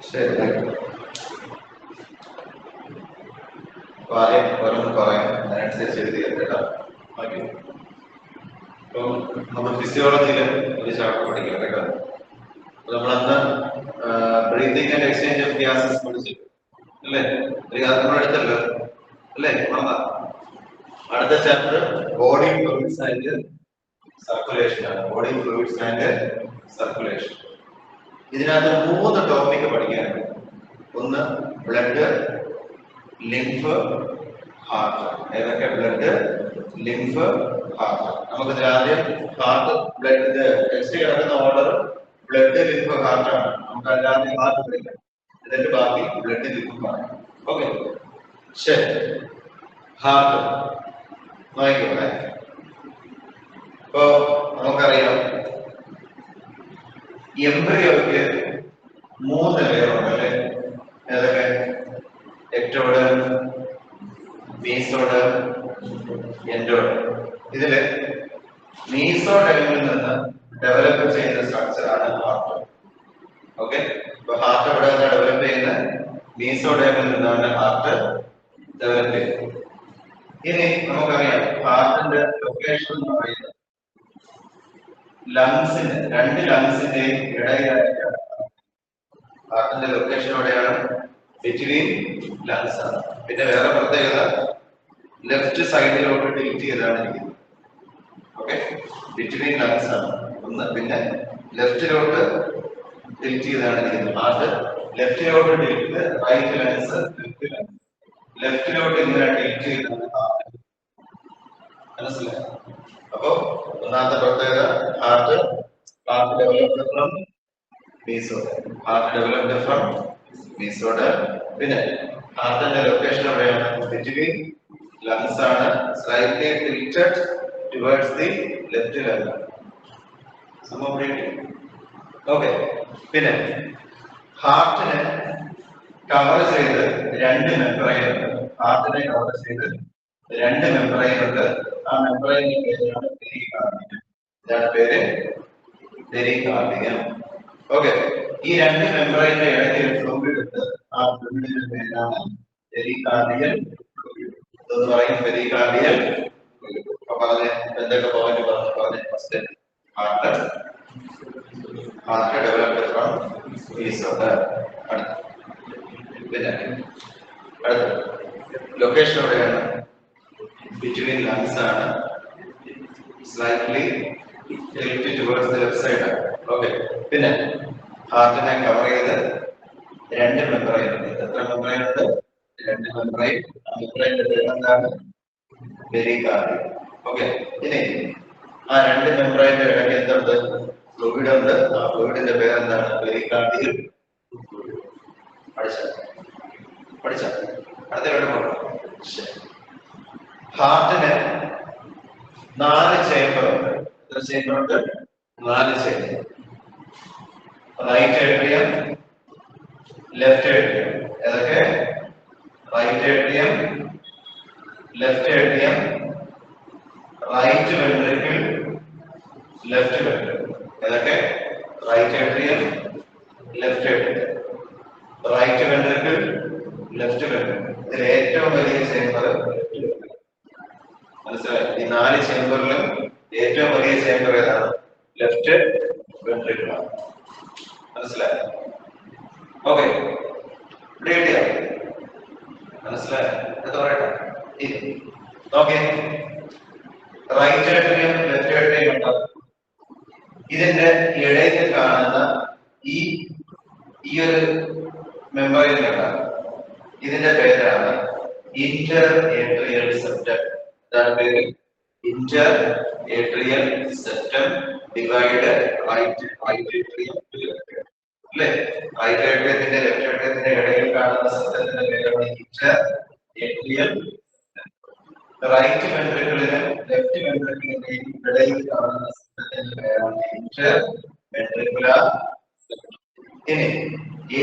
ശരി, ആദ്യം ഓരോന്ന് പറയാം, അതിനനുസരിച്ച് എഴുതി കേട്ടോ. ഓക്കെ, ഇപ്പം നമ്മൾ ഫിസിയോളജിയിൽ ഒരു ചാപ്റ്റർ പഠിക്കാം കേട്ടോ. നമ്മളന്ന് breathing and exchange of gases പഠിച്ചു അല്ലേ? നമ്മൾ എടുത്തല്ലോ അല്ലേ? അടുത്ത chapter body fluids and circulation ആണ്. Body fluids and circulation. ഇതിനകത്ത് 3 ടോപ്പിക് പഠിക്കാനുണ്ട്. ഒന്ന് ബ്ലഡ്, ലിംഫ്, ഹാർട്ട്. ഏതൊക്കെ? Blood, lymph, heart. നമുക്ക് ആദ്യം ഹാർട്ട്, ബ്ലഡ്, ടെസ്റ്റ് കിടക്കുന്ന ഓർഡർ ബ്ലഡ്, ലിംഫ്, ഹാർട്ട് ആണ്. നമുക്ക് അതിലാദ്യം ഹാർട്ട് പഠിക്കാം, എന്നിട്ട് ബാക്കി ബ്ലഡ്, ലിംഫ് പറയാം. ഓക്കെ, ശരി. ഹാർട്ട് നോക്കിക്കോട്ടെ. ഇപ്പോ നമുക്കറിയാം എംബ്രിയോയ്ക്ക് 3 ലെയറുണ്ട് അല്ലേ? ഏതൊക്കെ? Ectoderm, mesoderm, endoderm. ഇതില് മീസോഡേമിൽ നിന്ന് ഡെവലപ്പ് ചെയ്യുന്ന സ്ട്രക്ചറാണ് ഹാർട്ട്. ഓക്കെ, ഇപ്പൊ ഹാർട്ട് എവിടെ നിന്നാണ് ഡെവലപ്പ് ചെയ്യുന്നത്? മീസോഡേമിൽ നിന്നാണ് ഹാർട്ട് ഡെവലപ്പ് ചെയ്യുന്നത്. ഇനി നമുക്കറിയാം ഹാർട്ടിന്റെ ലൊക്കേഷൻ എന്ന് പറയുന്നത് ലങ്സിന്, 2 ലങ്സിന്റെയും ഇടയിലായിട്ടാണ്. ഹാർട്ടിന്റെ ലൊക്കേഷൻ എവിടെയാണ്? ബിറ്റ്വീൻ ലങ്സ് ആണ്. പിന്നെ വേറെ പ്രത്യേകത, ലെഫ്റ്റ് സൈഡിലോട്ട് ടിൽറ്റ് ചെയ്താണ് ഇരിക്കുന്നത്. ഓക്കെ, ബിറ്റ്വീൻ ലങ്സ് ആണ് ഒന്ന്. പിന്നെ ലെഫ്റ്റിലോട്ട് ടിൽറ്റ് ചെയ്താണ് ഇരിക്കുന്നത്. ഹാർട്ട് ലെഫ്റ്റിലോട്ട് tilt, right lungs, left lungs. ലെഫ്റ്റിലോട്ട് ഇങ്ങനെ ടിൽറ്റ് ചെയ്താണ് ഹാർട്ട്. മനസ്സിലായി? അപ്പോ ഒന്നാമത്തെ പ്രത്യേകത, heart developed from mesoderm. Heart developed from mesoderm. പിന്നെ ഹാർട്ടിന്റെ ലൊക്കേഷൻ എവിടെയാണ്? ബിറ്റ്വീൻ ലങ്സ് ആണ്, slightly tilted towards the left lung. Okay, പിന്നെ ഹാർട്ടിനെ കവർ ചെയ്ത് 2 മെംബ്രെയിൻ ഉണ്ട്. ഹാർട്ടിനെ കവർ ചെയ്ത് 2 മെംബ്രെയിൻ ഉണ്ട്. ആ മെംബ്രെയിനിന്റെ പേരാണ് പെരികാർഡിയം. ഇതാണ് പേര്, പെരികാർഡിയം. ഓക്കെ, ഈ 2 മെംബ്രെയിന്റെ ഇടയ്ക്ക് ഒരു ഫ്ലൂയിഡ് ഉണ്ട്. ആ ഫ്ലൂയിഡിന്റെ പേരാണ് പെരികാർഡിയൽ ഫ്ലൂയിഡ്. എന്ന് പറയും പെരികാർഡിയൽ ഫ്ലൂയിഡ്. അപ്പൊ പറഞ്ഞ എന്തൊക്കെ പോയിന്റ് പറഞ്ഞു? First heart developed from mesoderm. പിന്നെ അടുത്ത ലൊക്കേഷൻ എവിടെയാണ്? ബിറ്റ്വീൻ ലങ്സ് ആണ്, slightly tilt towards the left side ആണ്. ഓക്കെ, പിന്നെ ഹാർട്ടിനെ കവർ ചെയ്ത് 2 മെംബ്രെയിൻ ഉണ്ട്. എത്ര മെംബ്രെയിൻ ഉണ്ട്? 2 മെംബ്രെയിൻ. ആ മെംബ്രെയിന്റെ പേര് എന്താണ്? പെരികാർഡിയം. ഓക്കെ, ഇനി ആ 2 മെംബ്രെയിന്റെ ഇടയ്ക്ക് എന്തുണ്ട്? ഫ്ലൂയിഡ് ഉണ്ട്. ആ ഫ്ലൂയിഡിന്റെ പേര് എന്താണ്? Pericardial fluid. പഠിച്ച അടുത്ത ഹാർട്ടിന് 4 ചേംബർ ഉണ്ട്. എത്ര ചേംബർ ഉണ്ട്? 4 chamber. Right atrium, left atrium. ഏതൊക്കെ? Right atrium, left atrium, right ventricle, left ventricle. ഏതൊക്കെ? Right atrium, left atrium, right ventricle, left ventricle. ഇതിൽ ഏറ്റവും വലിയ ചേംബർ ലെഫ്റ്റ് വെൻട്രിക്കിൾ. മനസ്സിലായി? ഈ 4 ചേംബറിലും ഏറ്റവും വലിയ ചേംബർ ഏതാണ്? ലെഫ്റ്റ് വെൻട്രിക്കിൾ ആണ്. മനസ്സിലായി? ഓക്കെ, മനസ്സിലായി? എന്താ പറയട്ടെ? Okay, right atrium, left atrium ഉണ്ടാവും. ഇതിന്റെ ഇടയിൽ കാണുന്ന ഈ ഒരു മെംബ്രെയിൻ ഉണ്ടാകും. ഇതിന്റെ പേരാണ് ഇന്റർ ഏട്രിയൽ സെപ്റ്റം. ഇതാണ് പേര്, inter atrial septum divide right atrium to left atrium. അല്ലേ? റൈറ്റ് ഏട്രിയത്തിന്റെ ലെഫ്റ്റ് ഏട്രിയത്തിന്റെ ഇടയിൽ കാണുന്ന സെപ്റ്റത്തിന്റെ പേരാണ് ഇന്റർ ഏട്രിയൽ. റൈറ്റ് വെൻട്രിക്കിളിനും ലെഫ്റ്റ് വെൻട്രിക്കിളിന്റെയും ഇടയിൽ കാണുന്ന സെപ്റ്റത്തിന്റെ പേരാണ് ഇന്റർ വെൻട്രിക്കുലർ സെപ്റ്റം. ഇനി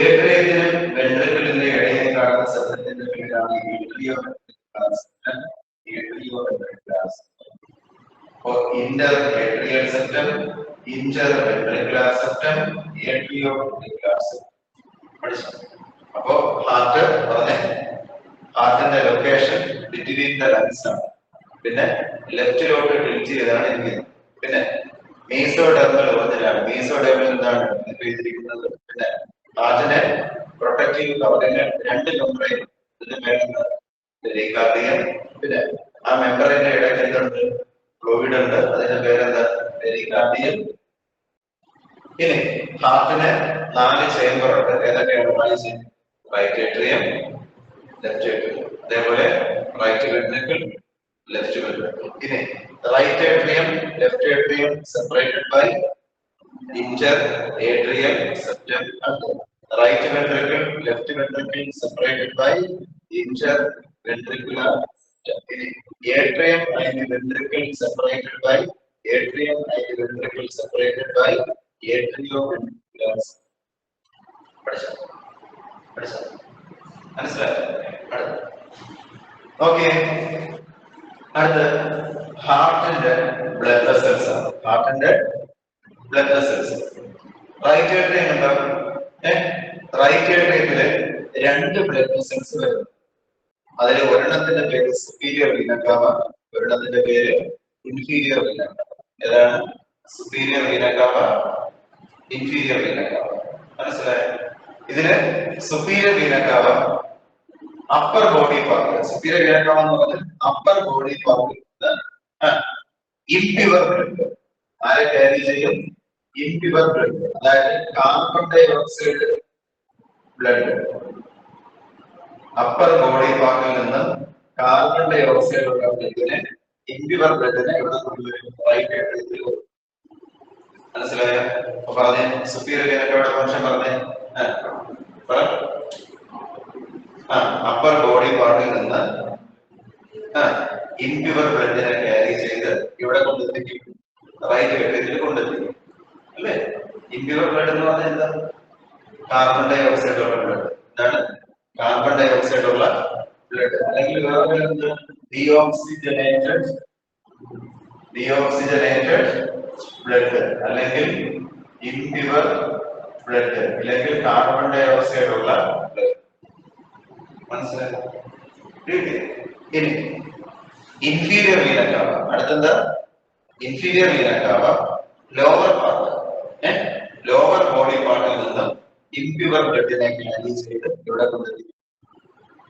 ഏട്രിയത്തിനും വെൻട്രിക്കിളിന്റെ ഇടയിൽ കാണുന്ന സെപ്റ്റത്തിന്റെ പേരാണ് atrio ventricular septum. Atrio ventricular septum. For interatrial septum, interventricular septum, atrioventricular septum. പഠിച്ചു. അപ്പോ ഹാർട്ട് പറഞ്ഞേ, ഹാർട്ടിന്റെ ലൊക്കേഷൻ ബിറ്റ്വീൻ ദ ലങ്സ് ആണ്. പിന്നെ ലെഫ്റ്റിലോട്ട് ടിൽറ്റ് ചെയ്താണ് ഇരിക്കുന്നത്. പിന്നെ മീസോഡെർമൽ ഒറിജിനാണ്. മീസോഡെർമൽ എന്താണ് എഴുതിയിരിക്കുന്നത്? പിന്നെ ഹാർട്ടിനെ പ്രൊട്ടക്റ്റീവ് കവറിന് രണ്ട് മെമ്പറൈൻ, ഇതിന്റെ പേരെന്താ? പെരികാർഡിയം. പിന്നെ ആ മെമ്പറിന്റെ ഇടയിൽ എന്തുണ്ട്? ഫ്ലൂയിഡ് ഉണ്ട്, അതിന്റെ പേരെന്താ? പെരികാർഡിയം. ഇനി ഹാർട്ടിന് 4 ചേംബർ ഉണ്ട്. ഏതൊക്കെയാണ് 4 chamber? Right atrium, left atrium, അതേപോലെ റൈറ്റ് വെൻട്രിക്കിൾ, ലെഫ്റ്റ് വെൻട്രിക്കിൾ. ഇനി right atrium, left atrium separated by inter atrial septum. Right ventricle, left ventricle separated by interventricular septum. Atrium and ventricle separated by atrium and ventricle separated by atrioventricular septum. Okay. അടുത്ത ഹാർട്ടിന്റെ blood vessels ആണ്. ഹാർട്ടിന്റെ blood vessels right atrium ഉണ്ടാവും. Right ഏട്രിയത്തില് 2 blood vessels വരും. അതിൽ ഒരെണ്ണത്തിന്റെ പേര് superior vena കാവ, ഒരെണ്ണത്തിന്റെ പേര് inferior vena cava. ഏതാണ്? Superior vena cava, inferior vena cava. മനസ്സിലായോ? ഇതില് superior vena cava upper body part. Superior vena cava എന്ന് പറഞ്ഞാൽ upper body part impure blood ആരെ ക്യാരി ചെയ്യും? ഇംപ്യൂർ ബ്ലഡ്, അതായത് carbon dioxide blood. Upper body പാർട്ടിൽ നിന്ന് കാർബൺ ഡൈ ഓക്സൈഡ് ഉള്ള ബ്ലഡിനെ, ഇംപ്യൂർ ബ്ലഡിനെ ഇവിടെ കൊണ്ടുവരും, റൈറ്റ് ഏട്രിയത്തിൽ വരും. മനസ്സിലായോ? അപ്പൊ പറഞ്ഞേ സുപ്പീരിയർ വീനയുടെ ഫംഗ്ഷൻ പറഞ്ഞേ. അപ്പർ ബോഡി പാർട്ടിൽ നിന്ന് ഇംപ്യൂർ ബ്ലഡിനെ ക്യാരി ചെയ്ത് ഇവിടെ കൊണ്ടെത്തിക്കും, റൈറ്റ് ഏട്രിയത്തിൽ കൊണ്ടെത്തിക്കും. അല്ലേ? ഇംപ്യൂർ ബ്ലഡ് എന്ന് പറഞ്ഞാൽ എന്താ? കാർബൺ ഡൈ ഓക്സൈഡ് ഉള്ള ബ്ലഡ്. എന്താണ്? കാർബൺ ഡൈ ഓക്സൈഡ് ഉള്ള ബ്ലഡ്. അല്ലെങ്കിൽ വേറെ ഡീഓക്സിജനേറ്റഡ് ബ്ലഡ്, അല്ലെങ്കിൽ ഇംപ്യൂർ ബ്ലഡ്, അല്ലെങ്കിൽ കാർബൺ ഡൈ ഓക്സൈഡ് ഉള്ള ബ്ലഡ്. മനസ്സിലായോ? ഇനി ഇൻഫീരിയർ വീന കാവ. അടുത്തെന്താ? ഇൻഫീരിയർ വീന കാവ ലോവർ പാർട്ട്, ലോവർ ബോഡി പാർട്ടിൽ നിന്ന് ഇംപ്യൂർ ബ്ലഡിനെ ക്യാരി ചെയ്ത് ഇവിടെ കൊണ്ടെത്തിക്കും.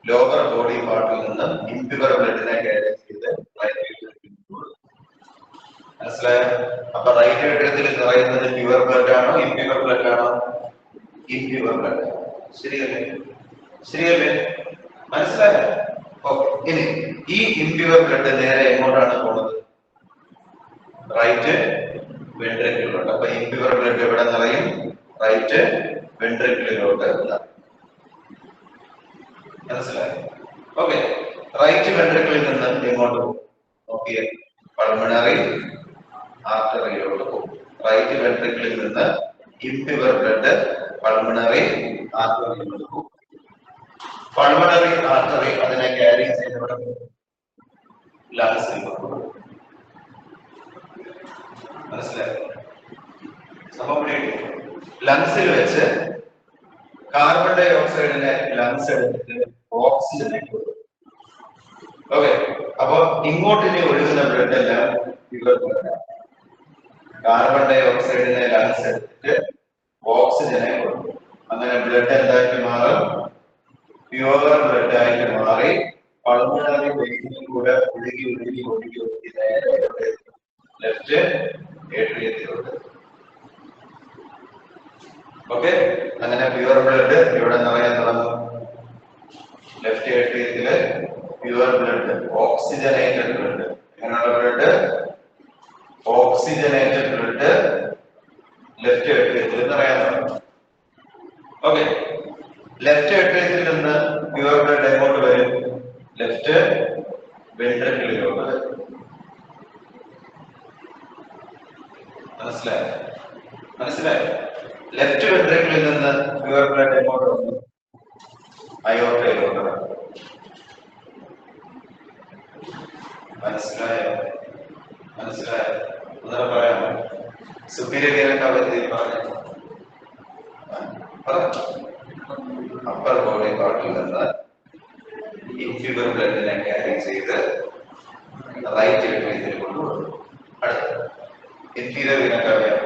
ലോവർ ബോഡി പാർട്ടിൽ നിന്ന് ഇംപ്യൂർ ബ്ലഡിനെ ക്യാരി ചെയ്ത് റൈറ്റ് ഏട്രിയത്തിൽ. മനസ്സിലായോ? അപ്പൊ റൈറ്റ് ഏട്രിയത്തിൽ നിറയുന്നത് പ്യൂർ ബ്ലഡ് ആണോ ഇംപ്യൂർ ബ്ലഡ് ആണോ? Impure blood. ശരിയല്ലേ? ശരിയല്ലേ? മനസ്സിലായോ? ഓക്കെ. ഇനി ഈ ഇംപ്യൂർ ബ്ലഡ് നേരെ എങ്ങോട്ടാണ് പോകുന്നത്? റൈറ്റ് വെൻട്രിക്കിളിലോട്ട്. അപ്പൊ ഇംപ്യൂർ ബ്ലഡ് എവിടെ നിറയും? റൈറ്റ് വെൻട്രിക്കിളിലോട്ട്. മനസ്സിലായോ? ഓക്കെ. റൈറ്റ് വെൻട്രിക്കിളിൽ നിന്ന് എങ്ങോട്ട് പോകും? നോക്കിയേ, പൾമണറി ആർട്ടറിയിലോട്ട് പോകും. റൈറ്റ് വെൻട്രിക്കിളിൽ നിന്ന് ഇംപ്യൂർ ബ്ലഡ് പൾമണറി ആർട്ടറിയിലോട്ട് പോകും. പൾമണറി ആർട്ടറി അതിനെ ക്യാരി ചെയ്ത് ലങ്സിൽ പോകും. മനസ്സിലായോ? സംഭവം ലങ്സിൽ വെച്ച് കാർബൺ ഡൈ ഓക്സൈഡിനെ ലങ്സ് എടുത്തിട്ട് ഓക്സിജനെ കൊടുക്കും. ഓക്കെ. അപ്പൊ ഇങ്ങോട്ടിനെ ഒഴുകുന്ന ബ്ലഡ് എല്ലാം പ്യൂർ ബ്ലഡ്. കാർബൺ ഡൈ ഓക്സൈഡിനെ ലങ്സ് എടുത്തിട്ട് ഓക്സിജനെ കൊടുക്കും. അങ്ങനെ ബ്ലഡ് എന്തായിട്ട് മാറും? പ്യൂർ ബ്ലഡ് ആയിട്ട് മാറി പൾമണറി വെയിനിൽ കൂടെ ഒഴുകി ഒഴുകി ഒഴുകി ഒഴുകി നേരെ ലെഫ്റ്റ് ഏട്രിയത്തിലോട്ട്. ഓക്കെ. അങ്ങനെ പ്യൂർ ബ്ലഡ് ഇവിടെ നിറയാൻ തുടങ്ങും. ലെഫ്റ്റ് ഏട്രിയത്തില് പ്യൂർ ബ്ലഡ്, ഓക്സിജനേറ്റഡ് ബ്ലഡ്. എങ്ങനെയുള്ള ബ്ലഡ്? ഓക്സിജനേറ്റഡ് ബ്ലഡ് ലെഫ്റ്റ് ഏട്രിയത്തിൽ നിറയാൻ തുടങ്ങും. ഓക്കെ. ലെഫ്റ്റ് ഏട്രിയത്തിൽ നിന്ന് പ്യൂർ ബ്ലഡ് എങ്ങോട്ട് വരും? ലെഫ്റ്റ് വെൻട്രിക്കിളിലോട്ട് വരും. മനസ്സിലായോ? മനസ്സിലായോ? ലെഫ്റ്റ് വെൻട്രിക്കിളിൽ നിന്ന് പ്യൂർ ബ്ലഡ് എങ്ങോട്ട് വന്നു? അയോർട്ടയിലോട്ട് വന്നു. മനസ്സിലായോ? മനസ്സിലായോ? ഒന്നര പറയാമോ? സുപ്പീരിയർ വീന കാവ പറഞ്ഞു. അപ്പർ ബോഡി പാർട്ടിൽ നിന്ന് ഇൻഫീരിയർ ബ്ലഡിനെ ക്യാരി ചെയ്ത് റൈറ്റ് ഏട്രിയത്തിൽ കൊണ്ടുപോകും. അടുത്ത ഇൻഫീരിയർ വിനക്കറിയാം,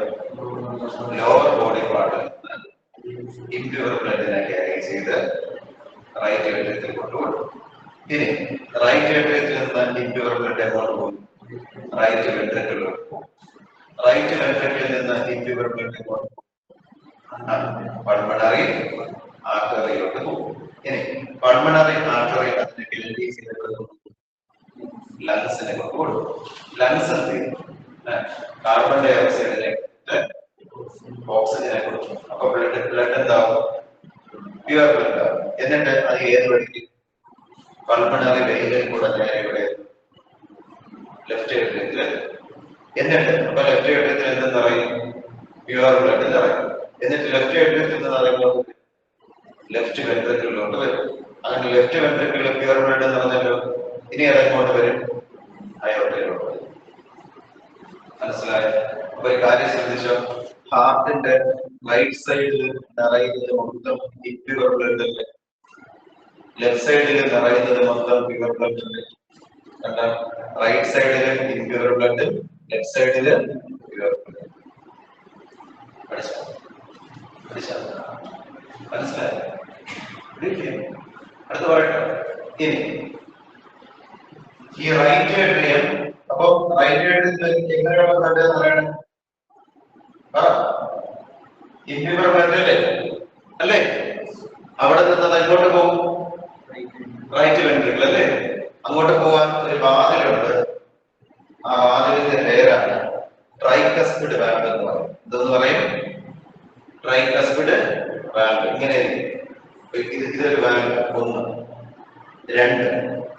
ലോവർ ബോഡി പാർട്ടിൽ നിന്ന് ഇൻഫീരിയർ ബ്ലഡിനെ ക്യാരി ചെയ്ത് റൈറ്റ് ഏട്രിയത്തിൽ കൊണ്ടുപോകും. ഇനി റൈറ്റ് ഏട്രിയത്തിൽ നിന്ന് ഇൻഫീരിയർ ബ്ലഡ് എങ്ങോട്ട് പോകും? റൈറ്റ് വെൻട്രിക്കിളിലോട്ട് പോകും. റൈറ്റ് വെൻട്രിക്കിളിൽ നിന്ന് ഇൻഫീരിയർ ബ്ലഡ് എങ്ങോട്ട് പോകും? പൾമണറി ആർട്ടറിയിലോട്ട് പോകും. ഇനി പൾമണറി ആർട്ടറി അതിനെ ഫിൽട്ടർ ചെയ്ത് ലങ്സിനെ കൊടുക്കും. ലങ്സ് എന്ത് ചെയ്യും? കാർബൺ ഡൈ ഓക്സൈഡിനെ ഓക്സിജനെ കൊടുക്കും. അപ്പൊ ബ്ലഡ് എന്താവും? പ്യുവർ ബ്ലഡ് ആവും. എന്നിട്ട് അത് ഏത് വഴിക്ക്? പൾമണറി വെയിനിൽ കൂടെ നേരെ ഇവിടെ ലെഫ്റ്റ് ഏട്രിയത്തിൽ. എന്നിട്ട് അപ്പൊ ലെഫ്റ്റ് ഏട്രിയത്തിൽ എന്തെന്ന് പറയും? പ്യുവർ ബ്ലഡ് നിറയും. എന്നിട്ട് ലെഫ്റ്റ് ഏട്രിയത്തിൽ നിന്ന് പറയുമ്പോൾ ലെഫ്റ്റ് വെൻട്രിക്കിളിലോട്ട് വരും. അങ്ങനെ ലെഫ്റ്റ് വെൻട്രിക്കിളിൽ പ്യുവർ ബ്ലഡ് നിറഞ്ഞല്ലോ. ഇനി അതെങ്ങോട്ട് വരും? അയോർട്ടയിലോട്ട് വരും. മനസ്സിലായോ? അപ്പൊ ഒരു കാര്യം ശ്രദ്ധിച്ചോ, ഹാർട്ടിന്റെ റൈറ്റ് സൈഡിൽ നിറയുന്നത് മൊത്തം പ്യുവർ ബ്ലഡ് അല്ലേ, ലെഫ്റ്റ് സൈഡിൽ നിറയുന്നത് മൊത്തം പ്യുവർ ബ്ലഡ് അല്ലേ. കണ്ടോ? റൈറ്റ് സൈഡില് ഇംപ്യൂർ ബ്ലഡ്, ലെഫ്റ്റ് സൈഡില് പ്യുവർ ബ്ലഡ്. മനസ്സിലായോ? അടുത്ത പറയട്ടെ. ഇനി ഈ റൈറ്റ് ഏട്രിയം, അപ്പൊ റൈറ്റ് ഏട്രിയത്തിൽ എങ്ങനെയുള്ള ബ്ലഡ് പറയണം? ഇംപ്യൂർ ബ്ലഡ് അല്ലേ? അവിടെ നിന്ന് എങ്ങോട്ട് പോകും? റൈറ്റ് വെൻട്രിക്കിൾ അല്ലേ? അങ്ങോട്ട് പോകാൻ ഒരു വാതിലുണ്ട്. ആ വാതിലിന്റെ പേരാണ് ട്രൈകസ്പിഡ് വാൽവ് എന്ന് പറയും. ഇതെന്ന് പറയും ട്രൈകസ്പിഡ് വാൽവ്. ഇങ്ങനെ ഇതൊരു വാൽവ് 1, 2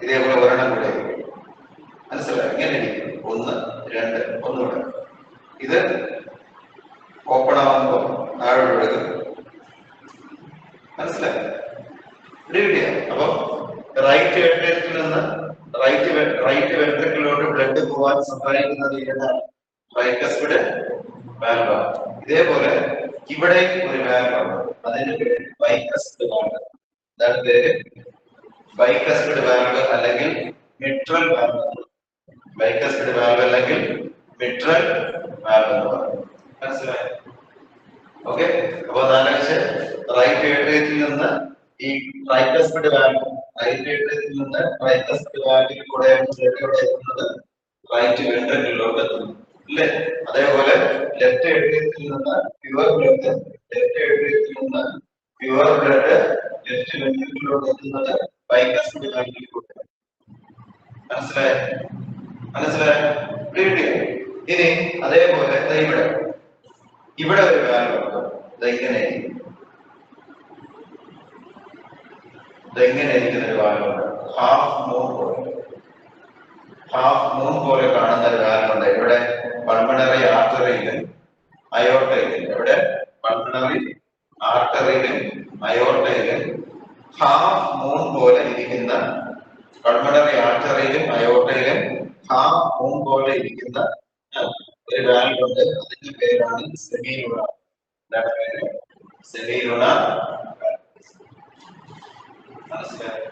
ഇതേപോലെ ഒരെണ്ണം കൂടെ. മനസ്സിലായി? ഇങ്ങനെ 1, 2 ഒന്നുകൂടെ. ഇത് ഓപ്പൺ ആവുമ്പോൾ താഴോട്ട് എടുക്കും. മനസ്സിലായി? അപ്പൊ റൈറ്റ് ഏട്രിയത്തിൽ നിന്ന് റൈറ്റ് വെൻട്രിക്കിളിലോട്ട് ബ്ലഡ് പോകാൻ സഹായിക്കുന്നത് ഏതാണ്? Tricuspid valve. ഇതേപോലെ ഇവിടെ ഒരു വാൽവ് ആണ്, അതിന്റെ പേര് ബൈകസ്പിഡ് വാൽവ്. എന്താണ് പേര്? ബൈകസ്പിഡ് വാൽവ് അല്ലെങ്കിൽ മിട്രൽ വാൽവ്. ബൈകസ്പിഡ് വാൽവ് അല്ലെങ്കിൽ മിട്രൽ വാൽവ് എന്ന് പറയും. മനസ്സിലായോ? ഓക്കെ. അപ്പൊ നാലാഴ്ച റൈറ്റ് ഏട്രിയത്തിൽ നിന്ന് ഈ ട്രൈകസ്പിഡ് വാൽവ്, റൈറ്റ് ഏട്രിയത്തിൽ നിന്ന് ട്രൈകസ്പിഡ് വാൽവിൽ കൂടെ എത്തുന്നത് റൈറ്റ് വെൻട്രിക്കിളിലോട്ട് എത്തുന്നു അല്ലേ? അതേപോലെ ലെഫ്റ്റ് ഏട്രിയത്തിൽ നിന്ന് പ്യുവർ ബ്ലഡ്, ലെഫ്റ്റ് ഏട്രിയത്തിൽ നിന്ന് പ്യുവർ ബ്ലഡ് ലെഫ്റ്റ് വെൻട്രിക്കിളിലോട്ട് എത്തുന്നത് ബൈകസ്പിഡ് വാൽവിൽ കൂടെ. മനസ്സിലായോ? ഇനി അതേപോലെ ഇവിടെ ഒരു വാൽവ് ഉണ്ട്. ഇതെങ്ങനെ ഇരിക്കുന്ന ഒരു വാൽവുണ്ട്. ഹാഫ് മൂൺ പോലെ കാണുന്ന ഒരു വാൽവുണ്ട്. ഇവിടെ പൾമണറി ആർട്ടറിയിലും അയോർട്ടയിലും, ഇവിടെ പൾമണറി ആർട്ടറിയിലും അയോർട്ടയിലും ഹാഫ് മൂൺ പോലെ ഇരിക്കുന്ന, പൾമണറി ആർട്ടറിയിലും അയോർട്ടയിലും ഹാഫ് മൂൺ പോലെ ഇരിക്കുന്ന ഒരു വാൽവുണ്ട്. അതിന്റെ പേരാണ് സെമിലുണാർ. എന്താണ് പേര്? സെമിലുണാർ. മനസ്സിലായോ?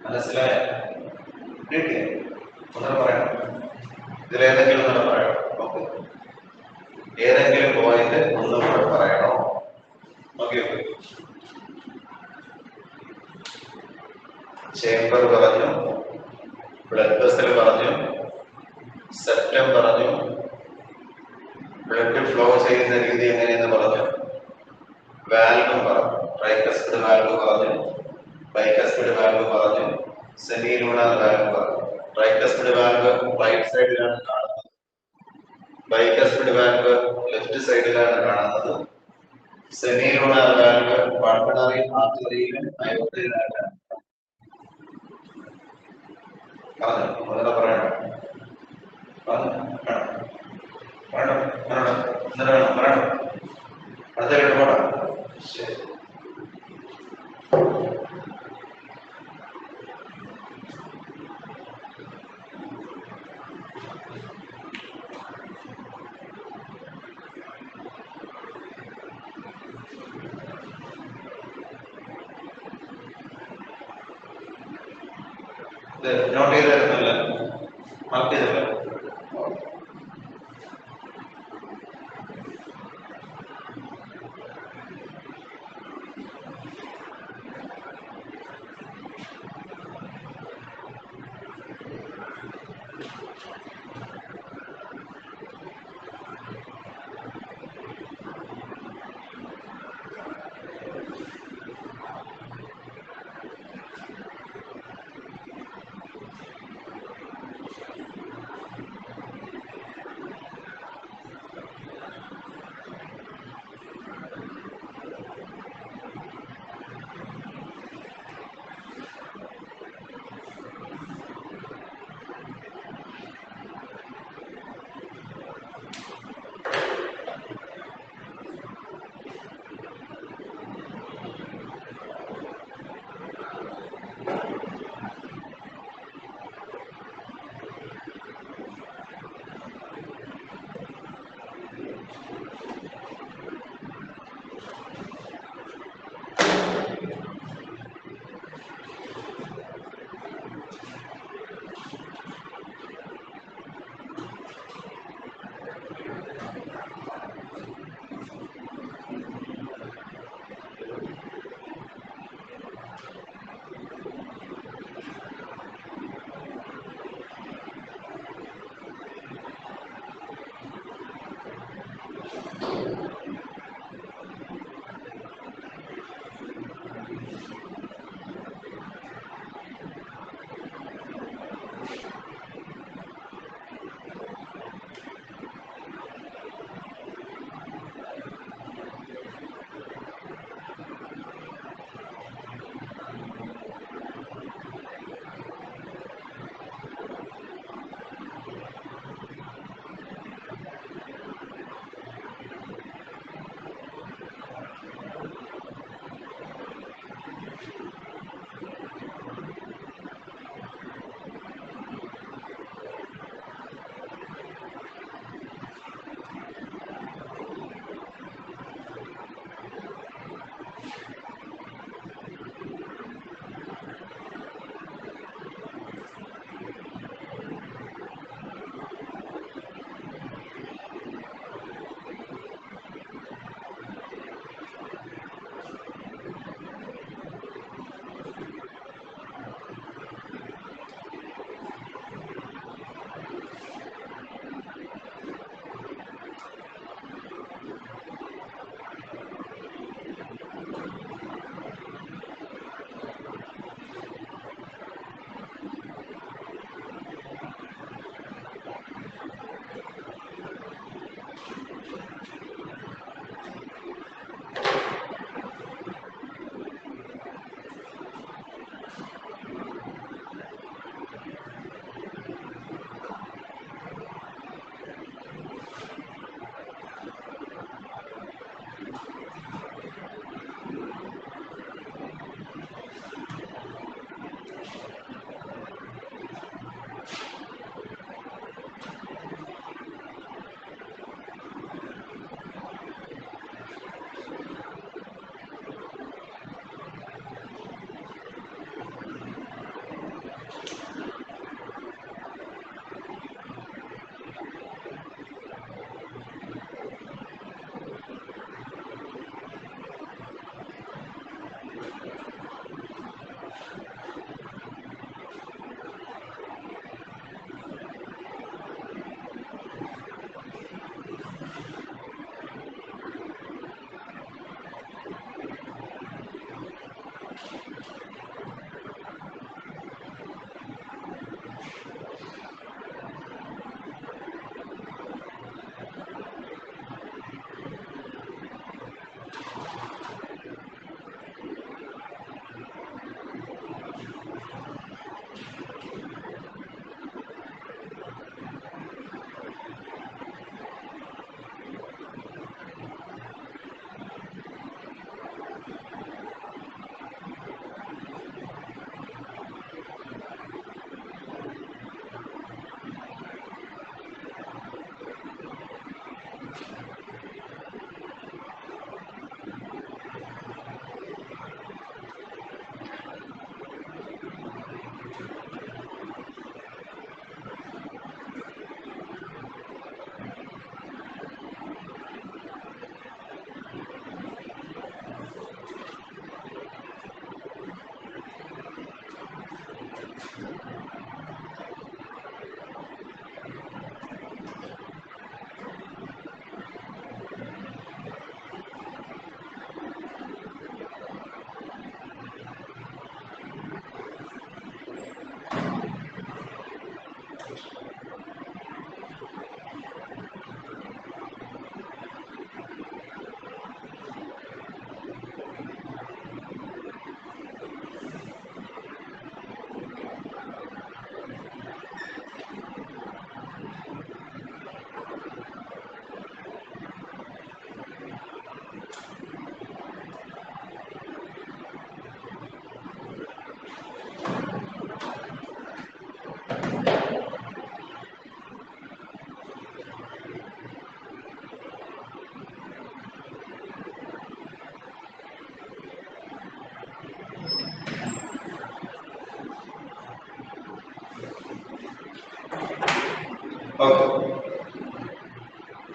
മനസ്സിലായോ? ഒന്നും പറയണം. ഇതിലേതെങ്കിലും ഒന്നും പറയണം. ഓക്കെ, ഏതെങ്കിലും പോയിന്റ് ഒന്നും കൂടെ പറയണോ? ഓക്കെ. ചേംബർ പറഞ്ഞു, ബ്ലഡ് വെസൽ പറഞ്ഞു, സെപ്റ്റം പറഞ്ഞു, ബ്ലഡ് ഫ്ലോ ചെയ്യുന്ന രീതി എങ്ങനെയെന്ന് പറഞ്ഞു, വാൽവും പറഞ്ഞു, ട്രൈകസ്പിഡ് വാൽവ് പറഞ്ഞു, ബൈകസ്പിഡ് വാൽവ് പറഞ്ഞു, സെമിലൂണാർ വാൽവ് പറഞ്ഞു. ട്രൈകസ്പിഡ് വാൽവ് റൈറ്റ് സൈഡിലാണ് കാണുന്നത്, ബൈകസ്പിഡ് വാൽവ് ലെഫ്റ്റ് സൈഡിലാണ് കാണുന്നത്, സെമിലൂണാർ വാൽവ് പൾമണറി ആർട്ടറിയിലും അയോർട്ടയിലാണ് കാണുന്നത്. പറഞ്ഞു പറയണം. അടുത്തേക്ക് പോടാ. ശരി. നോട്ട് ചെയ്തായിരുന്നല്ല, മാർക്ക് ചെയ്തല്ലോ.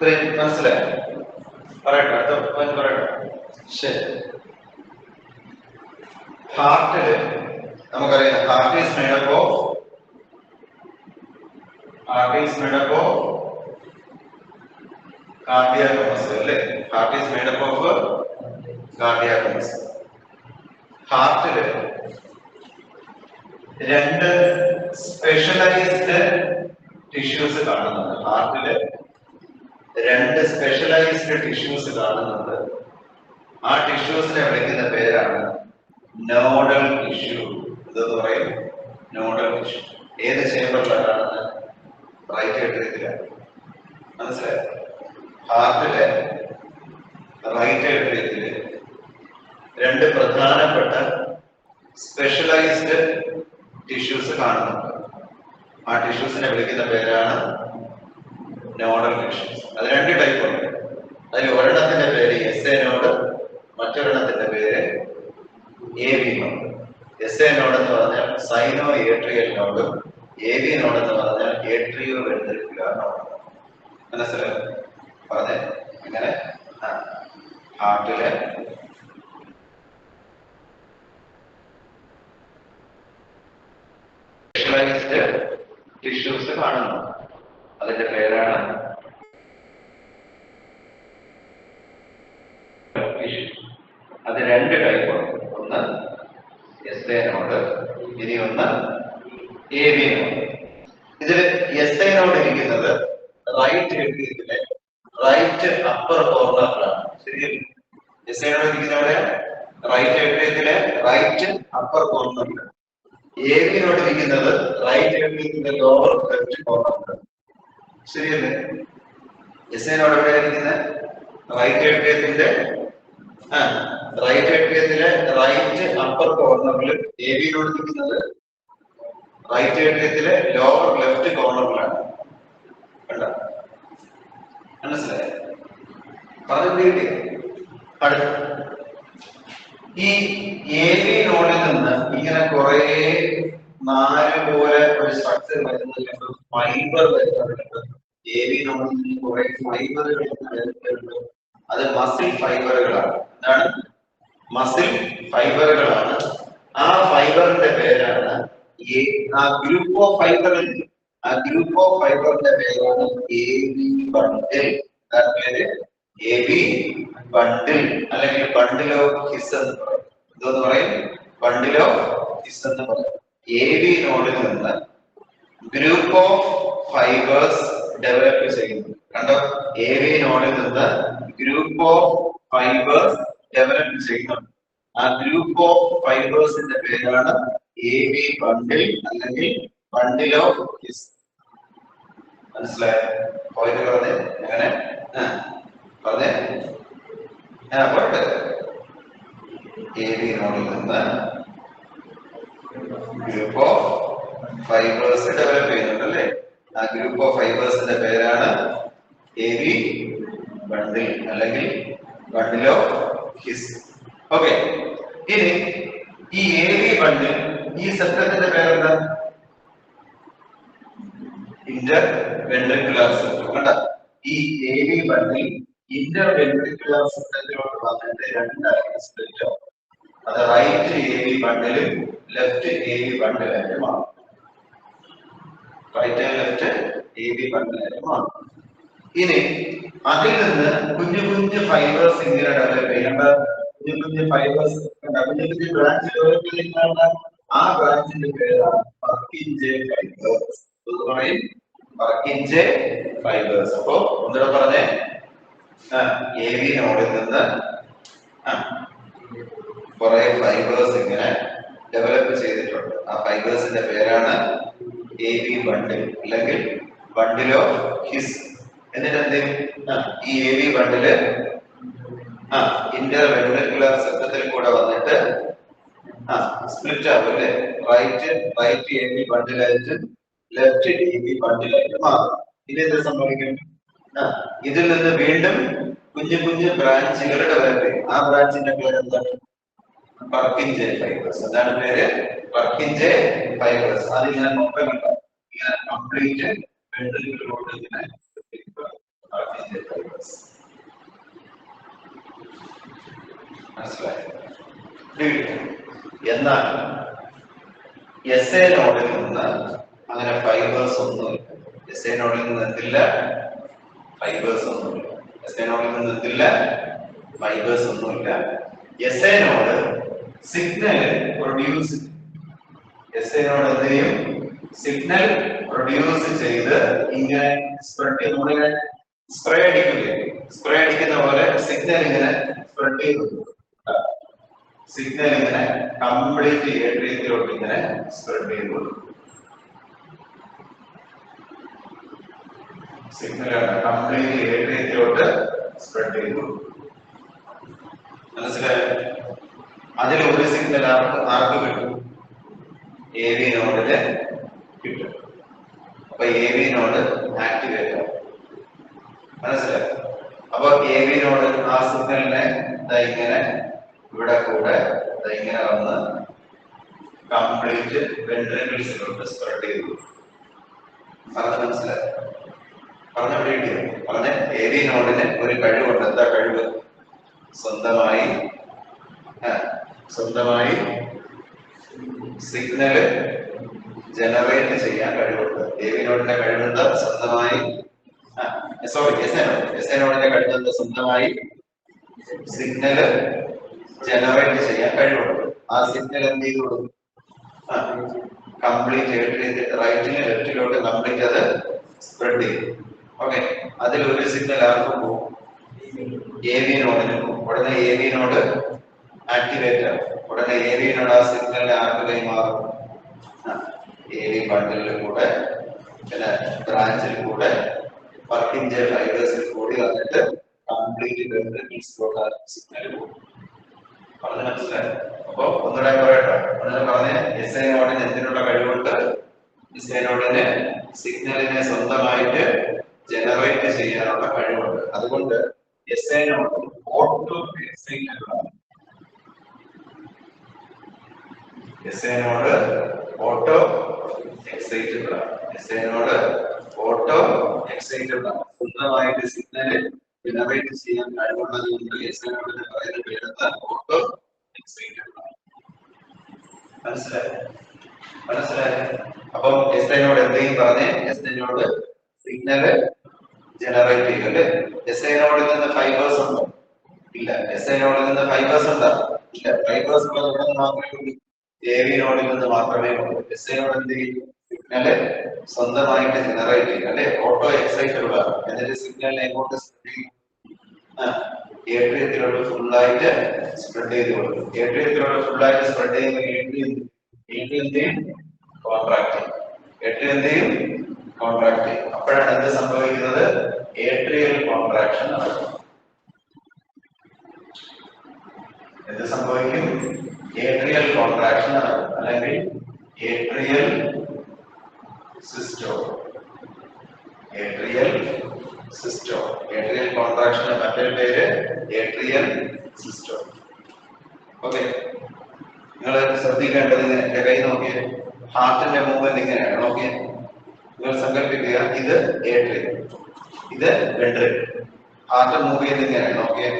ഇത്രയും മനസ്സിലായി? പറയട്ടെ, അടുത്ത പോയിന്റ് പറയട്ടെ. ശരി. ഹാർട്ടില് നമുക്കറിയാം, heart is made up of cardiac muscle അല്ലേ? Heart is made up of cardiac muscle. ഹാർട്ടില് രണ്ട് സ്പെഷ്യലൈസ്ഡ് ടിഷ്യൂസ് കാണുന്നുണ്ട്. ഹാർട്ടില് രണ്ട് സ്പെഷ്യലൈസ്ഡ് ടിഷ്യൂസ് കാണുന്നുണ്ട്. ആ ടിഷ്യൂസിനെ വിളിക്കുന്ന പേരാണ് നോഡൽ ടിഷ്യൂ. ഇതെന്ന് പറയും നോഡൽ ടിഷ്യൂ. ഏത് ചേമ്പറിലാണ് കാണുന്നത്? റൈറ്റ് ഏട്രിയത്തിലാണ്. മനസ്സിലായോ? ഹാർട്ടിലെ റൈറ്റ് ഏട്രിയത്തില് രണ്ട് പ്രധാനപ്പെട്ട സ്പെഷ്യലൈസ്ഡ് ടിഷ്യൂസ് കാണുന്നുണ്ട്. ആ ടിഷ്യൂസിനെ വിളിക്കുന്ന പേരാണ് നോഡൽ ടിഷ്യൂസ്. അത് രണ്ട് ടൈപ്പ് ഉണ്ട്. അതിൽ ഒരെണ്ണത്തിന്റെ പേര് എസ് എ നോഡ്, മറ്റൊരെണ്ണത്തിന്റെ പേര് A V node. S A node എന്ന് പറഞ്ഞാൽ സൈനോ ഏട്രിയൽ നോഡും എ വി നോഡ് എന്ന് പറഞ്ഞാൽ ഏട്രിയോ വെൻട്രിക്കുലർ നോഡ്. മനസ്സിലായോ? പറഞ്ഞേ ഇങ്ങനെ ഹാർട്ടിലെ സ്പെഷ്യലൈസ്ഡ് ടിഷ്യൂസ് കാണുന്നു. അതിന്റെ പേരാണ് ടിഷ്യൂ. അത് രണ്ട് ടൈപ്പ് ഉണ്ട്. ഒന്ന് എസ് എ നോഡ്, ഇനി ഒന്ന് എ വി നോഡ്. ഇതിൽ എസ് എ നോഡ് ഇരിക്കുന്നത് റൈറ്റ് ഏട്രിയത്തിലെ റൈറ്റ് അപ്പർ കോർണറിലാണ്. ശരിയല്ലേ? എസ് എ നോഡ് ഇരിക്കുന്നവിടെ റൈറ്റ് ഏട്രിയത്തിലെ റൈറ്റ് അപ്പർ കോർണറിലാണ്. എ വി നോഡ് ഇരിക്കുന്നത് റൈറ്റ് ഏട്രിയത്തിന്റെ ലോവർ ലെഫ്റ്റ് കോർണറിലാണ്. ശരിയല്ലേ? എസ് എ നോഡ് എവിടെ ഇരിക്കുന്നത്? റൈറ്റ് ഏട്രിയത്തിന്റെ റൈറ്റ് അപ്പർ കോർണറിൽ. എ വി നോഡ് ഇരിക്കുന്നത് റൈറ്റ് ഏട്രിയത്തിലെ ലോവർ ലെഫ്റ്റ് കോർണറിലാണ്. കണ്ടോ? മനസ്സിലായോ? പറഞ്ഞിട്ട് അടുത്ത ഈ എ വി നോഡിൽ നിന്ന് ഇങ്ങനെ കുറെ നാല് പോലെ ഒരു സ്ട്രക്ചർ വരുന്നുണ്ട്, ഫൈബർ വരുന്നുണ്ട്. എ വി നോഡിൽ നിന്ന് കുറെ ഫൈബറുകൾ വരുന്നുണ്ട്. അത് മസിൽ ഫൈബറുകളാണ്. എന്താണ്? മസിൽ ഫൈബറുകളാണ്. ആ ഫൈബറിന്റെ പേരാണ് ആ ഗ്രൂപ്പ് ഓഫ് ഫൈബറിന്റെ പേരാണ് എ വി ബണ്ടിൽ. പേര് എ വി ബണ്ടിൽ അല്ലെങ്കിൽ ബണ്ടിൽ ഓഫ് ഹിസ് എന്ന് പറയും. ഇതെന്ന് പറയും ബണ്ടിൽ ഓഫ് ഹിസ് എന്ന് പറയും. എ വി നോഡിൽ നിന്ന് ഗ്രൂപ്പ് ഓഫ് ഫൈബേഴ്സ് ഡെവലപ്പ് ചെയ്യുന്നു. കണ്ടോ? എ വി നോഡിൽ നിന്ന് ഗ്രൂപ്പ് ഓഫ് ഫൈബേഴ്സ് ഡെവലപ്പ് ചെയ്യുന്നുണ്ട്. ആ ഗ്രൂപ്പ് ഓഫ് ഫൈബേഴ്സിന്റെ പേരാണ് എ വി ബണ്ടിൽ അല്ലെങ്കിൽ ബണ്ടിൽ ഓഫ് ഹിസ്. മനസ്സിലായോ? പോയിട്ട് പറഞ്ഞേ എങ്ങനെ പറഞ്ഞേ പോട്ടെ. എ വി നോഡിൽ നിന്ന് ഗ്രൂപ്പ് ഓഫ് ഫൈബേഴ്സ് ഡെവലപ്പ് ചെയ്യുന്നുണ്ട് അല്ലേ? ആ ഗ്രൂപ്പ് ഓഫ് ഫൈബേഴ്സിന്റെ പേരാണ് എ വി ബണ്ടിൽ അല്ലെങ്കിൽ ബണ്ടിൽ ഓഫ് ഹിസ്. ഓക്കെ. ഇനി ഈ എ വി ബണ്ടിൽ, ഈ സെപ്റ്റത്തിന്റെ പേരെന്താ? Inter ventricular septum. കണ്ട? ഈ A V bundle inter ventricular സെപ്റ്റത്തിലോട്ട് വന്നിട്ട് രണ്ടായിട്ട് സ്പ്ലിറ്റ് ആവും. അത് റൈറ്റ് എ വി ബണ്ടിലും ലെഫ്റ്റ് എ വി ബണ്ടിലായിട്ട് മാറും. Right and left A V ബണ്ടിലായിട്ട് മാറും. ഇനി അതിൽ നിന്ന് കുഞ്ഞു കുഞ്ഞു ഫൈബേഴ്സ് ഇങ്ങനെ ഡെവലപ്പ് ചെയ്യേണ്ട. കുഞ്ഞു ഫൈബേഴ്സ്, കുഞ്ഞു ബ്രാഞ്ച് ഡെവലപ്പ് ചെയ്യുന്ന ആ ബ്രാഞ്ചിന്റെ പേരാണ് പർക്കിൻജെ ഫൈബേഴ്സ്. പർക്കിൻജെ ഫൈബേഴ്സ്. അപ്പോ ഒന്നുകൂടെ പറഞ്ഞേ, എ വി നോഡിൽ നിന്ന് കുറെ ഫൈബേഴ്സ് ഇങ്ങനെ ഡെവലപ്പ് ചെയ്തിട്ടുണ്ട്. ആ ഫൈബേഴ്സിന്റെ പേരാണ് എ വി ബണ്ടിൽ അല്ലെങ്കിൽ ബണ്ടിൽ ഓഫ് ഹിസ്. എന്നിട്ട് എന്തെങ്കിലും ഈ A V bundle inter ventricular സെപ്റ്റത്തിൽ കൂടെ വന്നിട്ട് സ്പ്ലിറ്റ് ആവും അല്ലേ? റൈറ്റ് എ വി ബണ്ടിലായിട്ട് ലെഫ്റ്റ് എ വി ബണ്ടിലായിട്ട് മാറും. ഇനി എന്ത് സംഭവിക്കും? ഇതിൽ നിന്ന് വീണ്ടും കുഞ്ഞു കുഞ്ഞു ബ്രാഞ്ചുകൾ ഡെവലപ്പ് ചെയ്യും. ആ ബ്രാഞ്ചിന്റെ പേര് എന്താണ്? പർക്കിൻജെ ഫൈബേഴ്സ്. എന്താണ് പേര്? പർക്കിൻജെ ഫൈബേഴ്സ്. അത് ഇങ്ങനെ മൊത്തം ഇങ്ങനെ കംപ്ലീറ്റ് വെൻട്രിക്കിളിലോട്ട് ഇങ്ങനെ Purkinje fibers. മനസ്സിലായി? എന്നാൽ SA നോഡിൽ നിന്ന് അങ്ങനെ ഫൈബേഴ്സ് ഒന്നുമില്ല. SA നോഡിൽ നിന്ന് എന്തില്ല? ഫൈബേഴ്സ് ഒന്നുമില്ല. SA നോഡിൽ നിന്ന് എന്തില്ല? ഫൈബേഴ്സ് ഒന്നുമില്ല. SA node signal produce, SA node എന്ത് ചെയ്യും? സിഗ്നൽ പ്രൊഡ്യൂസ് ചെയ്ത് ഇങ്ങനെ സ്പ്രേ അടിക്കില്ലേ? സ്പ്രേ അടിക്കുന്ന പോലെ സിഗ്നൽ ഇങ്ങനെ സ്പ്രെഡ് ചെയ്തു. സിഗ്നൽ ഇങ്ങനെ കംപ്ലീറ്റ് ഏട്രിയത്തിലോട്ട് ഇങ്ങനെ സ്പ്രെഡ് ചെയ്തു. സിഗ്നൽ കംപ്ലീറ്റ് ഏട്രിയത്തിലോട്ട് സ്പ്രെഡ് ചെയ്തു. മനസ്സിലായോ? അതിൽ ഒരു സിഗ്നൽ ആർക്ക് കിട്ടും? AV നോഡില് കിട്ടും. അപ്പൊ AV നോഡ് ആക്ടിവേറ്റ് ആവും. മനസ്സിലായോ? അപ്പൊ AV നോഡ് ആ സിഗ്നലിനെ ഇങ്ങനെ ഇവിടെ കൂടെ ഇങ്ങനെ വന്ന് കംപ്ലീറ്റ് വെൻട്രിക്കിൾസിലോട്ട് സ്പ്രെഡ് ചെയ്തു. പറഞ്ഞ മനസ്സിലായോ? പറഞ്ഞ കിട്ടിയോ? പറഞ്ഞ AV നോഡിന് ഒരു കഴിവുണ്ട്. എന്താ കഴിവ്? സ്വന്തമായി സിഗ്നല് ജനറേറ്റ് ചെയ്യാൻ കഴിവുണ്ട്. AV നോഡിന്റെ കഴിവുണ്ട് സ്വന്തമായി SA നോഡിന്റെ കഴിവുണ്ട് സ്വന്തമായി സിഗ്നല് ജനറേറ്റ് ചെയ്യാൻ കഴിവുണ്ട്. ആ സിഗ്നൽ എന്ത് ചെയ്തു കൊടുക്കും? കംപ്ലീറ്റ് റൈറ്റിന് ലെഫ്റ്റിലോട്ട് കംപ്ലീറ്റ് അത് സ്പ്രെഡ് ചെയ്യും. ഓക്കെ, അതിൽ ഒരു സിഗ്നൽ ആർക്കും പോകും? AV നോഡിന് പോകും. ഉടനെ AV നോഡ് ആക്ടിവേറ്റ് ആവും. ഉടനെ AV നോഡ് ആ സിഗ്നലിനെ ആർക്ക് കൈമാറും? AV ബണ്ടിലിൽ കൂടെ പിന്നെ ബ്രാഞ്ചിൽ കൂടെ പർക്കിൻജെ ഫൈബേഴ്സിൽ കൂടി വന്നിട്ട് കംപ്ലീറ്റ് വെൻട്രിക്കിൾസിലോട്ട് സിഗ്നൽ പോകും. പറഞ്ഞ് മനസ്സിലായി? അപ്പൊ ഒന്നുകൂടെ പറയട്ടെ. അങ്ങനെ പറഞ്ഞ SA നോഡിന് എന്തിനുള്ള കഴിവുണ്ട്? SA നോഡിന് സിഗ്നലിനെ സ്വന്തമായിട്ട് ജനറേറ്റ് ചെയ്യാനുള്ള കഴിവുണ്ട്. അതുകൊണ്ട് SA നോഡ് ഓട്ടോ എക്സൈറ്റബിൾ ആണ്. SA നോഡ് ഓട്ടോ എക്സൈറ്റബിൾ ആണ്. SA നോഡ് ഓട്ടോ എക്സൈറ്റബിൾ ആണ്. സ്വന്തമായിട്ട് സിഗ്നൽ ജനറേറ്റ് ചെയ്യാൻ കഴിവുള്ളത് കൊണ്ട് SA നോഡിന് പറയുന്ന പേരെന്താ? ഓട്ടോ എക്സൈറ്റബിൾ ആണ്. മനസ്സിലായോ? അപ്പം SA നോഡ് എന്തെങ്കിലും പറഞ്ഞേ? SA നോഡ് സിഗ്നല് ജനറേറ്റ് ചെയ്യും അല്ലേ? SA നോഡിൽ നിന്ന് ഫൈബേഴ്സ് ഉണ്ടോ? ഇല്ല. SA നോഡിൽ നിന്ന് ഫൈബേഴ്സ് ഉണ്ടോ? ഇല്ല. ഫൈബേഴ്സ് ഉള്ളത് ഇവിടെ നിന്ന് മാത്രമേ ഉള്ളൂ. AV നോഡിൽ നിന്ന് മാത്രമേ ഉള്ളൂ. SA നോഡ് എന്ത് ചെയ്യും? സിഗ്നല് സ്വന്തമായിട്ട് ജനറേറ്റ് ചെയ്യും അല്ലെ? ഓട്ടോ എക്സൈറ്റബിൾ ആണ്. എന്നിട്ട് സിഗ്നലിനെ എങ്ങോട്ട് സ്പ്രെഡ് ചെയ്യും? ഏട്രിയത്തിലോട്ട് ഫുള്ളായിട്ട് സ്പ്രെഡ് ചെയ്ത് കൊടുക്കും. ഏട്രിയത്തിലോട്ട് ഫുള്ളായിട്ട് സ്പ്രെഡ് ചെയ്യുമ്പോൾ കോൺട്രാക്ട് ചെയ്യും. അപ്പോഴാണ് എന്ത് സംഭവിക്കുന്നത്? ഏട്രിയൽ കോൺട്രാക്ഷൻ നടക്കും. എന്ത് സംഭവിക്കും? ഏട്രിയൽ കോൺട്രാക്ഷൻ നടക്കും, അല്ലെങ്കിൽ ഏട്രിയൽ സിസ്റ്റോൾ. ഏട്രിയൽ കോൺട്രാക്ഷന്റെ മറ്റൊരു പേര് ഏട്രിയൽ സിസ്റ്റോൾ. ഓക്കെ, നിങ്ങൾ ശ്രദ്ധിക്കേണ്ടത് എന്റെ കൈ നോക്കിയേ. ഹാർട്ടിന്റെ മൂവ്മെന്റ് ഇങ്ങനെയാണ്. നോക്കിയേ, നിങ്ങൾ സങ്കല്പിക്കുക, ഇത് ഏട്രിയൽ, ഇത് വെൻട്രിക്കിൾ. ഹാർട്ട് മൂവ് ചെയ്യുന്നത് ഇങ്ങനെയാണ്. നോക്കിയേ,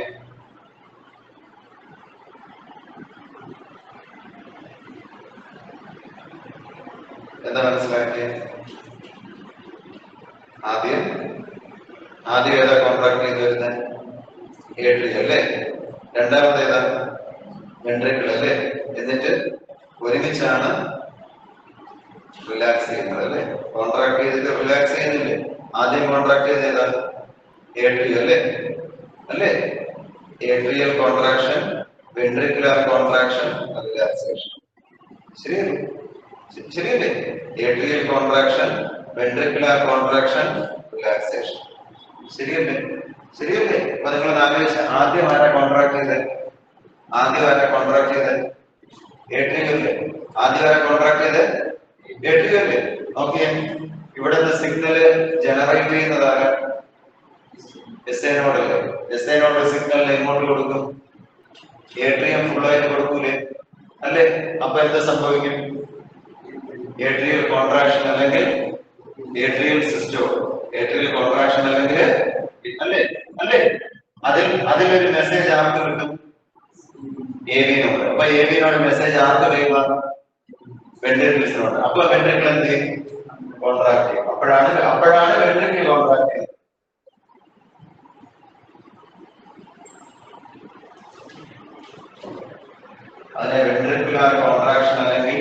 എന്താ മനസ്സിലാക്കിയേ? ആദ്യം ഏതാ കോൺട്രാക്ട് ചെയ്ത് വരുന്നത്? ഏട്രിയൽ അല്ലേ? രണ്ടാമത് ഏതാ? വെൻട്രിക്കിൾ അല്ലേ? എന്നിട്ട് ഒരുമിച്ചാണ് റിലാക്സ് ചെയ്യുന്നത് അല്ലേ? കോൺട്രാക്ട് ചെയ്തിട്ട് റിലാക്സ് ചെയ്യുന്നില്ലേ? ആദ്യം കോൺട്രാക്ട് ചെയ്ത് ഏതാ? ഏട്രിയൽ അല്ലേ? Atrial contraction, ventricular contraction, relaxation. ശരിയല്ലേ? Atrial contraction, ventricular contraction, relaxation. ശരിയല്ലേ? അപ്പൊ നിങ്ങൾ ആലോചിച്ച ആദ്യം ആരാ കോൺട്രാക്ട് ചെയ്തത്? ഏട്രിയൽ. ആദ്യം ആരാ കോൺട്രാക്ട് ചെയ്തത്? ഏട്രിയൽ. നോക്കിയേ, ഇവിടെ നിന്ന് സിഗ്നല് ജനറേറ്റ് ചെയ്യുന്നതാണ് SA നോഡല്ലേ? SA നോഡ് സിഗ്നലിന് എങ്ങോട്ട് കൊടുക്കും? ഏട്രിയം ഫുള്ളായിട്ട് കൊടുക്കൂലേ? അല്ലേ? അപ്പൊ എന്താ സംഭവിക്കും? ഏട്രിയൽ കോൺട്രാക്ഷൻ അല്ലെങ്കിൽ ഏട്രിയൽ സിസ്റ്റോൾ. ഏട്രിയൽ കോൺട്രാക്ഷൻ അല്ലെങ്കിൽ അല്ലേ അല്ലേ അതിലൊരു മെസ്സേജ് ആർക്ക് കിട്ടും? AV നോട്. അപ്പൊ AV നോട് മെസ്സേജ് ആർക്ക് കഴിയുക? വെൻട്രിക്കിൾസിനോട്. അപ്പൊ വെൻട്രിക്കിൾ എന്ത് ചെയ്യും? കോൺട്രാക്ട് ചെയ്യും. അപ്പോഴാണ് വെൻട്രിക്കിൾ കോൺട്രാക്ട് ചെയ്യുന്നത്. അതിനെ വെൻട്രിക്കുലാർ കോൺട്രാക്ഷൻ അല്ലെങ്കിൽ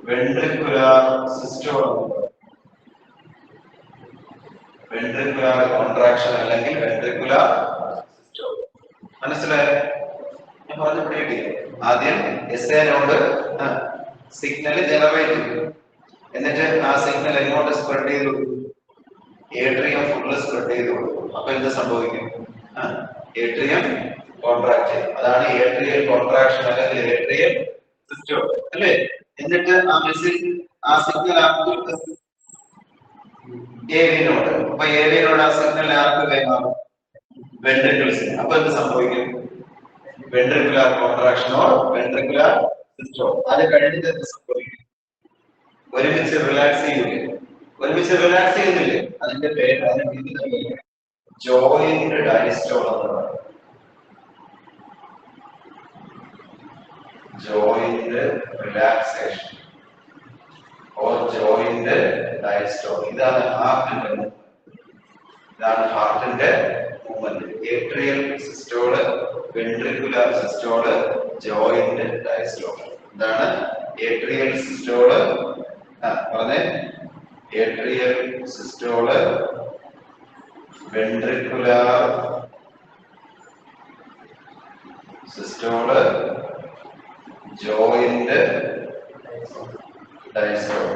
വെൻട്രിക്കുലാർ സിസ്റ്റോൾ. വെൻട്രിക്കുലാർ കോൺട്രാക്ഷൻ അല്ലെങ്കിൽ വെൻട്രിക്കുലാർ സിസ്റ്റോൾ. മനസ്സിലായോ? ഞാൻ പറഞ്ഞു പിടികിട്ടില്ലേ? ആദ്യം SA നോട് സിഗ്നൽ ജനറേറ്റ് ചെയ്യും. എന്നിട്ട് ആ സിഗ്നൽ എങ്ങോട്ട് സ്പ്രെഡ് ചെയ്ത് കൊടുക്കും? ഏട്രിയം ഫുള്ള് സ്പ്രെഡ് ചെയ്ത് കൊടുക്കും. അപ്പൊ എന്ത് സംഭവിക്കും? ഏട്രിയം കോൺട്രാക്ട് ചെയ്യും. അതാണ് ഏട്രിയൽ കോൺട്രാക്ഷൻ അല്ലെങ്കിൽ ഏട്രിയൽ സിസ്റ്റോൾ അല്ലേ? എന്നിട്ട് ആ സിഗ്നൽ AV നോട്. അപ്പൊ AV നോട് ആ സിഗ്നൽ ആർക്ക് കൈമാറും? വെൻട്രിക്കിൾസിന്. അപ്പൊ എന്ത് സംഭവിക്കും? വെൻട്രിക്കുലാർ കോൺട്രാക്ഷനോ വെൻട്രിക്കുലാർ സിസ്റ്റോൾ. അത് കഴിഞ്ഞിട്ട് എന്ത് സംഭവിക്കും? ഒരുമിച്ച് റിലാക്സ് ചെയ്യില്ലേ? ഒരുമിച്ച് റിലാക്സ് ചെയ്യുന്നില്ലേ? അതിന്റെ പേര് ജോയിന്റ് ഡയസ്റ്റോൾ എന്ന് പറയുന്നത്. Joint relaxation or joint diastole. ഇതാണ് ഹാർട്ടിന്റെ movement. Atrial systole, ventricular systole, joint diastole. ഇതാണ് ഏട്രിയൽ സിസ്റ്റോള്. പറഞ്ഞേ, atrial systole, ventricular systole, joint diastole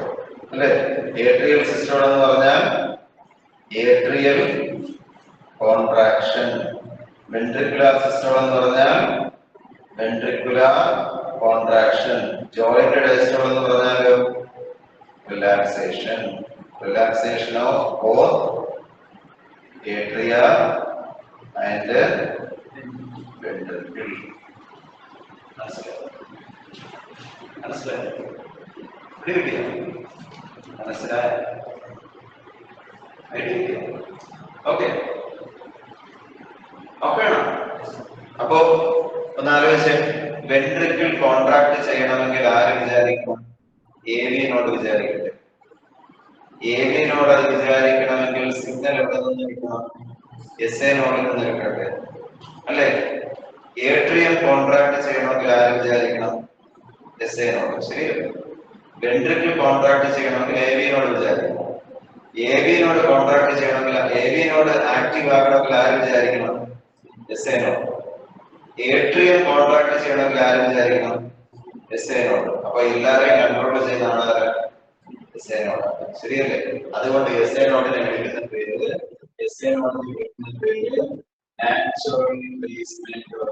അല്ലെ? ഏട്രിയൽ സിസ്റ്റോൾ എന്ന് പറഞ്ഞാൽ ഏട്രിയൽ കോൺട്രാക്ഷൻ. വെൻട്രിക്കുലാർ സിസ്റ്റോൾ എന്ന് പറഞ്ഞാൽ വെൻട്രിക്കുലാർ കോൺട്രാക്ഷൻ. ജോയിന്റ് ഡയസ്റ്റോൾ എന്ന് പറഞ്ഞാൽ relaxation. Relaxation of both atria and ventricle. മനസ്സിലായോ? മനസ്സിലായോ? ഓക്കെ ഓക്കെയാണോ? അപ്പോ ഒന്ന് ആലോചിച്ച്, വെൻട്രിക്കിൾ കോൺട്രാക്ട് ചെയ്യണമെങ്കിൽ ആര് വിചാരിക്കണം? AV നോട് വിചാരിക്കട്ടെ. AV നോട് അത് വിചാരിക്കണമെങ്കിൽ സിഗ്നൽ എവിടെ നിന്ന് കിട്ടണം? SA നോഡിൽ നിന്ന് കിട്ടട്ടെ അല്ലെ? ഏട്രിയം കോൺട്രാക്ട് ചെയ്യണമെങ്കിൽ ആര് വിചാരിക്കണം? SA നോട്. ശരിയല്ലേ? വെൻട്രിക്കിൾ കോൺട്രാക്ട് ചെയ്യണമെങ്കിൽ AV നോട് വിചാരിക്കണം. AV നോട് കോൺട്രാക്ട് ചെയ്യണമെങ്കിൽ AV നോട് ആക്റ്റീവ് ആകണമെങ്കിൽ ആര് വിചാരിക്കണം? SA നോട്. ഏട്രിയം കോൺട്രാക്ട് ചെയ്യണമെങ്കിൽ ആര് വിചാരിക്കണം? SA നോട്. അപ്പൊ എല്ലാവരെയും കൺട്രോൾ ചെയ്യുന്നതാണ് ആര്? SA നോട്. ശരിയല്ലേ? അതുകൊണ്ട് SA നോടിനെ വിളിക്കുന്ന പേര് നാച്ചുറൽ പേസ്മേക്കർ.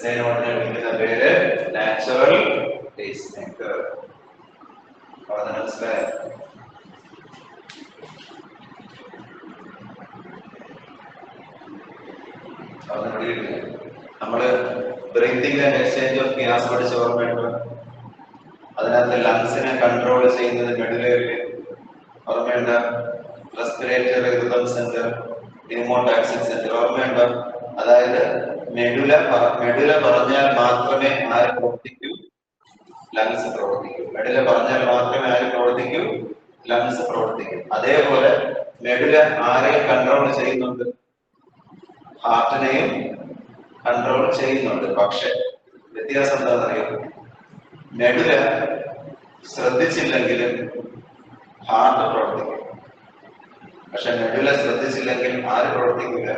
SA നോടിനെ വിളിക്കുന്ന പേര് നാച്ചുറൽ പേസ്മേക്കർ. മനസ്സിലായോ? നമ്മള് breathing and exchange of gas പഠിച്ച ഓർമ്മയുണ്ടോ? അതിനകത്ത് ലങ്സിനെ കൺട്രോൾ ചെയ്യുന്നത് മെഡുലറി ഓർമ്മയുണ്ടോ? റെസ്പിറേറ്ററി റിതം സെന്റർ, ന്യൂമോടാക്സിക് സെന്റർ ഓർമ്മയുണ്ടോ? അതായത് മെഡുല പറഞ്ഞാൽ മാത്രമേ ആര് പ്രവർത്തിക്കൂ? ലങ്സ് പ്രവർത്തിക്കൂ. മെഡുല പറഞ്ഞാൽ മാത്രമേ ആര് പ്രവർത്തിക്കൂ? ലങ്സ് പ്രവർത്തിക്കൂ. അതേപോലെ മെഡുല ആരെയും കൺട്രോൾ ചെയ്യുന്നുണ്ട്? ഹാർട്ടിനെയും കൺട്രോൾ ചെയ്യുന്നുണ്ട്. പക്ഷെ വ്യത്യാസം എന്താണെന്നറിയോ? മെഡുല ശ്രദ്ധിച്ചില്ലെങ്കിലും ഹാർട്ട് പ്രവർത്തിക്കും. പക്ഷെ മെഡുല ശ്രദ്ധിച്ചില്ലെങ്കിൽ ആര് പ്രവർത്തിക്കില്ല?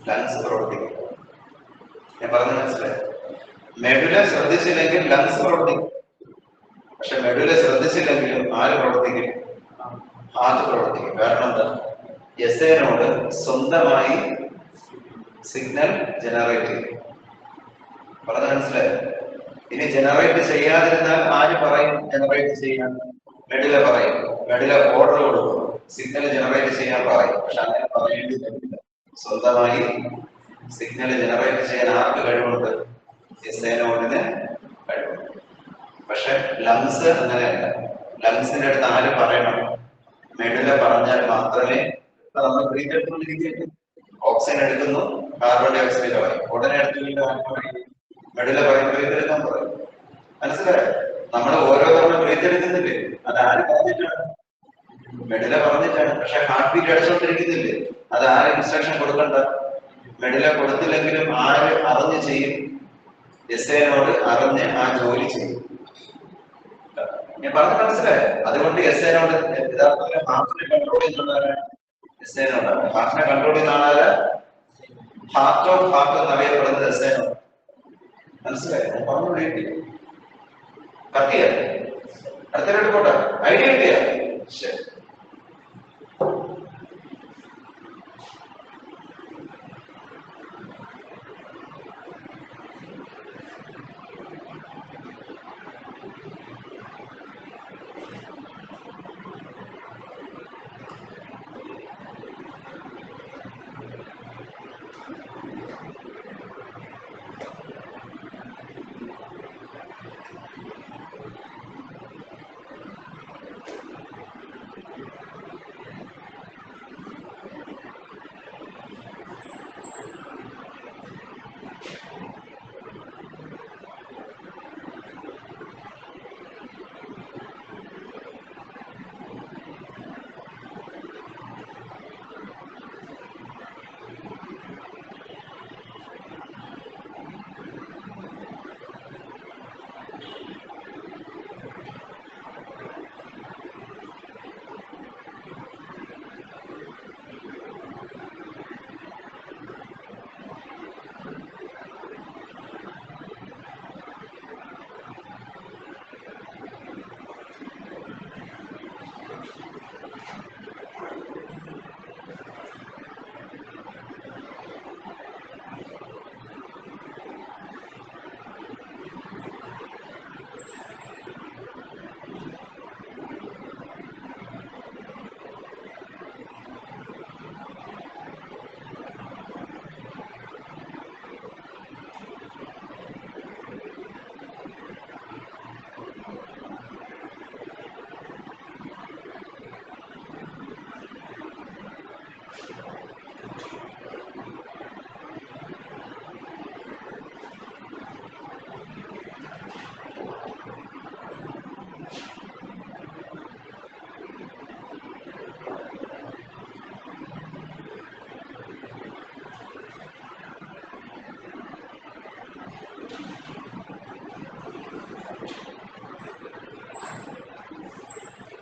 ലങ്സ് പ്രവർത്തിക്കില്ല. ഞാൻ പറഞ്ഞ മനസ്സിലായി? മെഡുല ശ്രദ്ധിച്ചില്ലെങ്കിൽ ലങ്സ് പ്രവർത്തിക്കും. പക്ഷെ മെഡുല ശ്രദ്ധിച്ചില്ലെങ്കിലും ആര് പ്രവർത്തിക്കും? ഹാർട്ട് പ്രവർത്തിക്കും. കാരണം എന്താ? SA നോട് സ്വന്തമായി സിഗ്നൽ ജനറേറ്റ് ചെയ്യും. പറഞ്ഞ മനസ്സിലായി? ഇനി ജനറേറ്റ് ചെയ്യാതിരുന്നാൽ ആര് പറയും ജനറേറ്റ് ചെയ്യാൻ? മെഡുല പറയും. മെഡുല ഓർഡർ കൊടുക്കും, സിഗ്നൽ ജനറേറ്റ് ചെയ്യാൻ പറയും. പക്ഷെ അങ്ങനെ പറയേണ്ടി വരില്ല. സ്വന്തമായി സിഗ്നൽ ജനറേറ്റ് ചെയ്യാൻ ആർക്ക് കഴിവുണ്ട്? SA നോടിന് കഴിവുണ്ട്. പക്ഷെ ലങ്സ് അങ്ങനെയല്ല. ലങ്സിന്റെ അടുത്ത് ആര് പറയണം? മെഡുല പറഞ്ഞാൽ മാത്രമേ നമ്മൾ ബ്രീത്ത് എടുത്തുകൊണ്ടിരിക്കുകയാണ്. ഓക്സിജൻ എടുക്കുന്നു, കാർബൺ ഡൈ ഓക്സൈഡ് കളയും. ഉടനെ എടുത്ത് മെഡില പറയും ബ്രീത്ത് എടുക്കാൻ പറയും. മനസ്സിലായോ? നമ്മൾ ഓരോ തവണ ബ്രീത്ത് എടുക്കുന്നില്ലേ, അത് ആര് പറഞ്ഞിട്ടാണ്? മെഡില പറഞ്ഞിട്ടാണ്. പക്ഷെ ഹാർട്ട് ബീറ്റ് അടിച്ചുകൊണ്ടിരിക്കുന്നില്ലേ, അത് ആര് ഇൻസ്ട്രക്ഷൻ കൊടുക്കണ്ട? മെഡില കൊടുത്തില്ലെങ്കിലും ആര് അറിഞ്ഞ് ചെയ്യും? എസ്ഐനോട് അറിഞ്ഞ് ആ ജോലി ചെയ്യും. ഞാൻ പറഞ്ഞ മനസ്സിലായോ? അതുകൊണ്ട് എസ്ഐനോട് യഥാർത്ഥത്തിൽ ഹാർട്ടിനെ കൺട്രോൾ ചെയ്യുന്നതാണ് എസ്ഐനോടാണ്. ഹാർട്ടിനെ കൺട്രോൾ ചെയ്യുന്ന ആളാല് ഹാർട്ട് ഓഫ് ഹാർട്ട് എന്നറിയപ്പെടുന്നത് എസ്ഐനോട്. മനസ്സിലായോ? ഞാൻ പറഞ്ഞുകൊണ്ടിരിക്കും. കട്ട് ചെയ്യാം, അടുത്തവരോട്ട് പോട്ടെ. ഐഡിയ കിട്ടിയ ശരി.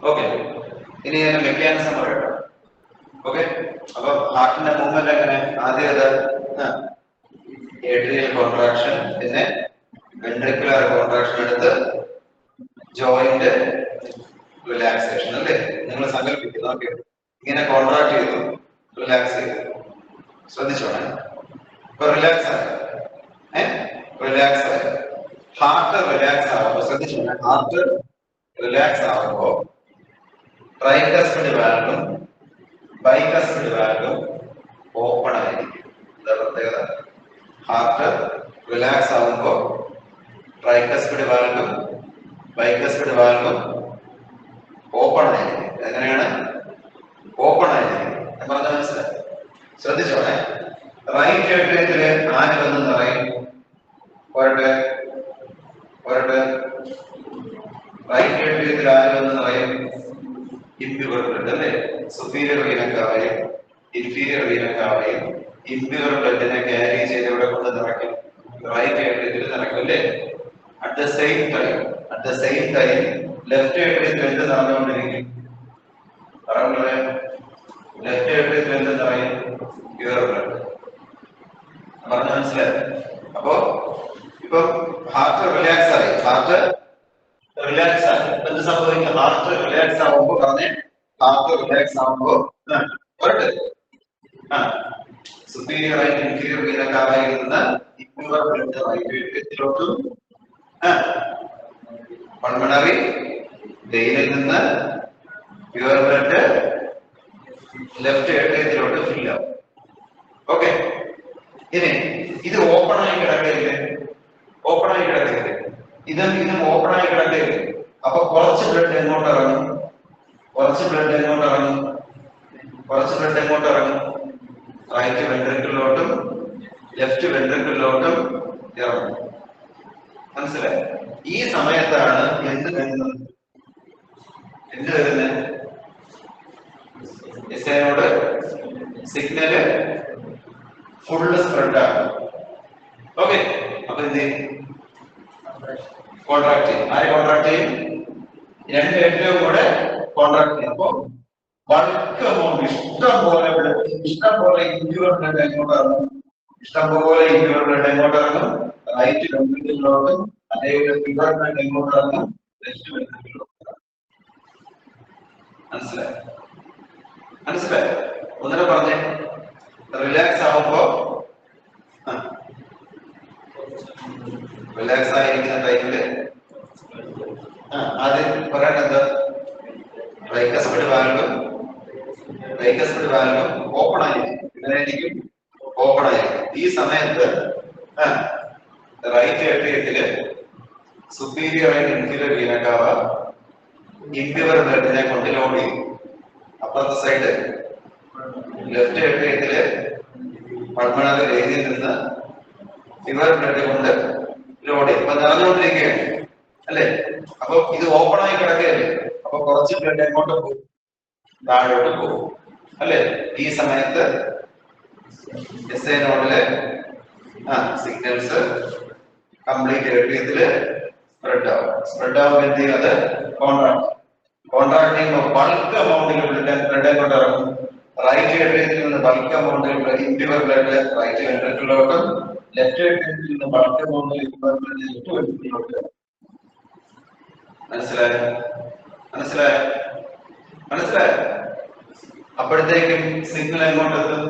ഓക്കെ, ഇനി ഞാൻ മെക്കാനിസം പറയട്ടെ. ഓക്കെ, അപ്പൊ ഹാർട്ടിന്റെ മൂവ്മെന്റ് എങ്ങനെ? ആദ്യം ഏട്രിയൽ കോൺട്രാക്ഷൻ, പിന്നെ വെൻട്രിക്കുലർ കോൺട്രാക്ഷൻ എടുത്ത് ജോയിന്റ് റിലാക്സേഷൻ അല്ലേ? നിങ്ങൾ സങ്കല്പിക്കുന്നു. ഓക്കെ, ഇങ്ങനെ കോൺട്രാക്ട് ചെയ്തു, റിലാക്സ് ചെയ്തു. ശ്രദ്ധിച്ചോണേ, ഇപ്പൊ റിലാക്സ് ആയി, റിലാക്സ് ആയി. ഹാർട്ട് റിലാക്സ് ആവുമ്പോ ശ്രദ്ധിച്ചോണേ, ഹാർട്ട് റിലാക്സ് ആവുമ്പോ ട്രൈകസ്പിഡ് വാൽവും ബൈകസ്പിഡ് വാൽവും ഓപ്പൺ ആയിരിക്കും. എന്താ പ്രത്യേകത? ഹാർട്ട് റിലാക്സ് ആവുമ്പോ ട്രൈകസ്പിഡ് വാൽവും ബൈകസ്പിഡ് വാൽവും ഓപ്പൺ ആയിരിക്കും. എങ്ങനെയാണ് ഓപ്പൺ ആയിരിക്കും? ഞാൻ പറഞ്ഞ മനസ്സിലായി? ശ്രദ്ധിച്ചോണേ, റൈറ്റ് ഏട്രിയത്തില് ആര് വന്ന് നിറയും? ഒരട്ടെ റൈറ്റ് ഏട്രിയത്തിൽ ആര് വന്ന് നിറയും? ഇംപ്യൂർ ബ്ലഡ് അല്ലേ? സുപ്പീരിയർ വീനക്കാവയും ഇൻഫീരിയർ വീനക്കാവയും ഇംപ്യൂർ ബ്ലഡിനെ ക്യാരി ചെയ്ത് ഇവിടെ കൊണ്ട് നിറയ്ക്കും, റൈറ്റ് ഏട്രിയത്തിൽ നിറയ്ക്കും അല്ലേ? At the same time left ഏട്രിയത്തിൽ എന്ത് നിറഞ്ഞുകൊണ്ടിരിക്കും? പറഞ്ഞേ, ലെഫ്റ്റ് ഏട്രിയത്തിൽ എന്ത് നിറയും? Pure blood. പറഞ്ഞ മനസ്സിലായി? അപ്പോ ഇപ്പൊ ഹാർട്ട് റിലാക്സ് ആയി, എന്ത് സംഭവിക്കും? ഹാർട്ട് റിലാക്സ് ആവുമ്പോ സുപ്പീരിയർ ആയിട്ട് ഇൻഫീരിയർ വീനക്കാവയിൽ നിന്ന് ഇംപ്യൂർ ബ്ലഡ് റൈറ്റ് ഏട്രിയത്തിലോട്ടും പൾമണറി വെയിനിൽ നിന്ന് പ്യൂർ ബ്ലഡ് ലെഫ്റ്റ് ഏട്രിയത്തിലോട്ട് ഫിൽ ആവും. ഓക്കെ, ഇനി ഇത് ഓപ്പൺ ആയി കിടക്കയില്ലേ? ഇതും ഓപ്പൺ ആയി കിടക്കയില്ലേ? അപ്പൊ കുറച്ച് ബ്ലഡ് എങ്ങോട്ട് ഇറങ്ങും? കുറച്ച് ബ്ലഡ് എങ്ങോട്ട് ഇറങ്ങും? റൈറ്റ് വെൻട്രിക്കിളിലോട്ടും ലെഫ്റ്റ് വെൻട്രിക്കിളിലോട്ടും ഇറങ്ങും. മനസ്സിലായി? ഈ സമയത്താണ് എന്ത് വരുന്നത്? എസ്ഐനോട് സിഗ്നല് ഫുള്ള് സ്പ്രെഡ് ആകും. ഓക്കെ, അപ്പൊ എന്ത് ചെയ്യും? കോൺട്രാക്ട് ചെയ്യും. ആര് കോൺട്രാക്ട് ചെയ്യും? രണ്ട് ഏറ്റവും കൂടെ കോൺട്രാക്ട് ചെയ്യും. അപ്പൊ ബൾക്ക് എമൗണ്ട് ഇഷ്ടം പോലെ ഇൻഡ്യൂർ ബ്ലഡ് എങ്ങോട്ട് ഇറങ്ങും? ഇഷ്ടം പോലെ ഇൻഡ്യൂർ ബ്ലഡ് എങ്ങോട്ട് ഇറങ്ങും? റൈറ്റ് വെൻട്രിക്കിളിലോട്ടും അതേപോലെ ഫിവർ ബ്ലഡ് എങ്ങോട്ട് ഇറങ്ങും? ലെഫ്റ്റ് വെൻട്രിക്കിളിലോട്ടും. മനസ്സിലായി? മനസ്സിലായി? ഒന്നിനെ പറഞ്ഞേ. റിലാക്സ് ആവുമ്പോ റിലാക്സ് ആയിരിക്കുന്ന ടൈമില് ആദ്യം പറയേണ്ടത് ട്രൈക്കസ്പിഡ് വാൽവ് ഓപ്പൺ ആയിരിക്കും. ഇങ്ങനെയായിരിക്കും ഓപ്പൺ ആയിരിക്കും. ഈ സമയത്ത് റൈറ്റ് ഏട്രിയത്തില് superior and inferior vena cava inferior ബ്ലഡിനെ കൊണ്ട് ലോഡ് ചെയ്യും. അപ്പുറത്തെ സൈഡ് ലെഫ്റ്റ് ഏട്രിയത്തില് പൾമണറി ഏരിയയിൽ നിന്ന് ഫിവർ ബ്ലഡ് കൊണ്ട് ലോഡ് ചെയ്യും. അപ്പൊ നിറഞ്ഞുകൊണ്ടിരിക്കുകയാണ് അല്ലെ? അപ്പൊ ഇത് ഓപ്പൺ ആയി കിടക്കുകയല്ലേ? അപ്പൊ കുറച്ച് ബ്ലഡ് എങ്ങോട്ട് പോകും? താഴോട്ട് പോകും അല്ലെ? ഈ സമയത്ത് എസ്ഐ നോഡില് സിഗ്നൽസ് കംപ്ലീറ്റ് ഏരിയത്തില് സ്പ്രെഡ് ആവും. എന്ത് ചെയ്യും? അത് കോൺട്രാക്ട് ചെയ്യുമ്പോൾ ബൾക്ക് എമൗണ്ടിൽ ബ്ലഡ് എങ്ങോട്ട് ഇറങ്ങും? റൈറ്റ് ഏരിയത്തിൽ നിന്ന് ബൾക്ക് എമൗണ്ടിൽ ഇൻഫീരിയർ ബ്ലഡ് റൈറ്റ് വെൻട്രിക്കിളിലോട്ടും ലെഫ്റ്റ് ഏരിയത്തിൽ നിന്ന് ബൾക്ക് എമൗണ്ടിൽ ഇൻഫീരിയർ ബ്ലഡ് ലെഫ്റ്റ് വെൻട്രിക്കിളിലോട്ട്. മനസ്സിലായോ? അപ്പോഴത്തേക്കും സിഗ്നൽ എങ്ങോട്ടെത്തും?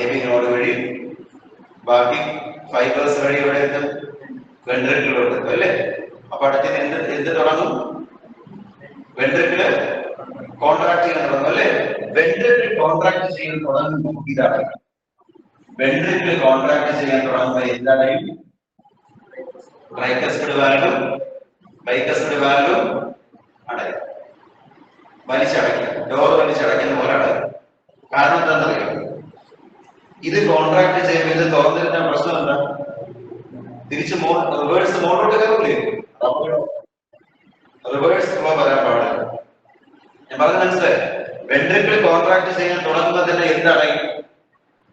എബി നോഡ് വഴി ബാക്കി ഫൈബേഴ്സ് വഴി ഇവിടെ എത്തും? വെൻട്രിക്കിളിലോട്ട് എത്തും അല്ലേ? അപ്പൊ അടുത്തിന് എന്ത് തുടങ്ങും? വെൻട്രിക്കിള് കോൺട്രാക്ട് ചെയ്യാൻ തുടങ്ങും അല്ലേ? വെൻട്രിക്കിൾ കോൺട്രാക്ട് ചെയ്യാൻ തുടങ്ങുമ്പോൾ ഇതാണ്. വെൻട്രിക്കിൾ കോൺട്രാക്ട് ചെയ്യാൻ തുടങ്ങുമ്പോൾ എന്താണ്? ട്രൈക്കസ്പിഡ് വാൽവും ബൈക്കസ്പിഡ് വാൽവും അടയും. വലിച്ചടയ്ക്കും. ഡോർ വലിച്ചടയ്ക്കുന്ന പോലെ അടയും. കാരണം എന്താണെന്നറിയാം? ഇത് കോൺട്രാക്ട് ചെയ്യുമ്പോൾ ഇത് തുറന്നിരുന്ന പ്രശ്നം എന്താ? തിരിച്ച് റിവേഴ്സ് മോഡോട്ട് കയറില്ലേ? റിവേഴ്സ് ഫ്ലോ വരാൻ പാടില്ല. ഞാൻ പറഞ്ഞ മനസ്സിലായി? വെൻട്രിക്കിൾ കോൺട്രാക്ട് ചെയ്യാൻ തുടങ്ങുമ്പോൾ തന്നെ എന്തടയും?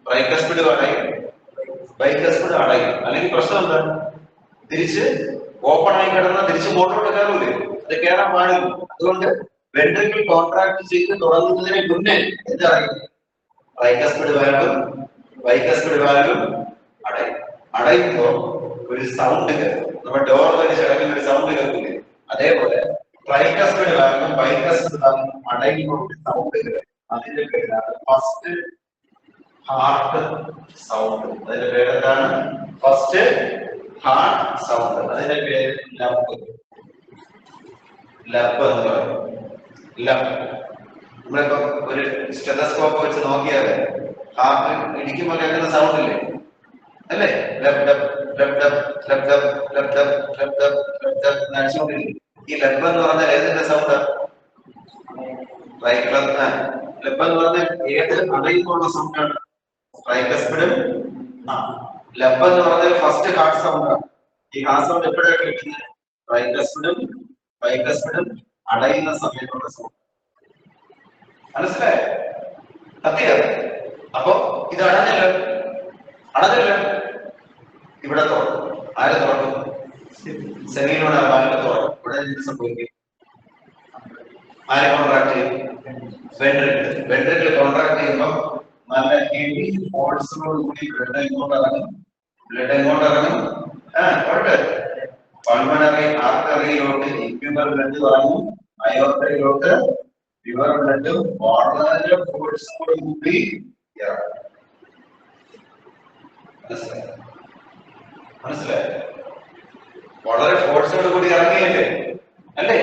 ട്രൈക്കസ്പിഡ് അടയും, ബൈക്കസ്പിഡ് അടയും. അല്ലെങ്കിൽ പ്രശ്നം എന്താ? തിരിച്ച് ഓപ്പൺ ആയി കിടന്ന തിരിച്ച് മോട്ടോട്ട് കയറൂലേ? അത് കയറാൻ പാടില്ല. അതുകൊണ്ട് വെൻട്രിക്കിൾ കോൺട്രാക്ട് ചെയ്ത് തുടങ്ങുന്നതിന് മുന്നേ എന്തടയും? ട്രൈക്കസ്പിഡ് വാൽവും ബൈക്കസ്പിഡ് വാൽവും അടയും. അടയുമ്പോ ഒരു സൗണ്ട് കേൾക്കും. നമ്മുടെ ഡോർ വലിച്ചടയ്ക്കുന്ന ഒരു സൗണ്ട് കേൾക്കില്ലേ? അതേപോലെ ട്രൈക്കസ്പിഡ് വാൽവും ബൈക്കസ്പിഡ് വാൽവും അടയുമ്പോൾ ഒരു സൗണ്ട് കേൾക്കും. അതിന്റെ പേരാണ് ഫസ്റ്റ് ഹാർട്ട് സൗണ്ട്. അതിന്റെ പേരെന്താണ്? First heart sound. അതിന്റെ പേര് ലബ് എന്ന് പറയും. ലബ്. നമ്മളിപ്പോ ഒരു സ്റ്റെതസ്കോപ്പ് വെച്ച് നോക്കിയാല് ഹാർട്ട് ഇടിക്കുമ്പോൾ കേൾക്കുന്ന സൗണ്ട് ഇല്ലേ? അല്ലേ? Lub dub lub dub lub dub lub dub lub dub lub dub നടിച്ചുകൊണ്ടിരിക്കും. ഈ ലബ് എന്ന് പറഞ്ഞാൽ ഏതിന്റെ സൗണ്ട്? ലബ് എന്ന് പറഞ്ഞാൽ ഏത് അടയുമ്പോഴുള്ള സൗണ്ടാണ്? ട്രൈക്കസ്പിഡും ലബ് എന്ന് പറഞ്ഞാൽ ഫസ്റ്റ് ഹാർട്ട് സൗണ്ടാണ്. ഈ ഹാർട്ട് സൗണ്ട് എപ്പോഴാണ് കേൾക്കുന്നത്? ട്രൈക്കസ്പിഡും ബൈക്കസ്പിഡും അടയുന്ന സമയത്തുള്ള സൗണ്ട്. മനസ്സിലായോ? സത്യം. അപ്പൊ ഇത് അടഞ്ഞല്ലോ. ഇവിടെ തുറക്കും. ആരെ തുറക്കും? സെമിയിലൂടെ വാൽവ് തുറക്കും. ഇവിടെ എന്ത് സംഭവിക്കും? ആരെ കോൺട്രാക്ട് ചെയ്യും? വെൻട്രിക്കിൾ കോൺട്രാക്ട് ചെയ്യുമ്പോൾ നല്ല ഹെവി ഫോഴ്സിനോട് കൂടി ബ്ലഡ് എങ്ങോട്ട് ഇറങ്ങും? പൾമണറി ആർട്ടറിയിലോട്ട് ഇൻഫ്യൂമർ ബ്ലഡ് വാങ്ങും. അയോർട്ടയിലോട്ട് ഫിവർ ബ്ലഡ് വളരെ ഫോഴ്സിനോട് കൂടി ഇറങ്ങും. മനസ്സിലായോ? വളരെ ഫോഴ്സോട് കൂടി ഇറങ്ങിയല്ലേ? അല്ലേ?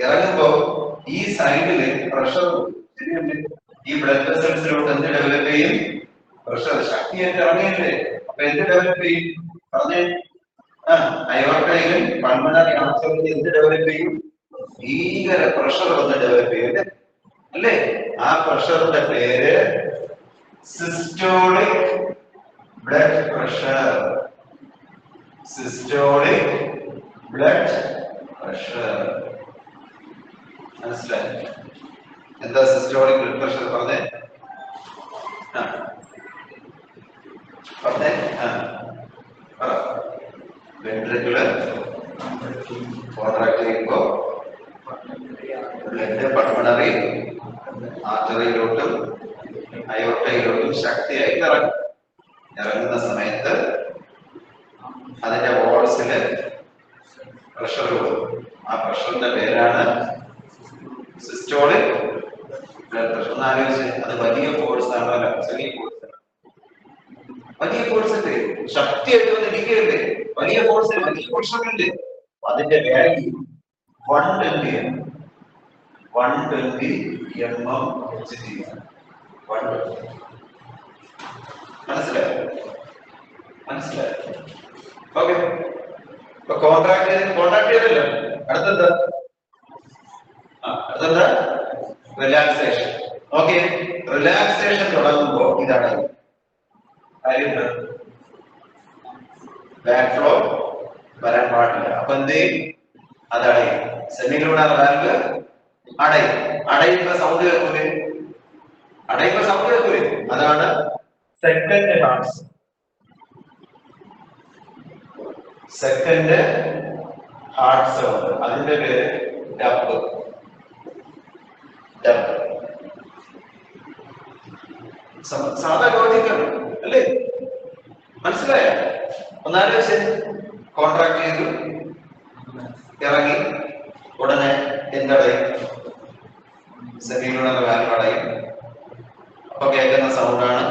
ഇറങ്ങുമ്പോ ഈ സൈഡില് പ്രഷർ ശരിയല്ലേ? ഈ ബ്ലഡ് വെസൽസിലോട്ട് എന്ത് ഡെവലപ്പ് ചെയ്യും? പ്രഷർ. ശക്തിയായിട്ട് ഇറങ്ങിയല്ലേ? അപ്പൊ എന്ത് ഡെവലപ്പ് ചെയ്യും? പറഞ്ഞേ. അയോർട്ടയിലും പൾമണറി ആർട്ടറിയിലും എന്ത് ഡെവലപ്പ് ചെയ്യും? ഭീകര പ്രഷർ വന്ന് ഡെവലപ്പ് ചെയ്യും. അല്ലേ? ആ പ്രഷറിന്റെ പേര് systolic blood pressure. Systolic blood pressure. മനസ്സിലായി? എന്താ സിസ്റ്റോളിക് ബ്ലഡ് പ്രഷർ പറഞ്ഞേ? പറഞ്ഞേ. വെൻട്രിക്കുലർ കോൺട്രാക്ട് ചെയ്യുമ്പോ ബ്ലഡ് പൾമണറി ആർട്ടറിയിലോട്ടും അയോർട്ടയിലോട്ടും ശക്തിയായി ഇറങ്ങും. ഇറങ്ങുന്ന സമയത്ത് അതിന്റെ വോൾസില് പ്രഷർ കൊടുക്കും. ആ പ്രഷറിന്റെ പേരാണ് സിസ്റ്റോളിക് ബ്ലഡ് പ്രഷർ. ഒന്ന് ആലോചിച്ച്, അത് വലിയ ഫോഴ്സ് ആണോ അല്ല ചെറിയ ഫോഴ്സ്? വലിയ ഫോഴ്സ് അല്ലേ? ശക്തിയായിട്ട് വന്നിരിക്കുകയല്ലേ? വലിയ ഫോഴ്സ്, വലിയ പ്രഷറില്ലേ? അതിന്റെ വാല്യൂ 120 mm/Hg. മനസ്സിലായോ? മനസ്സിലായോ? ഓക്കെ. ഇപ്പൊ കോൺട്രാക്ട് ചെയ്തല്ലോ. അടുത്തെന്താ? അടുത്തെന്താ? റിലാക്സേഷൻ. ഓക്കെ. റിലാക്സേഷൻ തുടങ്ങുമ്പോ ഇതാണ് കാര്യം. ബാക്ക് ഫ്ലോ വരാൻ പാടില്ല. അപ്പൊ എന്ത് ചെയ്യും? അത് അടയും. സെമിലൂണർ വാൽവ് അടയും. അടയുമ്പോ സൗണ്ട് കേൾക്കൂലേ? അടയുമ്പോ സൗണ്ട് കേൾക്കൂലേ? അതാണ് second hearts. Second heart sound. അതിന്റെ പേര് ഡബ്. ഡബ് സാധാ ലോജിക്കാണ് അല്ലേ? മനസ്സിലായോ? ഒന്നാലോചിച്ച്, കോൺട്രാക്ട് ചെയ്തു, ഇറങ്ങി, ഉടനെ എന്തടയും? സെമിലൂണർ വാൽവ് അടയും. അപ്പൊ കേൾക്കുന്ന സൗണ്ടാണ്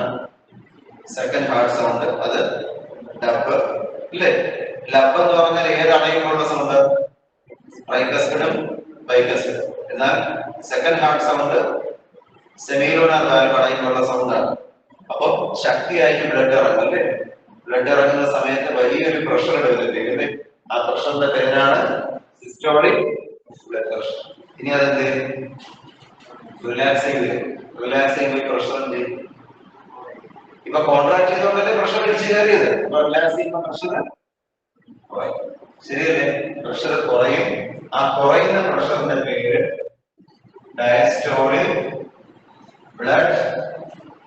സെക്കൻഡ് ഹാർട്ട് സൗണ്ട്. അത് ഡബ് ഇല്ലേ? ലബ് എന്ന് പറഞ്ഞാൽ ഏത് അടയുമ്പോഴുള്ള സൗണ്ട്? ട്രൈകസ്പിഡും ബൈകസ്പിഡും. എന്നാൽ സെക്കൻഡ് ഹാർട്ട് സൗണ്ട് സെമിലൂണർ വാൽവ് അടയുമ്പോഴുള്ള സൗണ്ടാണ്. അപ്പൊ ശക്തിയായിട്ട് ബ്ലഡ് ഇറങ്ങും അല്ലേ? ബ്ലഡ് ഇറങ്ങുന്ന സമയത്ത് വലിയൊരു പ്രഷർ വരുന്നില്ലേ? ആ പ്രഷറിന്റെ പേരാണ് സിസ്റ്റോളിക് ബ്ലഡ് പ്രഷർ. ഇനി അതെന്ത്? റിലാക്സ് ചെയ്യില്ലേ? റിലാക്സ് ചെയ്യുമ്പോൾ പ്രഷർ എന്ത് ചെയ്യും? ഇപ്പൊ കോൺട്രാക്ട് ചെയ്തോണ്ടല്ലേ പ്രഷർ ഇടിച്ചു കയറിയത്. റിലാക്സ് ചെയ്യുമ്പോൾ പ്രഷർ ശരിയല്ലേ? പ്രഷർ കുറയും. ആ കുറയുന്ന പ്രഷറിന്റെ പേര് diastolic blood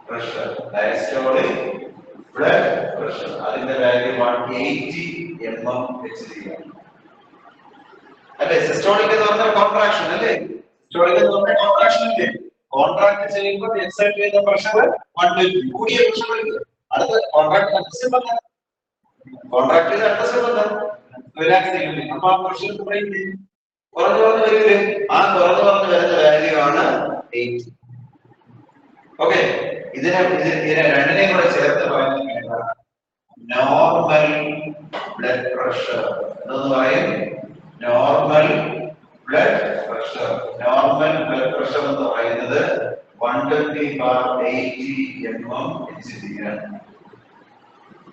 pressure. Diastolic blood pressure. അതിന്റെ വാല്യൂ 180 mm/Hg. അല്ലേ? സിസ്റ്റോളിക് എന്ന് പറഞ്ഞാൽ കോൺട്രാക്ഷൻ അല്ലേ? സിസ്റ്റോളിക് എന്ന് പറഞ്ഞാൽ കോൺട്രാക്ഷൻ അല്ലേ? കോൺട്രാക്ട് ചെയ്യുമ്പോൾ എക്സൈറ്റ് ചെയ്യുന്ന പ്രഷർ 120. കൂടിയ പ്രഷർ. അടുത്ത കോൺട്രാക്ട് ചെയ്ത് അടുത്ത സ്റ്റെപ്പ് റിലാക്സ് ചെയ്യില്ലേ? അപ്പൊ ആ പ്രഷർ കുറയില്ലേ? കുറഞ്ഞു വരില്ലേ? ആ കുറഞ്ഞു വരുന്ന വാല്യൂ ആണ് 80. ഓക്കെ. ഇതിനെ രണ്ടിനെയും കൂടെ ചേർത്ത് പറയുന്നത് നോർമൽ ബ്ലഡ് പ്രഷർ എന്ന് പറയും. Normal blood pressure. Normal blood pressure എന്ന് പറയുന്നത് 120/80 mm/Hg.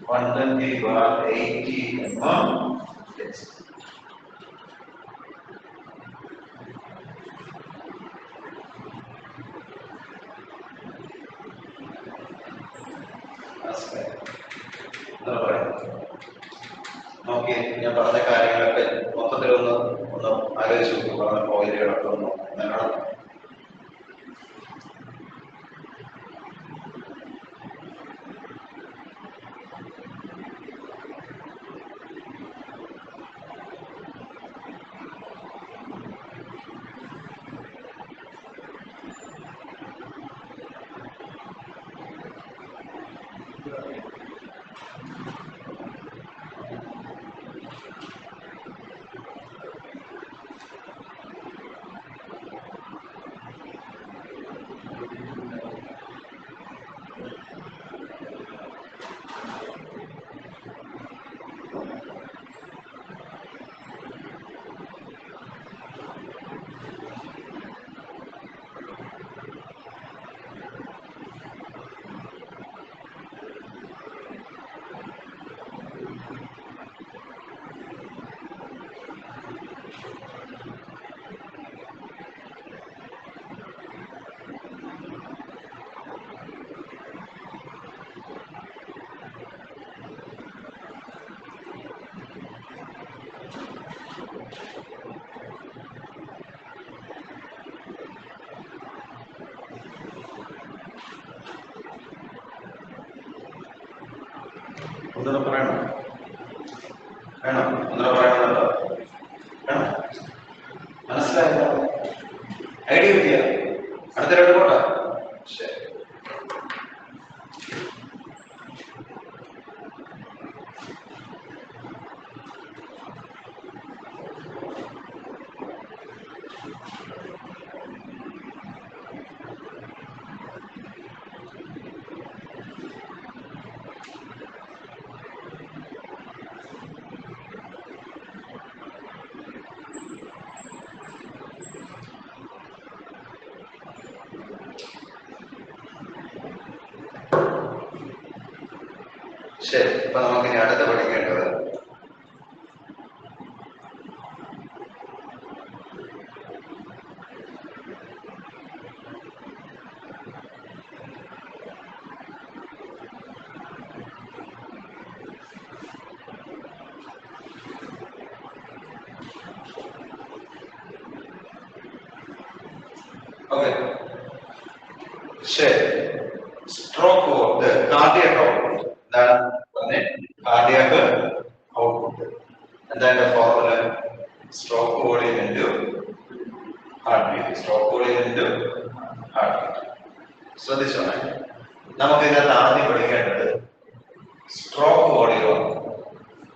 120/80 mm/Hg. നോക്കി ഞാൻ പറഞ്ഞ കാര്യങ്ങളൊക്കെ മൊത്തത്തിലൊന്ന് ആലോചിച്ച് നോക്കും. പറഞ്ഞ പോയിന്റുകളൊക്കെ ഒന്ന് നല്ലോണം ഒന്നുകൂടെ പറയണം, വേണം, ഒന്നുകൂടെ പറയണമെന്നുണ്ടോ? വേണം, മനസ്സിലായോ? ഐഡിയ കിട്ടിയ അടുത്ത രണ്ട് പോട്ടാ. ശരി, ശരി. ഇപ്പൊ നമുക്ക് ഇനി അടുത്ത് പഠിക്കേണ്ടത് ശരി, സ്ട്രോക്ക് കൊണ്ട് കാർഡിയാക് ഔട്ട്പുട്ട് എന്താണ് പറഞ്ഞത്? കാർഡിയാക് ഔട്ട്പുട്ട് എന്താ formula? Stroke volume into heart beat. Stroke volume into heart beat. ശ്രദ്ധിച്ചോണേ, നമുക്ക് ഇതിനകത്ത് ആദ്യം പഠിക്കേണ്ടത് സ്ട്രോക്ക് വോളിയം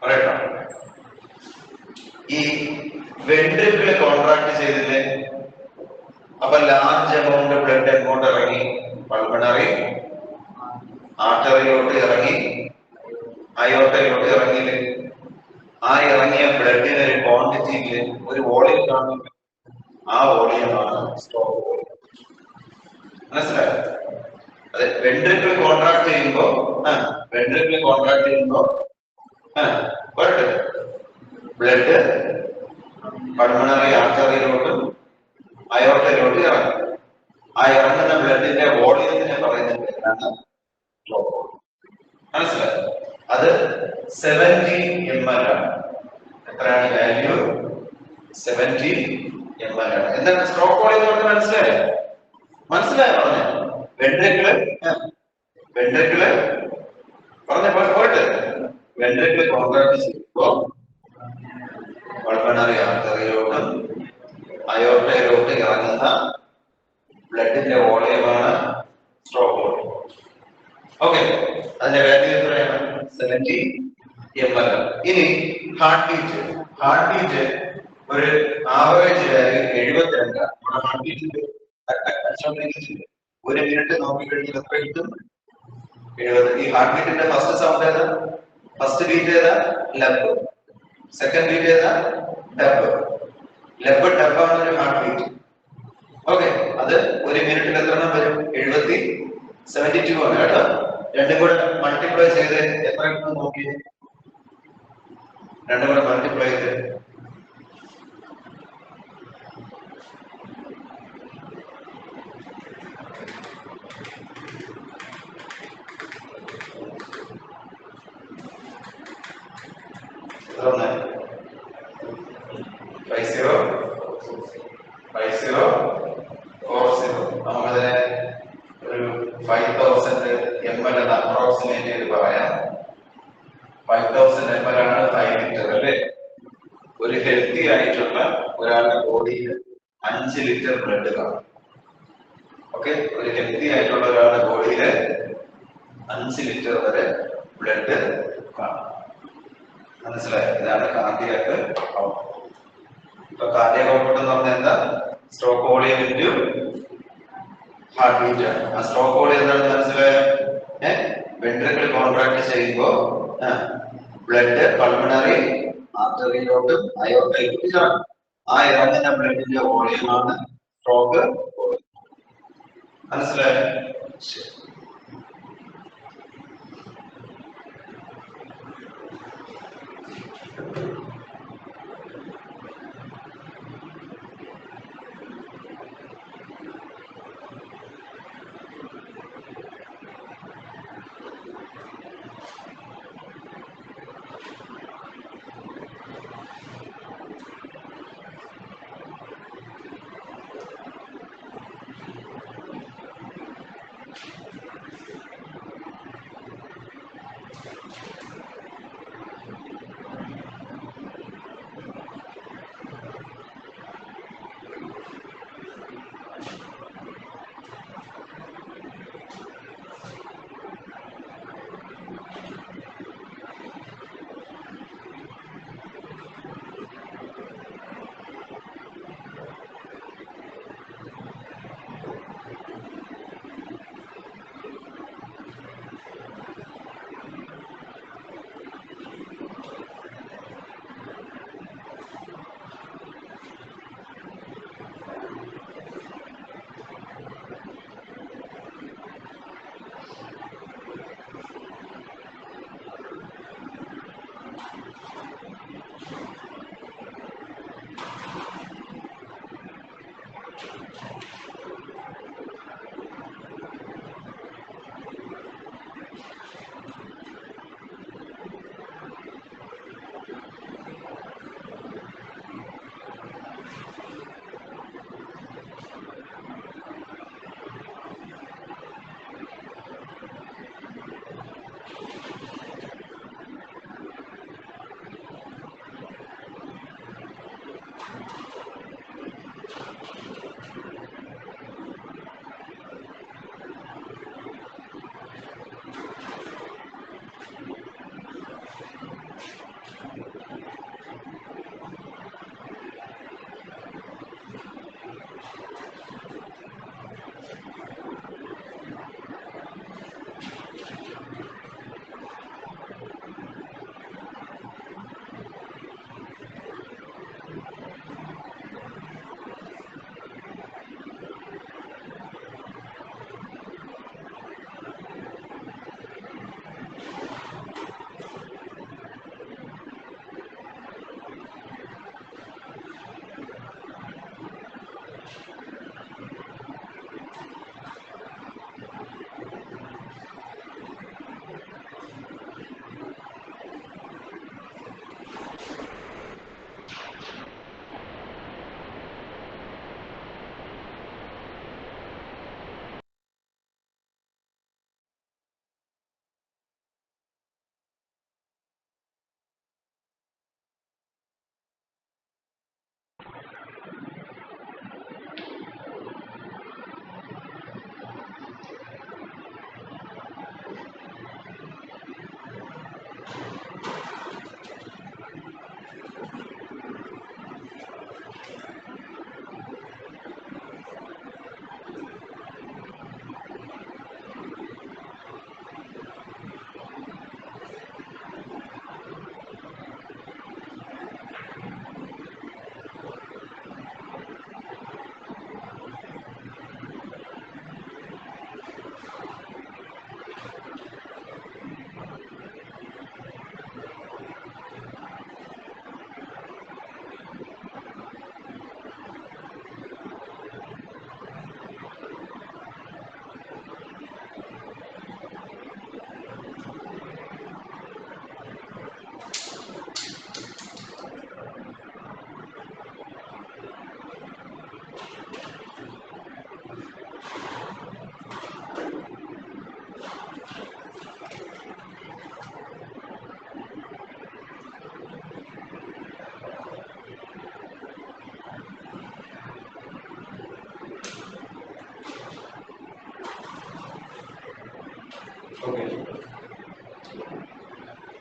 പറയട്ടോ. ഈ വെൻട്രിക്കിൾ കോൺട്രാക്ട് ചെയ്തില്ലേ, അപ്പൊ ലാർജ് എമൗണ്ട് ബ്ലഡ് എങ്ങോട്ട് ഇറങ്ങി? പൾമണറി ആർട്ടറിയിലോട്ട് ഇറങ്ങി, അയോർട്ടയിലോട്ട് ഇറങ്ങിയില്ലേ? ആ ഇറങ്ങിയ ബ്ലഡിന് ഒരു ക്വാണ്ടിറ്റിയില് ഒരു വോളിയം കാണും. ആ വോളിയമാണ് സ്ട്രോക്ക് വോളിയം. മനസ്സിലായോ? അതെ, വെൻട്രിക്കിൾ കോൺട്രാക്ട് ചെയ്യുമ്പോ ബ്ലഡ് പൾമണറി ആർട്ടറിയിലോട്ടും അയോർട്ടയിലോട്ട് ഇറങ്ങും. ആ ഇറങ്ങുന്ന ബ്ലഡിന്റെ വോളിയത്തിനെ പറയുന്ന പേരാണ് സ്ട്രോക്ക് വോളിയം. മനസ്സിലായോ? അത് 70 ml ആണ്. എത്രയാണ് വാല്യൂ? 70 ml ആണ്. എന്താണ് സ്ട്രോക്ക് വോളിയം എന്ന് പറഞ്ഞാൽ? മനസ്സിലായോ? പറഞ്ഞ വെൻട്രിക്കിള് പറഞ്ഞ പോയിട്ട് വെൻട്രിക്കിള് കോൺട്രാക്ട് ചെയ്യുമ്പോൾ പൾമണറി ആർട്ടറിയിലോട്ടും അയോർട്ടയിലോട്ട് ഇറങ്ങുന്ന ബ്ലഡിന്റെ വോളിയമാണ് സ്ട്രോക്ക് വോളിയം. ഓക്കെ, അതിന്റെ വാല്യൂ എത്രയാണ്? 70 ml. ഇനി ഹാർട്ട് ബീറ്റ് ഒരു ആവറേജ് വാല്യൂ 72. ഹാർട്ട് ബീറ്റിന്റെ ഒരു മിനിറ്റ് നോക്കിക്കഴിഞ്ഞാൽ എത്ര കിട്ടും? 70. ഈ ഹാർട്ട് ബീറ്റിന്റെ ഫസ്റ്റ് സൗണ്ട് ഏതാ? ഫസ്റ്റ് ബീറ്റ് ഏതാ? ലബ്. സെക്കൻഡ് ബീറ്റ് ഏതാ? ഡബ്. ഡബാണ് ഒരു ഹാർട്ട് ബീറ്റ്. ഓക്കെ, അത് ഒരു മിനിറ്റിൽ എത്ര എണ്ണം വരും? 72 ആണ് കേട്ടോ. രണ്ടും കൂടെ മൾട്ടിപ്ലൈ ചെയ്ത് എത്ര കിട്ടും നോക്കി. രണ്ടും കൂടെ മൾട്ടിപ്ലൈ ചെയ്ത് നമുക്ക് നമുക്കതിനെ ഒരു 5000 ml എന്ന് അപ്രോക്സിമേറ്റ് ചെയ്ത് പറയാം. 5000 ml ആണ് 5 ലിറ്റർ അല്ലേ? ഒരു ഹെൽത്തി ആയിട്ടുള്ള ഒരാളുടെ ബോഡിയിൽ 5 ലിറ്റർ ബ്ലഡ് കാണും. ഓക്കെ, ഒരു ഹെൽത്തി ആയിട്ടുള്ള ഒരാളുടെ ബോഡിയിൽ 5 ലിറ്റർ വരെ ബ്ലഡ് കാണും. മനസ്സിലായോ? ഇതാണ് കാർഡിയാക് ഔട്ട്പുട്ട്. ഇപ്പൊ കാർഡിയാക് ഔട്ട്പുട്ട് എന്ന് പറഞ്ഞാൽ എന്താ? Stroke volume into heart beat ആണ്. ആ സ്ട്രോക്ക് വോളിയം എന്താണെന്ന് മനസ്സിലായോ? വെൻട്രിക്കിൾ കോൺട്രാക്ട് ചെയ്യുമ്പോൾ ബ്ലഡ് പൾമണറി ആർട്ടറിയിലോട്ടും അയോർട്ടയിലോട്ടും ഇറങ്ങും. ആ ഇറങ്ങുന്ന ബ്ലഡിന്റെ വോളിയമാണ് സ്ട്രോക്ക് വോളിയം. മനസ്സിലായോ? ശരി.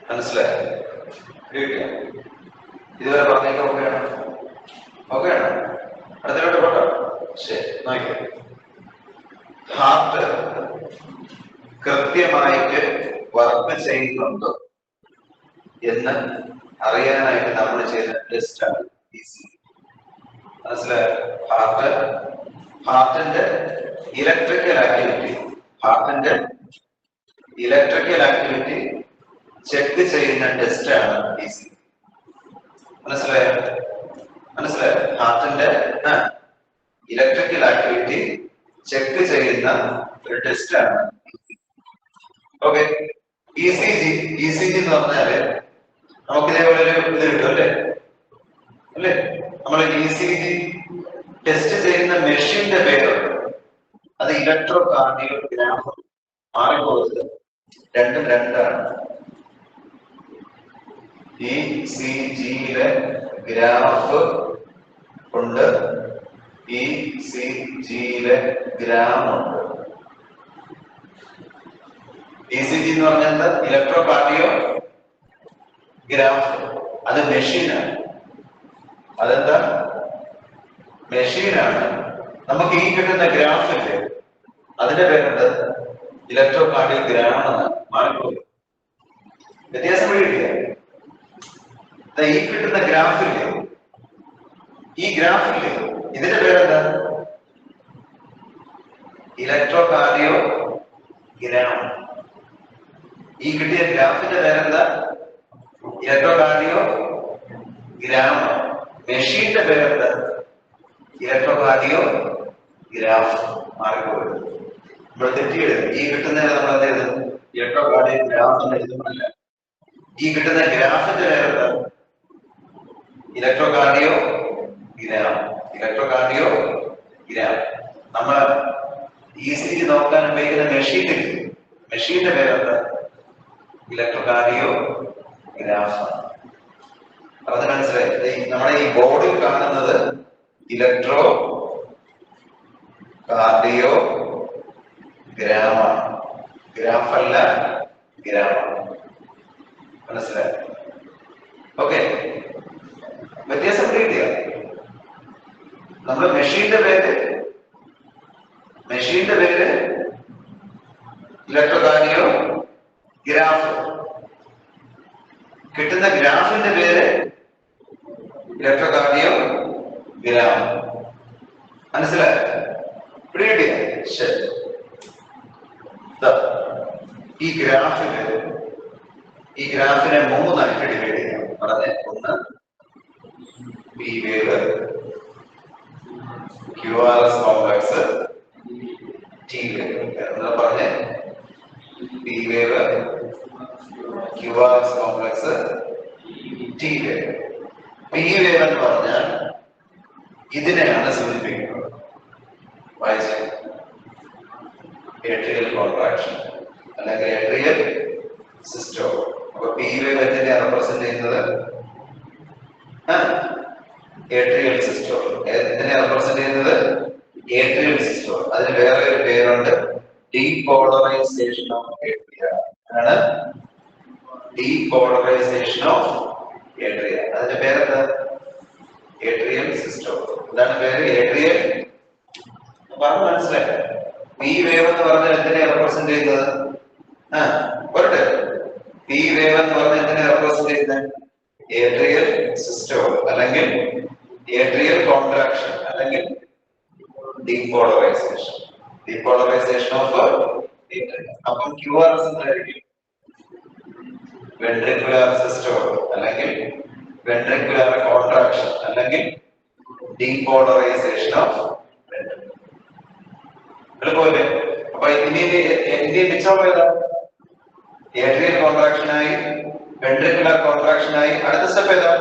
മനസ്സിലായോ? ഇതുവരെ പറഞ്ഞേക്ക് ഓക്കെയാണോ? ഓക്കെയാണോ? അടുത്തോട്ട് പോട്ടോ. ശരി, നോക്കിയോ. ഹാർട്ട് കൃത്യമായിട്ട് വർക്ക് ചെയ്യുന്നുണ്ടോ എന്ന് അറിയാനായിട്ട് നമ്മൾ ചെയ്യുന്ന ടെസ്റ്റാണ് ECG. മനസ്സിലായോ? ഹാർട്ടിന്റെ ഇലക്ട്രിക്കൽ ആക്ടിവിറ്റി ചെക്ക് ചെയ്യുന്ന ടെസ്റ്റാണ് ECG. മനസ്സിലായോ? ഹാർട്ടിന്റെ ഇലക്ട്രിക്കൽ ആക്ടിവിറ്റി ചെക്ക് ചെയ്യുന്ന ഒരു ടെസ്റ്റാണ്. ഓക്കെ. ECG എന്ന് പറഞ്ഞാല് നമുക്ക് ഇതേപോലെ ഒരു ഇത് കിട്ടും അല്ലേ? നമ്മൾ ECG ടെസ്റ്റ് ചെയ്യുന്ന മെഷീന്റെ പേരുണ്ട്. അത് ഇലക്ട്രോ കാർഡിയോഗ്രാഫ്. മാറിപ്പോകുന്നത് രണ്ടും രണ്ടാണ്. ECGയിലെ ഗ്രാഫ് ഉണ്ട്, ECGയിലെ ഗ്രാം ഉണ്ട്. ECG എന്ന് പറഞ്ഞാൽ ഇലക്ട്രോ കാർഡിയോ ഗ്രാഫ്. അത് മെഷീനാണ്. അതെന്താ? മെഷീനാണ്. നമുക്ക് ഈ കിട്ടുന്ന ഗ്രാഫില്ലേ, അതിന്റെ പേരുണ്ട് ഇലക്ട്രോ കാർഡിയോഗ്രാം എന്നാണ്. മാറിപ്പോയി വ്യത്യാസം വഴിയില്ല. ഈ കിട്ടുന്ന ഗ്രാഫില്ലേ, ഇതിന്റെ പേരെന്താ? Electro cardiogram. ഈ കിട്ടിയ ഗ്രാഫിന്റെ പേരെന്താ? Electro cardiogram. മെഷീന്റെ പേരെന്താ? Electro cardiograph. മാറിപ്പോയി ഇവിടെ തെറ്റിയെഴുതും. ഈ കിട്ടുന്നതിന് നമ്മൾ എന്ത് എഴുതും? ഇലക്ട്രോ കാർഡിയോഗ്രാഫ് എന്ന് എഴുതുന്നില്ല. ഈ കിട്ടുന്ന ഗ്രാഫിന്റെ പേരെന്താ? Electro cardiogram. നമ്മൾ ECG നോക്കാൻ ഉപയോഗിക്കുന്ന മെഷീന്റെ പേരെന്താ? Electro cardiograph. അത് മനസ്സിലായി. നമ്മുടെ ഈ ബോർഡിൽ കാണുന്നത് ഇലക്ട്രോ കാർഡിയോഗ്രാമാണ്. ഗ്രാഫല്ല, ഗ്രാമാണ്. മനസ്സിലായി? ഓക്കെ. വ്യത്യാസം കിട്ടിയ നമ്മുടെ മെഷീന്റെ പേര് ഇലക്ട്രോ കാർഡിയോഗ്രാഫ്. കിട്ടുന്ന ഗ്രാഫിന്റെ പേര് ഇലക്ട്രോ കാർഡിയോഗ്രാം. മനസ്സിലായോ? കിട്ടിയ? ശരി. ഈ ഗ്രാഫിനെ മൂന്നായിട്ട് ഡിവൈഡ് ചെയ്യാം. പറഞ്ഞേ. ഒന്ന് P wave, QRS complex, T wave. എന്താ പറഞ്ഞേ? P wave, QRS complex, T wave. P wave എന്ന് പറഞ്ഞാൽ ഇതിനെയാണ് സൂചിപ്പിക്കുന്നത്. വായിച്ചേ. ഏട്രിയൽ കോൺട്രാക്ഷൻ അല്ലെങ്കിൽ ഏട്രിയൽ സിസ്റ്റോൾ. അപ്പൊ P വേവ് എന്തിനെ റെപ്രസെന്റ് ചെയ്യുന്നത്? Atrial systole. എന്തിനെ റെപ്രസെന്റ് ചെയ്യുന്നത്? Atrial systole. അതിന് വേറെ ഒരു പേരുണ്ട്, ഡീപോളറൈസേഷൻ ഓഫ് ഏട്രിയ. ആണ് ഡീപോളറൈസേഷൻ ഓഫ് ഏട്രിയ. അതിന്റെ പേരെന്താ? Atrial systole. എന്താണ് പേര്? ഏട്രിയൽ. പറഞ്ഞു മനസ്സിലായി? P വേവ് എന്ന് പറഞ്ഞാൽ എന്തിനെ റെപ്രസെന്റ് ചെയ്യുന്നത്? പോരട്ടെ. P വേവ് എന്ന് പറഞ്ഞാൽ എന്തിനെ റെപ്രസെന്റ് ചെയ്യുന്നത്? ഏട്രിയൽ സിസ്റ്റോൾ അല്ലെങ്കിൽ ഏട്രിയൽ കോൺട്രാക്ഷൻ അല്ലെങ്കിൽ ഡീപോളറൈസേഷൻ ഓഫ് ഏട്രിയ. അപ്പം QRS എന്തായിരിക്കും? വെൻട്രിക്കുലർ സിസ്റ്റോൾ അല്ലെങ്കിൽ വെൻട്രിക്കുലർ കോൺട്രാക്ഷൻ അല്ലെങ്കിൽ ഡീപോളറൈസേഷൻ ഓഫ് വെൻട്രിക്കിൾ. എളുപ്പമല്ലേ? അപ്പൊ ഇന്ത്യൻ പിക്ചർ ഏതാ? ഏട്രിയൽ കോൺട്രാക്ഷനായി, വെൻട്രിക്കുലർ കോൺട്രാക്ഷനായി. അടുത്ത സ്റ്റെപ്പ് ഏതാ?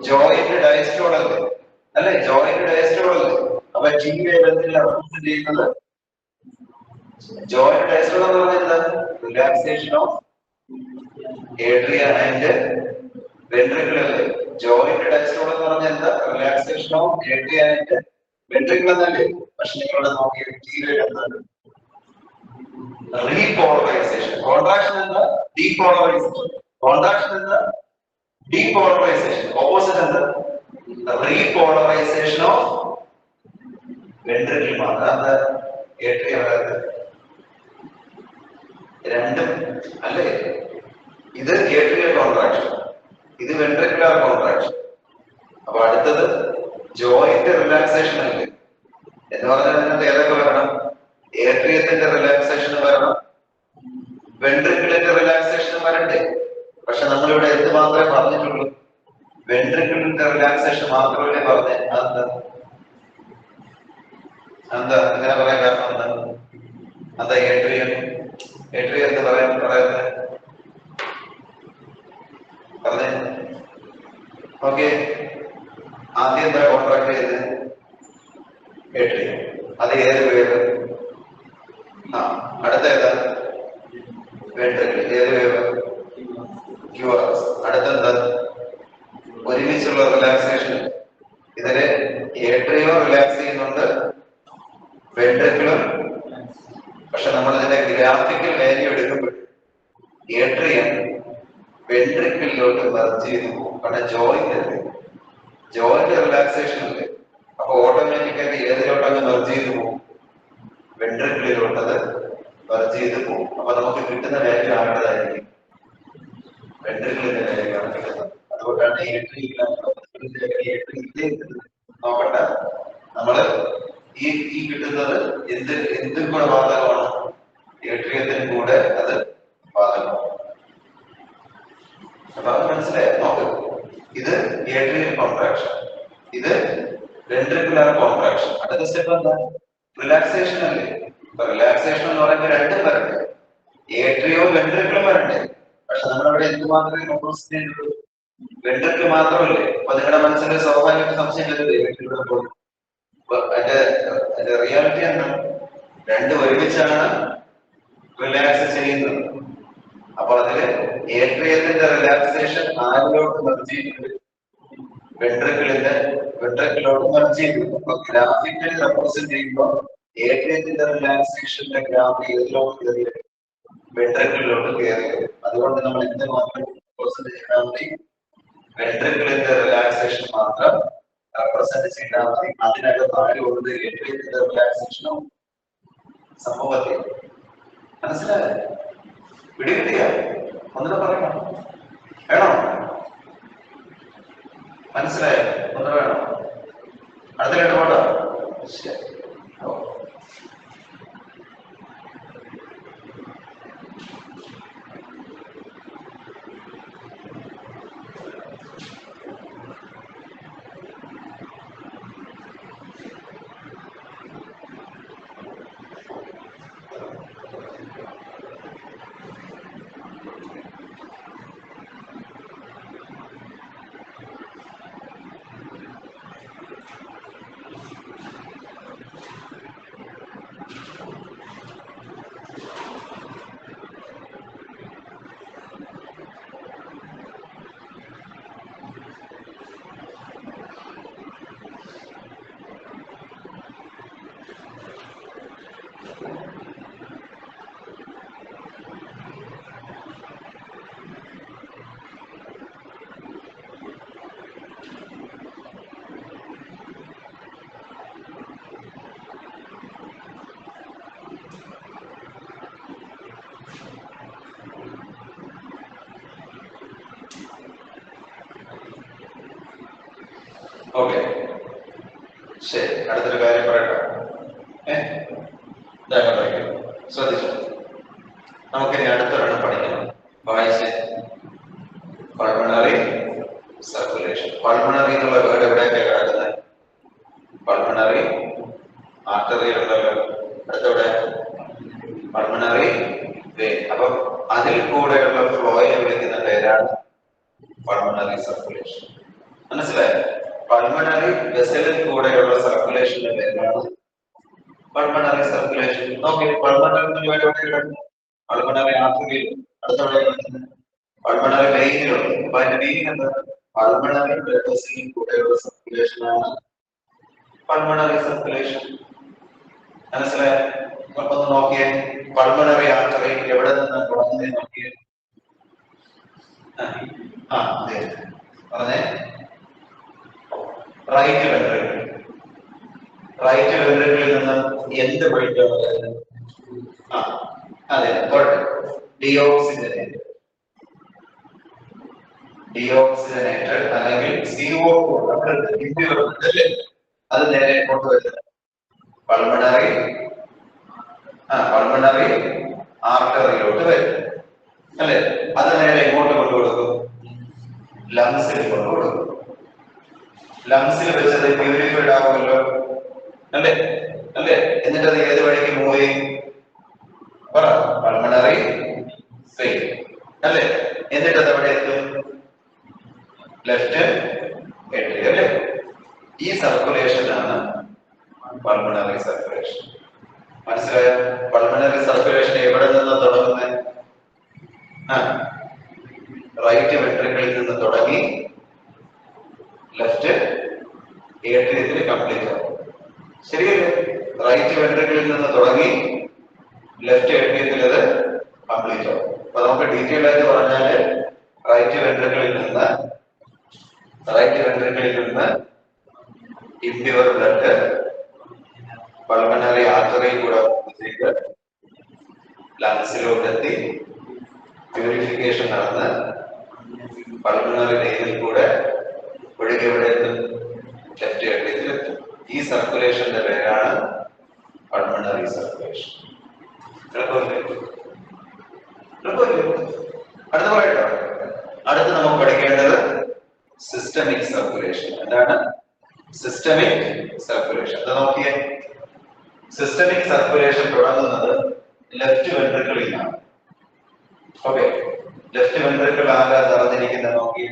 ജോയിന്റ് ഡയസ്റ്റോൾ അല്ലേ? Joint diastole. അപ്പൊ T വേവ് എന്തിനാണ് റെപ്രസെന്റ് ചെയ്യുന്നത്? ജോയിന്റ് ഡയസ്റ്റോൾ എന്ന് പറഞ്ഞാൽ എന്താ? Relaxation of atria and ventricle അല്ലേ? ജോയിന്റ് ഡയസ്റ്റോൾ എന്ന് പറഞ്ഞാൽ എന്താ? Relaxation of atria and ventricle എന്നല്ലേ? പക്ഷെ നിങ്ങളുടെ നോക്കിയ T വേവ് എന്താണ്? repolarization. Contraction is the depolarization. Contraction is the depolarization. Opposite is the repolarization of ventricle. That's the atrium. രണ്ടും അല്ലേ? ഇത് atrial contraction, ഇത് ventricular contraction. അപ്പൊ അടുത്തത് ജോയിന്റ് റിലാക്സേഷൻ അല്ലേ എന്ന് പറഞ്ഞാൽ അതിനകത്ത് ഏതൊക്കെ വരണം? ഏട്രിയത്തിന്റെ റിലാക്സേഷൻ വരണം, വെൻട്രിക്കിളിന്റെ റിലാക്സേഷൻ വരണ്ടേ? പക്ഷെ നമ്മളിവിടെ എന്ത് മാത്രമേ പറഞ്ഞിട്ടുള്ളൂ? വെൻട്രിക്കിളിന്റെ റിലാക്സേഷൻ മാത്രമല്ലേ പറഞ്ഞേ. അതെന്താ അങ്ങനെ പറയാൻ കാരണം എന്താ? എന്താ ഏട്രിയം എന്ത് പറയുന്നത് പറഞ്ഞേ? ഓക്കെ, ആദ്യം എന്താ കോൺട്രാക്ട് ചെയ്തത്? ഏട്രിയം. അത് ഏത് വേവ്? അടുത്ത ഏതാ? വെൻട്രിക്കിൾ. ഏത് വേവ്? ക്യൂആർഎസ്. അടുത്തെന്താ? ഒരുമിച്ചുള്ള റിലാക്സേഷൻ. ഇതില് ഏട്രിയോ റിലാക്സ് ചെയ്യുന്നുണ്ട്, വെൻട്രിക്കിളും. പക്ഷെ നമ്മൾ ഇതിന്റെ ഗ്രാഫിക്കൽ വാല്യൂ എടുക്കുമ്പോൾ ഏട്രിയം വെൻട്രിക്കിളിലോട്ട് മെർജ് ചെയ്ത് പോകും. കാരണം ജോയിന്റ് റിലാക്സേഷൻ അല്ലേ. അപ്പൊ ഓട്ടോമാറ്റിക്കായിട്ട് ഏതിലോട്ടങ്ങ് മെർജ് ചെയ്ത് പോകും? വെൻട്രിക്കിളിലോട്ട് അത് മെർജ് ചെയ്ത് പോകും. അപ്പൊ നമുക്ക് കിട്ടുന്ന വാല്യൂ ആരുടേതായിരിക്കും? വെൻട്രിക്കിളിന്റെ വാല്യൂ ആണ് കിട്ടുന്നത്. അതുകൊണ്ടാണ് നോക്കണ്ട, നമ്മള് ഈ കിട്ടുന്നത് എന്തും കൂടെ ബാധകമാണ്? ഏട്രിയത്തിനും കൂടെ അത് ബാധകമാണ്. അപ്പൊ അത് മനസ്സിലായോ? നോക്ക്, ഇത് ഏട്രിയൽ കോൺട്രാക്ഷൻ, ഇത് വെൻട്രിക്കുലർ കോൺട്രാക്ഷൻ. അടുത്ത സ്റ്റെപ്പ് എന്താ? റിലാക്സേഷൻ അല്ലേ. ഇപ്പൊ റിലാക്സേഷൻ എന്ന് പറയുമ്പോൾ രണ്ടും വരണ്ടേ, ഏട്രിയോ വെൻട്രിക്കിളും വരണ്ടേ. പക്ഷെ നമ്മളവിടെ എന്ത് മാത്രമേ ഫോക്കസ് ചെയ്യുന്നുള്ളൂ? വെൻട്രിക്കിൾ മാത്രമല്ലേ. അപ്പൊ നിങ്ങളുടെ മനസ്സിൽ സ്വാഭാവിക സംശയം വരുന്നത് അതിന്റെ റിയാലിറ്റി എന്താണ്? രണ്ടും ഒരുമിച്ചാണ് റിലാക്സ് ചെയ്യുന്നത്. അപ്പൊ അതില് ഏട്രിയത്തിന്റെ റിലാക്സേഷൻ ആരിലോട്ട് മെർജ് ചെയ്തിട്ടുണ്ട്? വെൻട്രിക്കിളോട്ട് മെർജ് ചെയ്തിട്ടുണ്ട്. അപ്പൊ ഗ്രാഫിക്കലി റെപ്രസെന്റ് ചെയ്യുമ്പോൾ ഏട്രിയത്തിന്റെ റിലാക്സേഷന്റെ ഗ്രാഫ് ഏതിലോട്ട് കയറി? വെൻട്രിക്കിളിലോട്ട് കയറി. അതുകൊണ്ട് നമ്മൾ എന്ത് മാത്രം റെപ്രസെന്റ് ചെയ്താൽ മതി? വെൻട്രിക്കിളിന്റെ റിലാക്സേഷൻ മാത്രം റെപ്രസെന്റ് ചെയ്താൽ മതി. അതിനകത്ത് ആരുള്ളത്? ഏട്രിയത്തിന്റെ റിലാക്സേഷനും സംഭവത്തിൽ. മനസ്സിലായോ? പിടികിട്ടിയ ഒന്നിനെ പറയണം, വേണോ? മനസ്സിലായോ? ഒന്ന് വേണം. അടുത്ത പോട്ടോ. ശരി. ഓക്കെ, ശരി. അടുത്തൊരു കാര്യം പറയട്ടെ. ശ്രദ്ധിച്ചു. നമുക്കിനി അടുത്തൊരെണ്ണം പഠിക്കണം. വായിച്ച് പൾമണറി സർക്കുലേഷൻ. പൾമണറി എന്നുള്ള വേർഡ് എവിടെയൊക്കെ കിടക്കുന്നത്? പൾമണറി ആർട്ടറി ഉണ്ടല്ലോ, അടുത്തവിടെ പൾമണറി വെയിൻ. അപ്പൊ അതിൽ കൂടെയുള്ള ഫ്ലോയെ വിളിക്കുന്ന പേരാണ് പൾമണറി സർക്കുലേഷൻ. മനസ്സിലായോ? പൾമണറി വെസലിൽ കൂടെയുള്ള സർക്കുലേഷന്റെ പേരാണ് പൾമണറി സർക്കുലേഷൻ. നോക്കി, പൾമണറി ആർട്ടറിയിൽ അടുത്തവിടെ പൾമണറി വെയിനിലുണ്ട്. അപ്പൊ അതിന്റെ മീനിങ് എന്താ? പൾമണറി ബ്ലഡ് വെസലിൽ കൂടെയുള്ള സർക്കുലേഷൻ ആണ് പൾമണറി സർക്കുലേഷൻ. മനസ്സിലായോ? ഒന്ന് നോക്കിയേ, പൾമണറി ആർട്ടറി എവിടെ നിന്ന് തുടങ്ങുന്നത് നോക്കിയേ. അതെ പറഞ്ഞേ, റൈറ്റ് വെൻട്രിക്കിൾ. റൈറ്റ് വെൻട്രിക്കിളിൽ നിന്ന് എന്ത് വഴിക്കാണ് വരുന്നത്? അതെ, ഡിയോക്സിജനേറ്റ്. ഡിയോക്സിജനേറ്റഡ് അല്ലെങ്കിൽ CO2 അത് നേരെ കൊണ്ടുവരുന്നത് പൾമണറി ആർട്ടറിയിലോട്ട് വരും അല്ലെ. അത് നേരെ എങ്ങോട്ട് കൊണ്ടുകൊടുക്കും? ലങ്സിൽ കൊണ്ടുകൊടുക്കും. ലങ്സിൽ വെച്ചത് പ്യൂരിഫൈഡ് ആവുമല്ലോ അല്ലെ. എന്നിട്ട് അത് ഏത് വഴിക്ക് മൂവ് ചെയ്യും? പറ. പൾമണറി വെയിൻ അല്ലെ. എന്നിട്ട് അത് എവിടെ എത്തും? ലെഫ്റ്റ് ഏട്രിയം അല്ലെ. ഈ സർക്കുലേഷനാണ് പൾമണറി സർക്കുലേഷൻ. മനസ്സിലായോ? പൾമണറി സർക്കുലേഷൻ എവിടെ നിന്ന് തുടങ്ങുന്നത്? റൈറ്റ് വെൻട്രിക്കിളിൽ നിന്ന് തുടങ്ങി ലെഫ്റ്റ് ഏട്രിയത്തിൽ കംപ്ലീറ്റ് ആവും. ശരിയല്ലേ? റൈറ്റ് വെൻട്രിക്കിളിൽ നിന്ന് തുടങ്ങി ലെഫ്റ്റ് ഏട്രിയത്തിൽ അത് കംപ്ലീറ്റ് ആവും. അപ്പൊ നമുക്ക് ഡീറ്റെയിൽ ആയിട്ട് പറഞ്ഞാല് റൈറ്റ് വെൻട്രിക്കിളിൽ നിന്ന് ഇംപ്യൂർ ബ്ലഡ് പൾമണറി ആർട്ടറിയിൽ കൂടെ ലങ്സിലോട്ടെത്തി പ്യൂരിഫിക്കേഷൻ നടന്ന് പൾമണറി വെയിനിൽ കൂടെ ഒഴുകി എവിടെ എത്തും? ലെഫ്റ്റ് ഏട്രിയത്തിലെത്തും. ഈ സർക്കുലേഷന്റെ പേരാണ് പൾമണറി സർക്കുലേഷൻ. അടുത്ത നമുക്ക് പഠിക്കേണ്ടത് സിസ്റ്റമിക് സർക്കുലേഷൻ. എന്താണ് സിസ്റ്റമിക് സർക്കുലേഷൻ? അത് നോക്കിയേ. സിസ്റ്റമിക് സർക്കുലേഷൻ തുടങ്ങുന്നത് ലെഫ്റ്റ് വെൻട്രിക്കിളിലാണ്. ഓക്കെ, ലെഫ്റ്റ് വെൻട്രിക്കിൾ ആരാ നിറഞ്ഞിരിക്കുന്നത്? നോക്കി.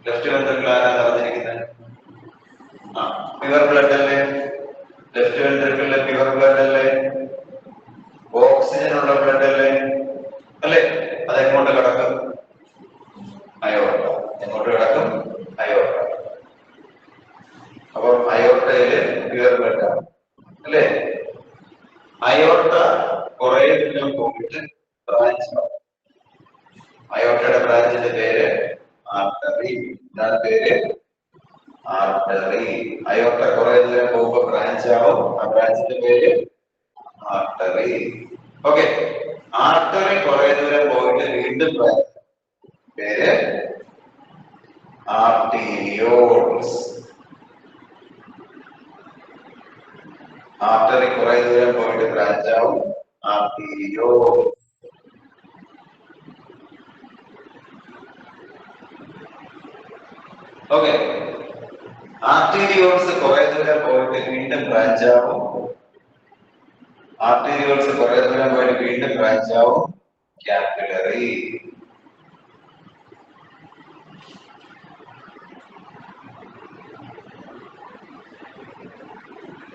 ലെഫ്റ്റ് വെൻട്രിക്കിൾ ആരാ നിറഞ്ഞിരിക്കുന്നത്? പ്യുവർ ബ്ലഡ് അല്ലേ. ലെഫ്റ്റ് വെൻട്രിക്കിളിലെ പ്യുവർ ബ്ലഡ് അല്ലേ. ഓക്സിജൻ ഉള്ള ബ്ലഡ് അല്ലേ. അതെങ്ങോട്ട് കിടക്കും? അയോർട്ട. എങ്ങോട്ട് കിടക്കും? അയോർട്ട. അപ്പം അയോർട്ടയില് പ്യുവർ ബ്ലഡ് ആണ് അല്ലേ. അയോർട്ട കുറെ ദൂരം പോയിട്ട് ബ്രാഞ്ച് ആവും. അയോർട്ടയുടെ ബ്രാഞ്ചിന്റെ പേര് ആർട്ടറി. എന്താണ് പേര്? ആർട്ടറി. അയോർട്ട കുറെ ദൂരം പോകുമ്പോ ബ്രാഞ്ച് ആവും. ആ ബ്രാഞ്ചിന്റെ പേര് ആർട്ടറി. ഓക്കെ, ആർട്ടറി കുറെ ദൂരം പോയിട്ട് വീണ്ടും ബ്രാഞ്ച്, പേര് ആർട്ടീരിയോൾസ്. ആർട്ടറി കുറെ ദൂരം പോയിട്ട് ബ്രാഞ്ച് ആവും. ആർട്ടീരിയോൾ. ഓക്കെ, ആർട്ടീരിയോൾസ് കുറെ ദൂരം പോയിട്ട് വീണ്ടും ബ്രാഞ്ച് ആവും. ആർട്ടീരിയോൾസ് കുറെ ദൂരം പോയിട്ട് വീണ്ടും ബ്രാഞ്ച് ആവും. കാപ്പിലറി.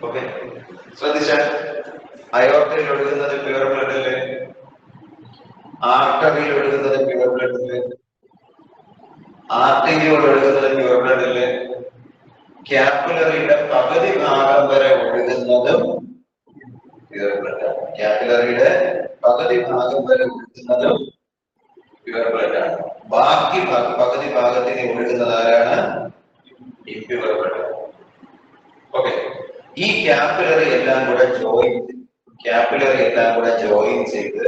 ഓക്കെ, ശ്രദ്ധിച്ചാൽ അയോർട്ടയിൽ ഒഴുകുന്നത് പ്യുവർ ബ്ലഡ് അല്ലേ. ആർട്ടറിയിൽ ഒഴുകുന്നത് പ്യുവർ ബ്ലഡ് അല്ലേ. ആർട്ടറിയോട് ഒഴുകുന്നത് പ്യുവർ ബ്ലഡ് അല്ലേ. കാപ്പിലറിയുടെ പകുതി ഭാഗം വരെ ഒഴുകുന്നതും പ്യുവർ ബ്ലഡ് ആണ്. കാപ്പിലറിയുടെ പകുതി ഭാഗം വരെ ഒഴുകുന്നതും പ്യുവർ ബ്ലഡ് ആണ്. ബാക്കി പകുതി ഭാഗത്തിന് ഒഴുകുന്നത് ആരാണ്? Impure blood. ഓക്കെ, ഈ കാപ്പിലറി എല്ലാം കൂടെ ജോയിൻ ചെയ്ത്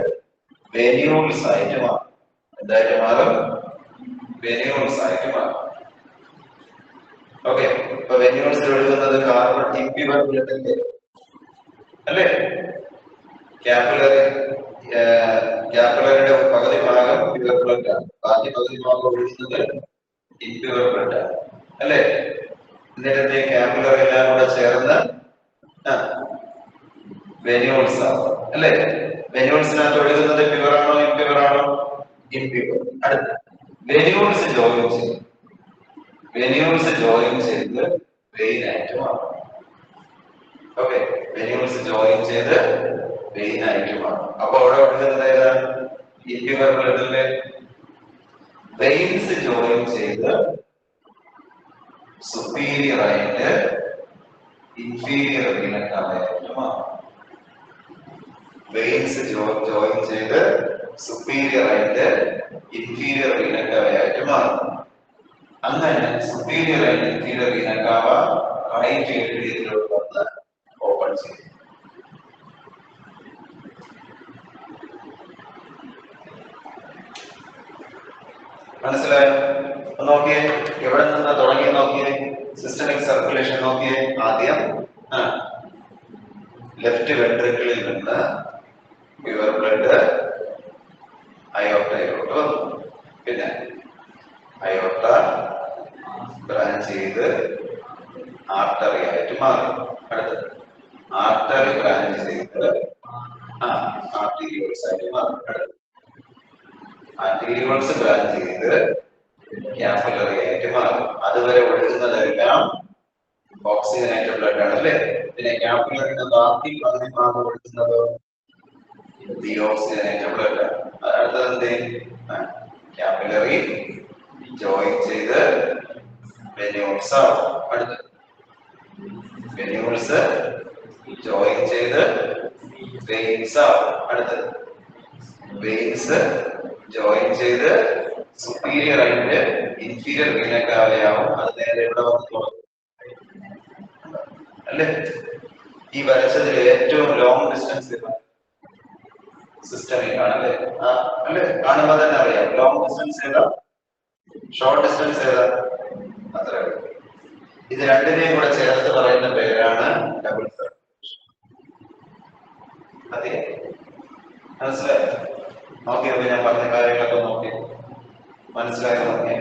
വെന്യൂൾസ് ആയിട്ട് മാറും. എന്തായിട്ട് മാറും? വെന്യൂൾസ് ആയിട്ട് മാറും. ഓക്കെ, ഇപ്പൊ വെന്യൂൾസിൽ ഒഴുകുന്നത് കാർബൺ ഇംപ്യുവർ ബ്ലഡ് അല്ലേ. കാപ്പിലറിയുടെ പകുതി ഭാഗം പ്യുവർ ബ്ലഡ് ആണ്. ബാക്കി പകുതി ഭാഗം ഒഴുകുന്നത് ഇംപ്യുവർ ബ്ലഡ് ആണ് അല്ലേ. എന്നിട്ട് കാപ്പിലറി എല്ലാം കൂടെ ചേർന്ന് വെന്യൂൾസ് ആവും അല്ലേ. വെന്യൂൾസിനകത്ത് ഒഴുകുന്നത് പ്യുവർ ആണോ ഇംപ്യുവർ ആണോ? ഇംപ്യുവർ. അടുത്ത വെന്യൂൾസ് ജോയിൻ ചെയ്ത് വെയിൻ ആയിട്ട് മാറും. ഓക്കെ, വെന്യൂൾസ് ജോയിൻ ചെയ്ത് വെയിൻ ആയിട്ട് മാറും. അപ്പൊ അവിടെ ഒഴുകുന്നത് ഏതാണ്? ഇംപ്യുവർ ബ്ലഡിലെ വെയിൻസ് ജോയിൻ ചെയ്ത് സുപ്പീരിയർ ആയിട്ട് inferior vena cava ആയിട്ട് മാറും. വെയിൻസ് ജോയിൻ ചെയ്ത് സുപ്പീരിയർ ആയിട്ട് ഇൻഫീരിയർ വീന കാവയായിട്ട് മാറും. അങ്ങനെ സുപ്പീരിയർ ആയിട്ട് ഇൻഫീരിയർ വീന കാവ റൈറ്റ് ഏട്രിയത്തിലോട്ട് വന്ന് ഓപ്പൺ ചെയ്യും. മനസ്സിലായോ? നോക്കിയേ, എവിടെ നിന്ന് തുടങ്ങി നോക്കിയേ, സിസ്റ്റമിക് സർക്കുലേഷൻ നോക്കിയേ. ആദ്യം ലെഫ്റ്റ് വെൻട്രിക്കിളിൽ നിന്ന് പ്യുവർ ബ്ലഡ് അയോർട്ടയിലോട്ട് വന്നു. പിന്നെ അയോർട്ട ബ്രാഞ്ച് ചെയ്ത് ആർട്ടറി ആയിട്ട് മാറി. അടുത്തത് ആർട്ടറി ബ്രാഞ്ച് ചെയ്ത് ആർട്ടീരിയോൾസ് ആയിട്ട് മാറി. അടുത്തത് ആർട്ടീരിയോൾസ് ബ്രാഞ്ച് ചെയ്ത് ക്യാപിലറി ആയിട്ട് മാറി. അതുവരെ ഒഴുകുന്നതെല്ലാം ഓക്സിജനേറ്റഡ് ബ്ലഡ് ആണ് അല്ലേ? പിന്നെ ക്യാപിലറിന്റെ ബാക്കി പകുതി ഭാഗം ഒഴുകുന്നത് ഡിയോക്സിജനേറ്റഡ് ബ്ലഡ് ആണ്. അടുത്തത് ക്യാപിലറി ജോയിൻ ചെയ്ത് വെന്യൂൾസ് ആവും. അടുത്തത് വെന്യൂൾസ് ജോയിൻ ചെയ്ത് വെയിൻസ് ആവും. അടുത്തത് വെയിൻസ് ജോയിൻ ചെയ്ത് സുപ്പീരിയർ ആയിട്ട് ഇൻഫീരിയർ വീന കാവയാവും. അത് നേരെ ഇവിടെ വന്ന് തുടങ്ങും അല്ലേ? ഈ വരച്ചതിൽ ഏറ്റവും ലോങ് ഡിസ്റ്റൻസ് സിസ്റ്റമിൽ കാണല്ലേ? അല്ലേ? കാണുമ്പോൾ തന്നെ അറിയാം ലോങ് ഡിസ്റ്റൻസ് ഏതാ, ഷോർട്ട് ഡിസ്റ്റൻസ് ഏതാ. അത്രേ ഉള്ളൂ. ഇത് രണ്ടിനെയും കൂടെ ചേർത്ത് പറയുന്ന പേരാണ് ഡബിൾ സർക്കുലേഷൻ. അതെ, മനസ്സിലായോ? നോക്കിയപ്പോ ഞാൻ പറഞ്ഞ കാര്യങ്ങളൊക്കെ നോക്കി മനസ്സിലായോ? നോക്കിയേ.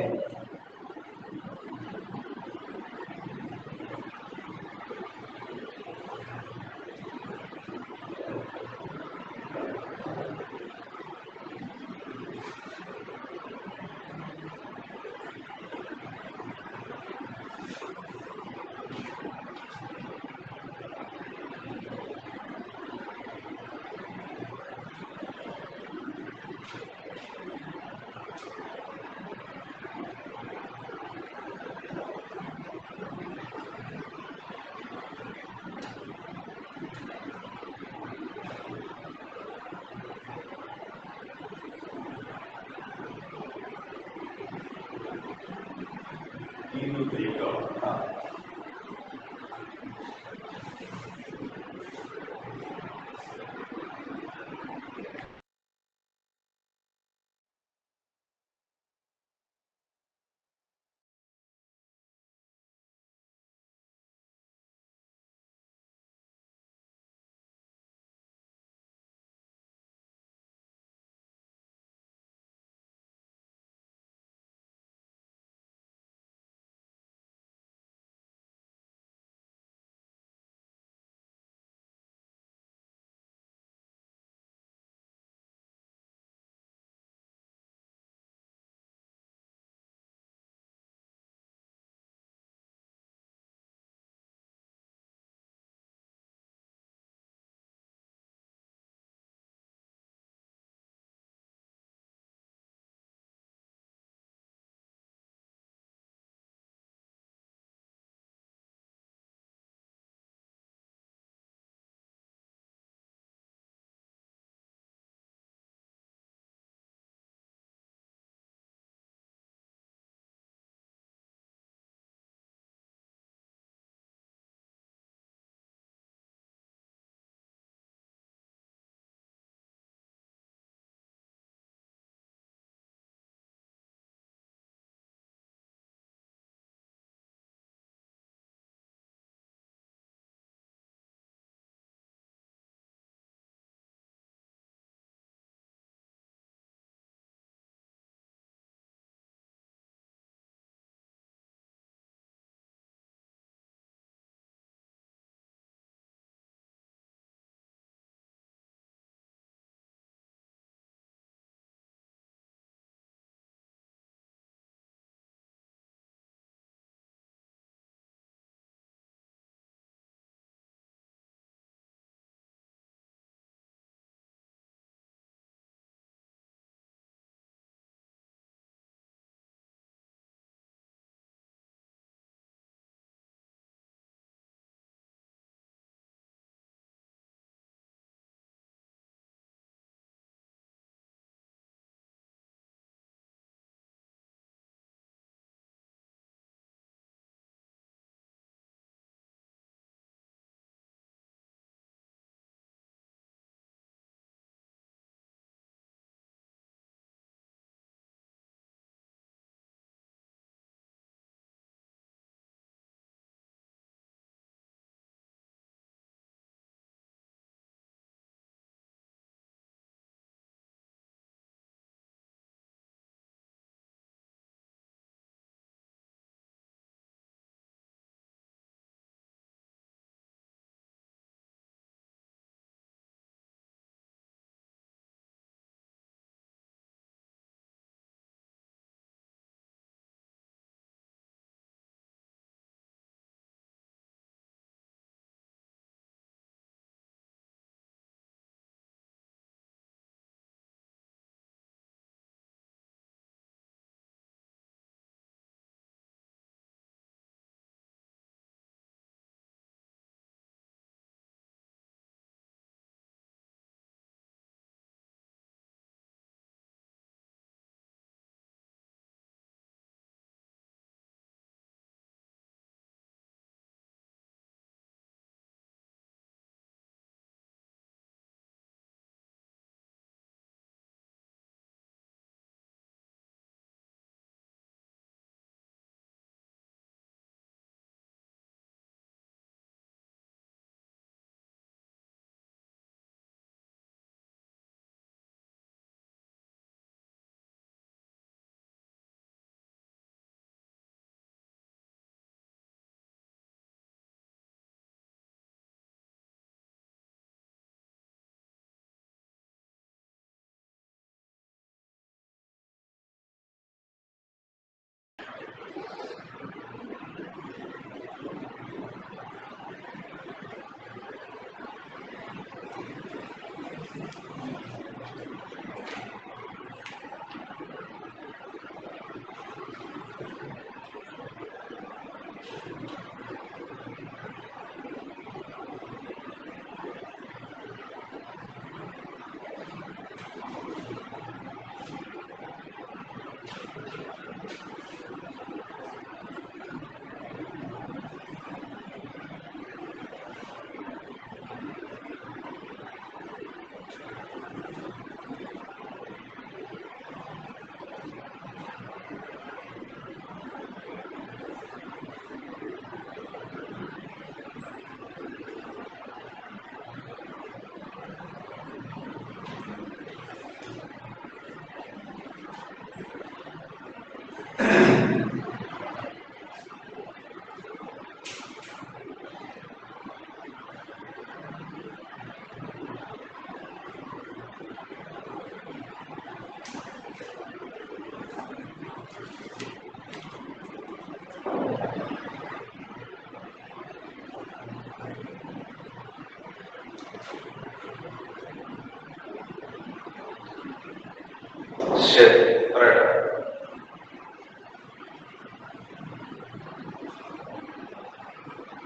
ശരി, പറയട്ടെ.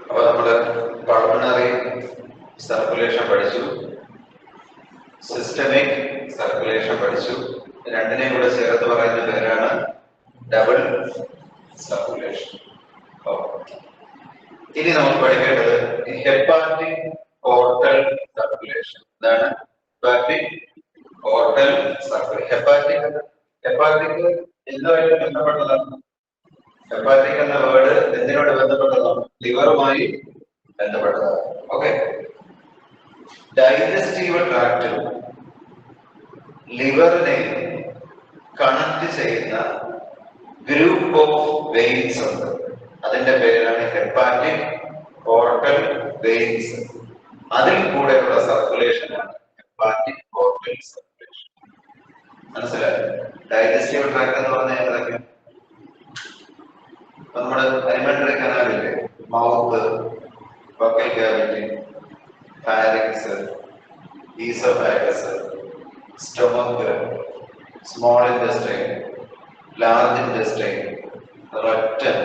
അപ്പൊ നമ്മള് പൾമണറി സർക്കുലേഷൻ പഠിച്ചു, സിസ്റ്റമിക് സർക്കുലേഷൻ പഠിച്ചു. രണ്ടിനെയും കൂടെ ചേർത്ത് പറയുന്ന പേരാണ് ഡബിൾ സർക്കുലേഷൻ. ഇനി നമ്മൾ പഠിക്കേണ്ടത് ഹെപ്പാറ്റിക് പോർട്ടൽ സർക്കുലേഷൻ. എന്താണ് ഹെപ്പാറ്റിക് പോർട്ടൽ സർക്കുലേഷൻ? ഹെപ്പാറ്റിക് എന്തുമായിട്ട് ബന്ധപ്പെട്ടതാണ്? ഹെപ്പാറ്റിക് എന്ന വേർഡ് എന്തിനോട് ബന്ധപ്പെട്ടതാണ്? ലിവറുമായി ബന്ധപ്പെട്ടതാണ്. ഓക്കെ. ഡൈജസ്റ്റീവ് ട്രാക്റ്റും ലിവറിനെ കണക്ട് ചെയ്യുന്ന ഗ്രൂപ്പ് ഓഫ് വെയിൻസ് ഉണ്ട്. അതിന്റെ പേരാണ് ഹെപ്പാറ്റിക് പോർട്ടൽ വെയിൻസ്. അതിൽ കൂടെയുള്ള സർക്കുലേഷനാണ് ഹെപ്പാറ്റിക് പോർട്ടൽ സർക്കുലേഷൻ. മനസ്സിലായോ? ഡൈജസ്റ്റീവ് ട്രാക്ട് എന്ന് പറഞ്ഞാൽ ഏതൊക്കെ? നമ്മുടെ അലിമെന്ററി കനാലില്ലേ, mouth, buccal cavity, pharynx, oesophagus, stomach, small intestine, large intestine, rectum,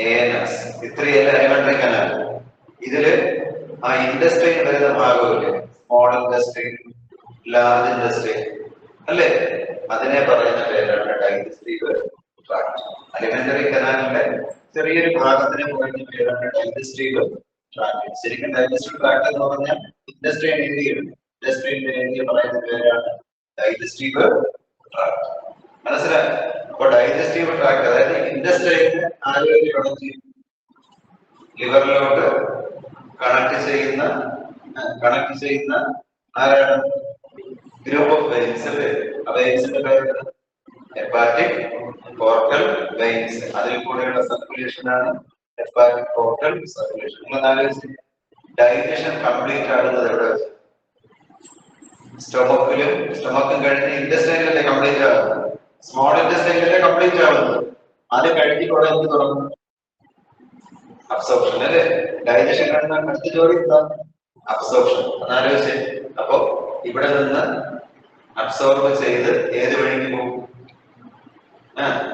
anus, ഇത്രയല്ല അലിമെന്ററി കനാൽ. ഇതില് ആ ഇൻറ്റസ്റ്റൈൻ വരുന്ന ഭാഗമില്ലേ, സ്മോൾ ഇൻറ്റസ്റ്റൈൻ, ലാർജ് ഇൻറ്റസ്റ്റൈൻ അല്ലേ, അതിനെ പറയുന്ന പേരാണ് ഡൈജസ്റ്റീവ് ട്രാക്ട്. അലിമെന്ററി കനാലിന്റെ ചെറിയൊരു ഭാഗത്തിനെ പറയുന്ന പേരാണ് ഡൈജസ്റ്റീവ് ട്രാക്ട്. ശരിക്കും ഡൈജസ്റ്റീവ് ട്രാക്ട് എന്ന് പറഞ്ഞാൽ ഇൻറ്റസ്റ്റൈൻ ഏരിയയാണ്. ഇൻറ്റസ്റ്റൈൻ ഏരിയ പറയുന്ന പേരാണ് ഡൈജസ്റ്റീവ് ട്രാക്ട്. മനസ്സിലായി? അപ്പൊ ഡൈജസ്റ്റീവ് ട്രാക്ട് അതായത് ഇൻറ്റസ്റ്റൈന് ആരോഗ്യ കണക്ട് ചെയ്യും, ലിവറിലോട്ട് കണക്ട് ചെയ്യുന്ന ആരാണ്? ഗ്രൂപ്പ് ഓഫ് വെയിൻസ് അല്ലേ. ആ വെയിൻസിന്റെ പേര് ഹെപ്പാറ്റിക് പോർട്ടൽ വെയിൻസ്. അതിൽ കൂടെയുള്ള സർക്കുലേഷൻ ആണ് ഹെപ്പാറ്റിക് പോർട്ടൽ സർക്കുലേഷൻ. നിങ്ങൾ ആലോചിച്ച്, ഡൈജഷൻ കംപ്ലീറ്റ് ആകുന്നത് എവിടെ വെച്ച്? സ്റ്റൊമക്കും കഴിഞ്ഞ് ഇൻറ്റസ്റ്റൈനിലല്ലേ കംപ്ലീറ്റ് ആകുന്നത്, സ്മോൾ ഇൻറ്റസ്റ്റൈനിലല്ലേ കംപ്ലീറ്റ് ആകുന്നത്. അത് കഴിഞ്ഞ് കൂടെ എന്ത് തുടങ്ങും? അബ്സോർപ്ഷൻ അല്ലേ. ഡൈജഷൻ കഴിഞ്ഞ അടുത്ത ജോലി എന്താ? അബ്സോർപ്ഷൻ. എന്നാലോചിച്ച്, അപ്പൊ ഇവിടെ നിന്ന് അബ്സോർബ് ചെയ്ത് ഏത് വഴിക്ക് പോകും?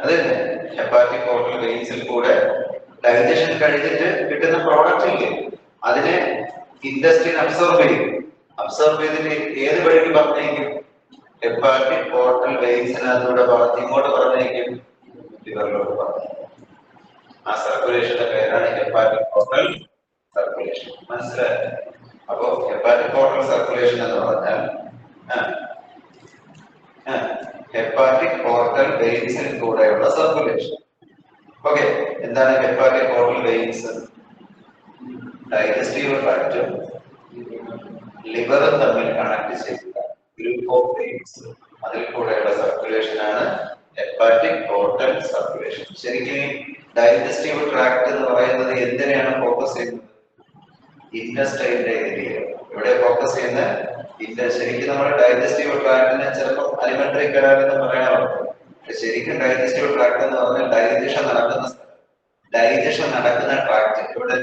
അത് തന്നെ ഹെപ്പാറ്റിക് പോർട്ടൽ വെയിൻസിൽ കൂടെ ഡൈജഷൻ കഴിഞ്ഞിട്ട് കിട്ടുന്ന പ്രോഡക്റ്റ് ഇല്ലേ, അതിനെ ഇൻറ്റസ്റ്റൈൻ അബ്സോർബ് ചെയ്യും. അബ്സോർബ് ചെയ്തിട്ട് ഏത് വഴിക്ക് പറഞ്ഞേക്കും? ഹെപ്പാറ്റിക് പോർട്ടൽ വെയിൻസിനകത്തൂടെ ഇങ്ങോട്ട് പറഞ്ഞേക്കും, ലിവറിലോട്ട് പറഞ്ഞേക്കും. ആ സർക്കുലേഷന്റെ പേരാണ് ഹെപ്പാറ്റിക് പോർട്ടൽ സർക്കുലേഷൻ. മനസ്സിലായി? അപ്പോ ഹെപ്പാറ്റിക് പോർട്ടൽ സർക്കുലേഷൻ എന്ന് പറഞ്ഞാൽ ഹെപ്പാറ്റിക് പോർട്ടൽ വെയിൻസിൽ കൂടെയുള്ള സർക്കുലേഷൻ. ഓക്കെ. എന്താണ് ഹെപ്പാറ്റിക് പോർട്ടൽ വെയിൻസ്? ഡൈജസ്റ്റീവ് ട്രാക്റ്റും ലിവറും തമ്മിൽ കണക്ട് ചെയ്യുന്ന ഗ്രൂപ്പ് ഓഫ് വെയിൻസ്. അതിൽ കൂടെയുള്ള സർക്കുലേഷൻ ആണ് ഹെപ്പാറ്റിക് പോർട്ടൽ സർക്കുലേഷൻ. ശരിക്കും ഡൈജസ്റ്റീവ് ട്രാക്ട് എന്ന് പറയുന്നത് എന്തിനെയാണ് ഫോക്കസ് ചെയ്യുന്നത്? ഇൻറ്റസ്റ്റൈന്റെ ഏരിയ. ഇവിടെ ഫോക്കസ് ചെയ്യുന്ന ശരിക്കും നമ്മൾ ഡൈജസ്റ്റീവ് ട്രാക്ടിനെ ചിലപ്പോൾ അലിമെന്ററി കനാൽ എന്ന് പറയാറുണ്ട്. ശരിക്കും ഡൈജസ്റ്റീവ് ട്രാക്ട് എന്ന് പറഞ്ഞാൽ ഡൈജഷൻ നടക്കുന്ന ട്രാക്ട്. ഇവിടെ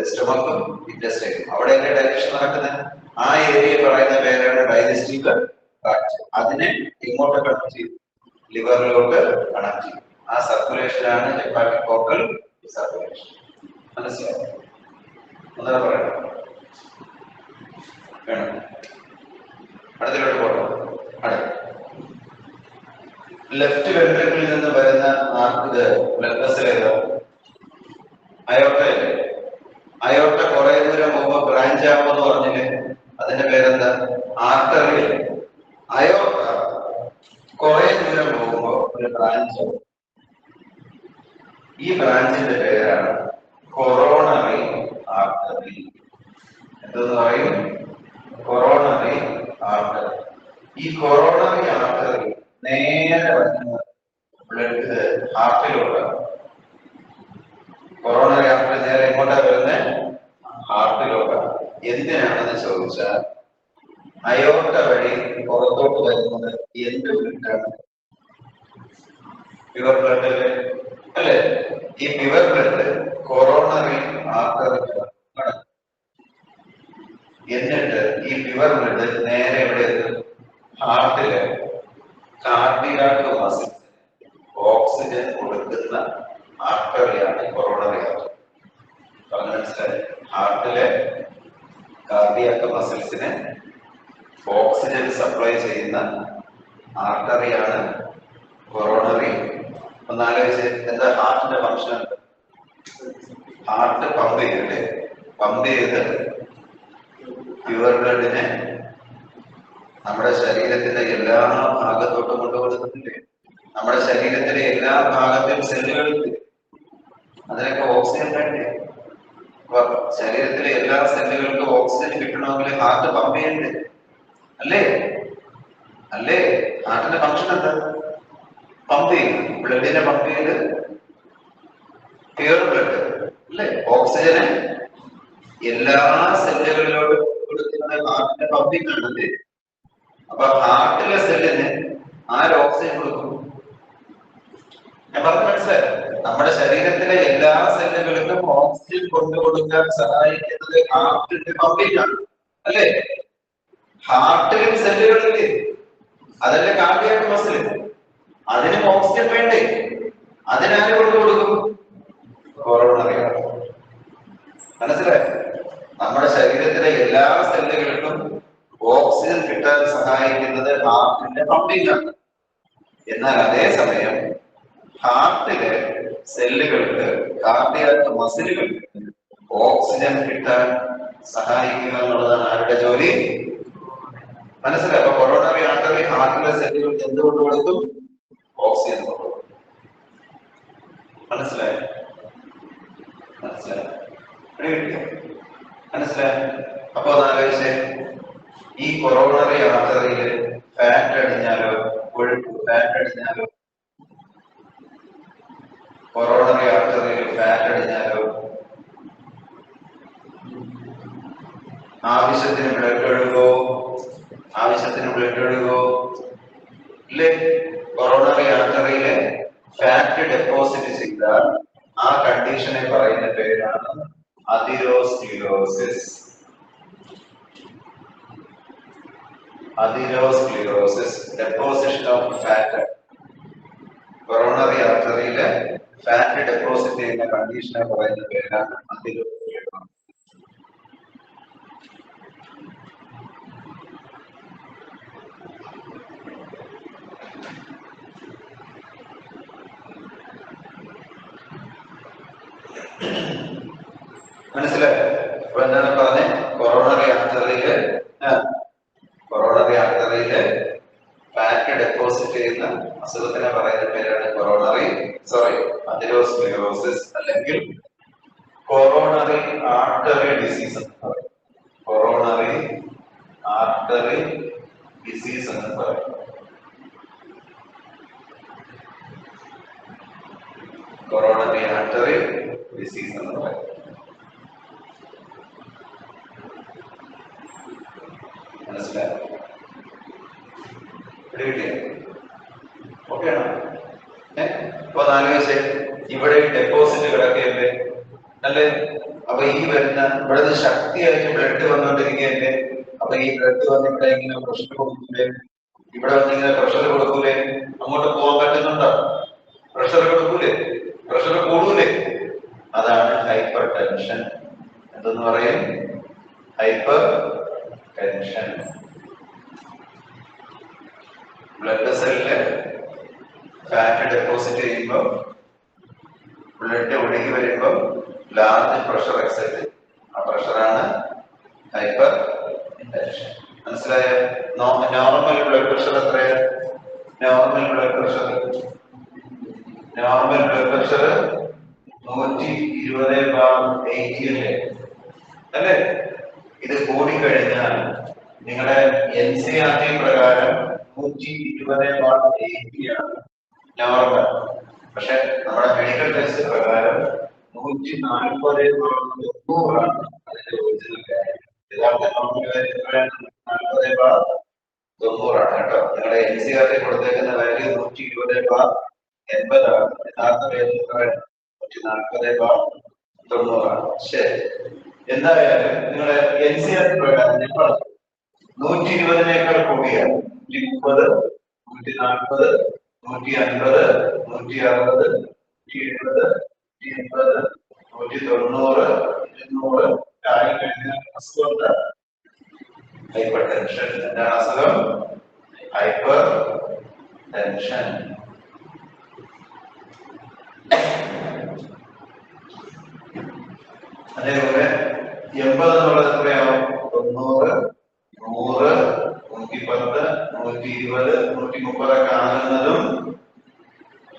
സ്റ്റൊമക്കും ഇൻറ്റസ്റ്റൈനും അവിടെയല്ലേ ഡൈജഷൻ നടക്കുന്നത്. ആ ഏരിയ പറയുന്ന പേരാണ് ഡൈജസ്റ്റീവ് ട്രാക്ട്. അതിനെ ഇങ്ങോട്ട് കണക്ട് ചെയ്യും, ലിവറിലോട്ട് കണക്ട് ചെയ്യും. ആ സർക്കുലേഷനാണ് ഹെപ്പാറ്റിക് പോർട്ടൽ സർക്കുലേഷൻ. മനസ്സിലായോ? ഒന്നര പറയണം വേണം. അടുത്തിലോട്ട് പോകണം. ലെഫ്റ്റ് വെൻട്രിക്കിളിൽ നിന്ന് വരുന്ന ഇത് ബ്ലഡ് വെസൽ ഏതാ? അയോർട്ടയല്ലേ. അയോർട്ട കുറെ ദൂരം പോകുമ്പോ ബ്രാഞ്ച് ആവുമെന്ന് പറഞ്ഞില്ലേ, അതിന്റെ പേരെന്താ? ആർട്ടറി. അയോർട്ട കുറെ ദൂരം പോകുമ്പോ ഒരു ബ്രാഞ്ച് ആവും. ഈ ബ്രാഞ്ചിന്റെ പേരാണ് കൊറോണറി ആർട്ടറി. എന്തെന്ന് പറയും? Coronary artery. ഈ കൊറോണറി ആർട്ടറി നേരെ വരുന്ന ബ്ലഡ് ഹാർട്ടിലോട്ടാണ്. കൊറോണറി ആർട്ടറി നേരെ എങ്ങോട്ടാ വരുന്നത്? ഹാർട്ടിലോട്ടാണ്. എന്തിനാണെന്ന് ചോദിച്ചാൽ അയോർട്ട വഴി പുറത്തോട്ട് വരുന്നത് എന്ത് ബ്ലഡാണ്? പ്യുവർ ബ്ലഡ് അല്ലേ. ഈ പ്യുവർ ബ്ലഡ് കൊറോണറി ആർട്ടറി എന്നിട്ട് ഈ പ്യുവർ ബ്ലഡ് നേരെ എവിടെ എത്തും? ഹാർട്ടില്. കാർഡിയാക് മസിൽ ഓക്സിജൻ കൊടുക്കുന്ന ആർട്ടറിയാണ് കൊറോണറി ആർട്ടറി. പറഞ്ഞ മനസ്സിലായി? ഹാർട്ടിലെ കാർഡിയാക് മസിൽസിന് ഓക്സിജൻ സപ്ലൈ ചെയ്യുന്ന ആർട്ടറിയാണ് കൊറോണറി. ഒന്നാലോചിച്ച് എന്താ ഹാർട്ടിന്റെ ഫംഗ്ഷൻ? ഹാർട്ട് പമ്പ് ചെയ്യട്ടെ, പമ്പ് ചെയ്ത് പ്യുവർ ബ്ലഡിനെ നമ്മുടെ ശരീരത്തിന്റെ എല്ലാ ഭാഗത്തോട്ടും കൊണ്ടുപോകുന്നുണ്ട്. നമ്മുടെ ശരീരത്തിലെ എല്ലാ ഭാഗത്തും സെല്ലുകൾക്ക് അതിനൊക്കെ ഓക്സിജൻ വേണ്ടേ? അപ്പൊ ശരീരത്തിലെ എല്ലാ സെല്ലുകൾക്കും ഓക്സിജൻ കിട്ടണമെങ്കിൽ ഹാർട്ട് പമ്പ് ചെയ്യണ്ടേ? അല്ലേ? അല്ലേ? ഹാർട്ടിന്റെ ഫംഗ്ഷൻ എന്താ? പമ്പ് ചെയ്യും, ബ്ലഡിനെ പമ്പ് ചെയ്ത് പ്യുവർ ബ്ലഡ് അല്ലേ, ഓക്സിജന് എല്ലാ സെല്ലുകളിലോട്ടും കൊടുക്കുന്നത് ഹാർട്ടിന്റെ പമ്പിങ് ആണല്ലേ. അപ്പൊ ഹാർട്ടിലെ സെല്ലിന് ആര് ഓക്സിജൻ കൊടുക്കും? ഞാൻ പറഞ്ഞു മനസ്സിലായോ? നമ്മുടെ ശരീരത്തിലെ എല്ലാ സെല്ലുകൾക്കും ഓക്സിജൻ കൊണ്ടുകൊടുക്കാൻ സഹായിക്കുന്നത് ഹാർട്ടിന്റെ പമ്പിങ് ആണ് അല്ലേ. ഹാർട്ടിലും സെല്ലുകളില്ലേ? അതല്ലേ കാർഡിയാക് മസിൽ. അതിനും ഓക്സിജൻ വേണ്ടേ? അതിനാര് കൊണ്ടുകൊടുക്കും? Coronary artery. മനസ്സിലായോ? നമ്മുടെ ശരീരത്തിലെ എല്ലാ സെല്ലുകൾക്കും ഓക്സിജൻ കിട്ടാൻ സഹായിക്കുന്നത് ഹാർട്ടിന്റെ പമ്പിങ് ആണ്. എന്നാൽ അതേസമയം ഹാർട്ടിലെ സെല്ലുകൾക്ക്, കാർഡിയാക് മസിലുകൾക്ക് ഓക്സിജൻ കിട്ടാൻ സഹായിക്കുക എന്നുള്ളതാണ് ആരുടെ ജോലി? മനസ്സിലായി? അപ്പൊ കൊറോണറി ആർട്ടറി ഹാർട്ടിലെ സെല്ലുകൾക്ക് എന്തുകൊണ്ട് കൊടുക്കും? ഓക്സിജൻ കൊടുക്കും. മനസ്സിലായോ? മനസ്സിലായോ? മനസ്സിലായോ? അപ്പൊ അതാലോചിച്ചേ, ഈ കൊറോണറി ആർട്ടറിയിൽ ഫാറ്റ് അടിഞ്ഞാലോ, കൊഴുപ്പ് ഫാറ്റ് അടിഞ്ഞാലോ, കൊറോണറി ആർട്ടറിയിൽ ഫാറ്റ് അടിഞ്ഞാലോ ആവശ്യത്തിന് ബ്ലഡ് ഒഴുകോ? ആവശ്യത്തിന് ബ്ലഡ് ഒഴുകോ? ഇല്ലേ? കൊറോണറി ആർട്ടറിയിലെ ഫാറ്റ് ഡെപ്പോസിറ്റ് ചെയ്താൽ ആ കണ്ടീഷനെ പറയുന്ന പേരാണ് atherosclerosis. Atherosclerosis, deposition of fat. Coronary ആർട്ടറിയിലെ ഫാറ്റ് ഡെപ്പോസിറ്റ് ചെയ്യുന്ന കണ്ടീഷനെ പറയുന്ന പേരാണ് അതിരോസ്ക്ലിറോസിസ്. മനസ്സിലായോ? അപ്പൊ എന്താണ് പറഞ്ഞേ? കൊറോണറി ആർട്ടറിയില് ഫാറ്റ് ഡെപ്പോസിറ്റ് ചെയ്യുന്ന അസുഖത്തിനെ പറയുന്ന പേരാണ് അതിരോസ്ക്ലിറോസിസ് അല്ലെങ്കിൽ കൊറോണറി ആർട്ടറി ഡിസീസ് എന്ന് പറയും. കൊറോണറി ആർട്ടറി ഡിസീസ് എന്ന് പറയും. കൊറോണറി ആർട്ടറി ഡിസീസ് എന്ന് പറയും. മനസ്സിലായോ? ഓക്കെ ആണോ? അപ്പൊ ആലോചിച്ചേ, ഇവിടെ ഡെപ്പോസിറ്റ് കിടക്കുകയല്ലേ അല്ലേ? അപ്പൊ ഈ വരുന്ന ഇവിടെ നിന്ന് ശക്തിയായിട്ട് ബ്ലഡ് വന്നുകൊണ്ടിരിക്കുകയല്ലേ. അപ്പൊ ഈ ബ്ലഡ് വന്ന് ഇവിടെ ഇങ്ങനെ പ്രഷർ കൊടുക്കൂലേ? ഇവിടെ വന്ന് ഇങ്ങനെ പ്രഷർ കൊടുക്കൂലേ? അങ്ങോട്ട് പോകാൻ പറ്റുന്നുണ്ടോ? പ്രഷർ കൊടുക്കൂലേ? പ്രഷർ കൂടൂലേ? അതാണ് ഹൈപ്പർ ടെൻഷൻ. എന്തെന്ന് പറയും? Hypertension. ബ്ലഡ് വെസലില് ഫാറ്റ് ഡെപ്പോസിറ്റ് ചെയ്യുമ്പോൾ ബ്ലഡ് ഒഴുകി വരുമ്പോൾ ലാർജ് പ്രഷർ എക്സെറ്റ്. ആ പ്രഷറാണ് ഹൈപ്പർ ടെൻഷൻ. മനസ്സിലായോ? നോർമൽ ബ്ലഡ് പ്രഷർ എത്രയാണ്? നോർമൽ ബ്ലഡ് പ്രഷർ 120/80 അല്ലേ? ഇത് കൂടിക്കഴിഞ്ഞാൽ നിങ്ങളുടെ NCERT പ്രകാരം 120/80 ആണ് നോർമൽ. പക്ഷെ നമ്മുടെ മെഡിക്കൽ ടെസ്റ്റ് പ്രകാരം 140/90 ആണ് അതിന്റെ ഒറിജിനൽ കാര്യം. യഥാർത്ഥ നോർമൽ കാര്യം എത്രയാണ്? 40/90 ആണ് കേട്ടോ. നിങ്ങളുടെ NCERT കൊടുത്തേക്കുന്ന വാല്യൂ 120/80 ആണ്. യഥാർത്ഥ വേദന 140/90 ആണ്. ശരി, എന്തായാലും നിങ്ങളുടെ NCERT പ്രകാരം 120-നേക്കാൾ കൂടിയാണ് 130 140, 150, 160, 170, 180, 190, 200 ആയി കഴിഞ്ഞാൽ അസുഖം ഹൈപ്പർ ടെൻഷൻ. എന്താണ് അസുഖം? Hyper tension. അതേപോലെ 80 എന്നുള്ളത് എത്രയാവും? 90, 100, 110, 120, 130 കാണുന്നതും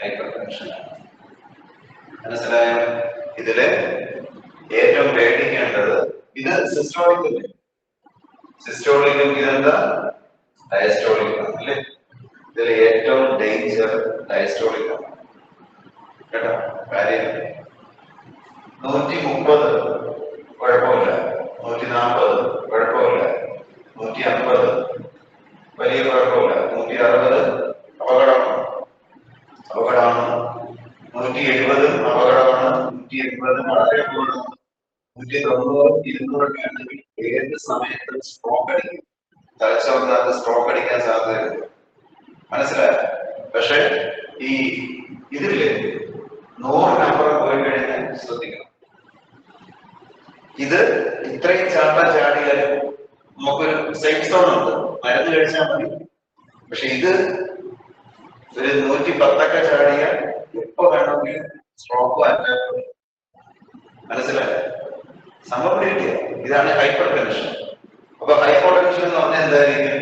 ഹൈപ്പർ ടെൻഷൻ. മനസ്സിലായോ? ഇതില് ഏറ്റവും പേടിക്കേണ്ടത് ഇത് സിസ്റ്റോളിക്. സിസ്റ്റോളിക്കും ഇതെന്താ? ഡയസ്റ്റോളിക് ആണ് അല്ലേ? ഇതിൽ ഏറ്റവും ഡേഞ്ചർ ഡയസ്റ്റോളിക് ആണ് കേട്ടോ. കാര്യം 130 കുഴപ്പമില്ല, 140 കുഴപ്പമില്ല, 150 വലിയ കുഴപ്പമില്ല, 160 അപകടമാണ്, 170 അപകടമാണ്, 180 വളരെ അപകടമാണ്, 190, 200 ആണെങ്കിൽ ഏത് സമയത്തും സ്ട്രോക്ക് അടിക്കും. തലച്ചോറിനകത്ത് സ്ട്രോക്ക് അടിക്കാൻ സാധ്യതയുണ്ട്. മനസ്സിലായോ? പക്ഷെ ഈ ഇതില് 100-നപ്പുറം പോയി കഴിഞ്ഞാൽ ശ്രദ്ധിക്കണം. ഇത് ഇത്രയും ചാട്ടം ചാടിയാലും നമുക്കൊരു സേഫ് സോൺ ഉണ്ട്, മരുന്ന് കഴിച്ചാൽ മതി. പക്ഷെ ഇത് ഒരു 110 ചാടിയാൽ എപ്പോ വേണമെങ്കിലും സ്ട്രോക്ക് അറ്റാക്ക്. മനസ്സിലായോ? സംഭവം കിട്ടിയ ഇതാണ് ഹൈപ്പർ ടെൻഷൻ. അപ്പൊ ഹൈപ്പർ ടെൻഷൻ എന്ന് പറഞ്ഞാൽ എന്തായിരിക്കും?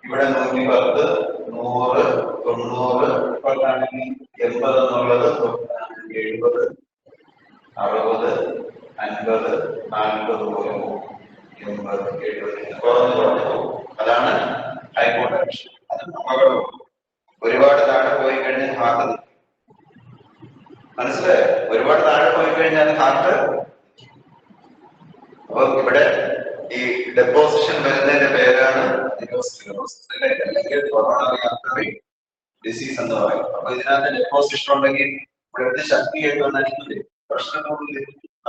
ഇവിടെ 110, 100, 90, ഇപ്പോഴാണെങ്കിൽ 80 എന്നുള്ളത് 70, 60, 50, 40 പോലും 80, 70 കുറഞ്ഞു പോകും. അതാണ് ഹൈപ്പർ ടെൻഷൻ. അത് അപകടവും. ഒരുപാട് താഴെ പോയി കഴിഞ്ഞാൽ ഹാർട്ട്. മനസ്സിലായോ? ഒരുപാട് താഴെ പോയി കഴിഞ്ഞാൽ ഹാർട്ട്. അപ്പൊ ഇവിടെ ഈ ഡെപ്പോസിഷൻ വരുന്നതിന്റെ പേരാണ് അല്ലെങ്കിൽ കൊറോണറി ഡിസീസ് എന്ന് പറയും. അപ്പൊ ഇതിനകത്ത് ഡെപ്പോസിഷൻ ഉണ്ടെങ്കിൽ ഇവിടെ ശക്തിയായിട്ട് വന്നിരിക്കില്ലേ, പ്രശ്നങ്ങളില്ല.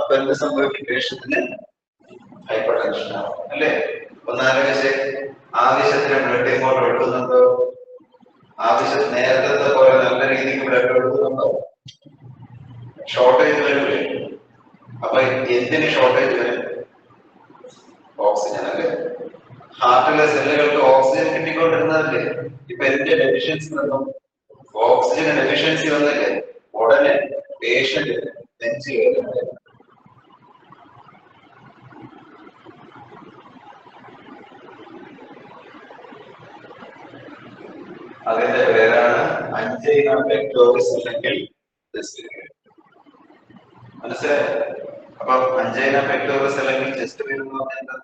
അപ്പൊ എന്ത് സംഭവിക്കും? പേഷ്യന്റിന് ഹൈപ്പർ ടെൻഷൻ ആവും അല്ലേ? ഒന്നാലോചിച്ച് ആവശ്യത്തിന് ബ്ലഡ് ഇങ്ങോട്ട് എടുക്കുന്നുണ്ടോ? ആവശ്യത്തിന് നേരത്തെ പോലെ നല്ല രീതിക്ക് ബ്ലഡ് എടുക്കുന്നുണ്ടോ? ഷോർട്ടേജ് വരില്ലേ? അപ്പൊ എന്തിന് ഷോർട്ടേജ് വരും? ഓക്സിജൻ അല്ലേ? ഹാർട്ടിലെ സെല്ലുകൾക്ക് ഓക്സിജൻ കിട്ടിക്കൊണ്ടിരുന്നതല്ലേ? ഇപ്പൊ എന്തിന്റെ ഡെഫിഷ്യൻസി വന്നു? ഓക്സിജൻ ഡെഫിഷ്യൻസി വന്നില്ലേ? ഉടനെ പേഷ്യന്റ് നെഞ്ച് വേദന. അതിന്റെ പേരാണ് അഞ്ജൈന പെക്ടോറിസ് അല്ലെങ്കിൽ മനസ്സിലായോ? അപ്പൊ അഞ്ജൈന പെക്ടോറിസ് അല്ലെങ്കിൽ ചെസ്റ്റ് പെയിൻ എന്ന് പറഞ്ഞാൽ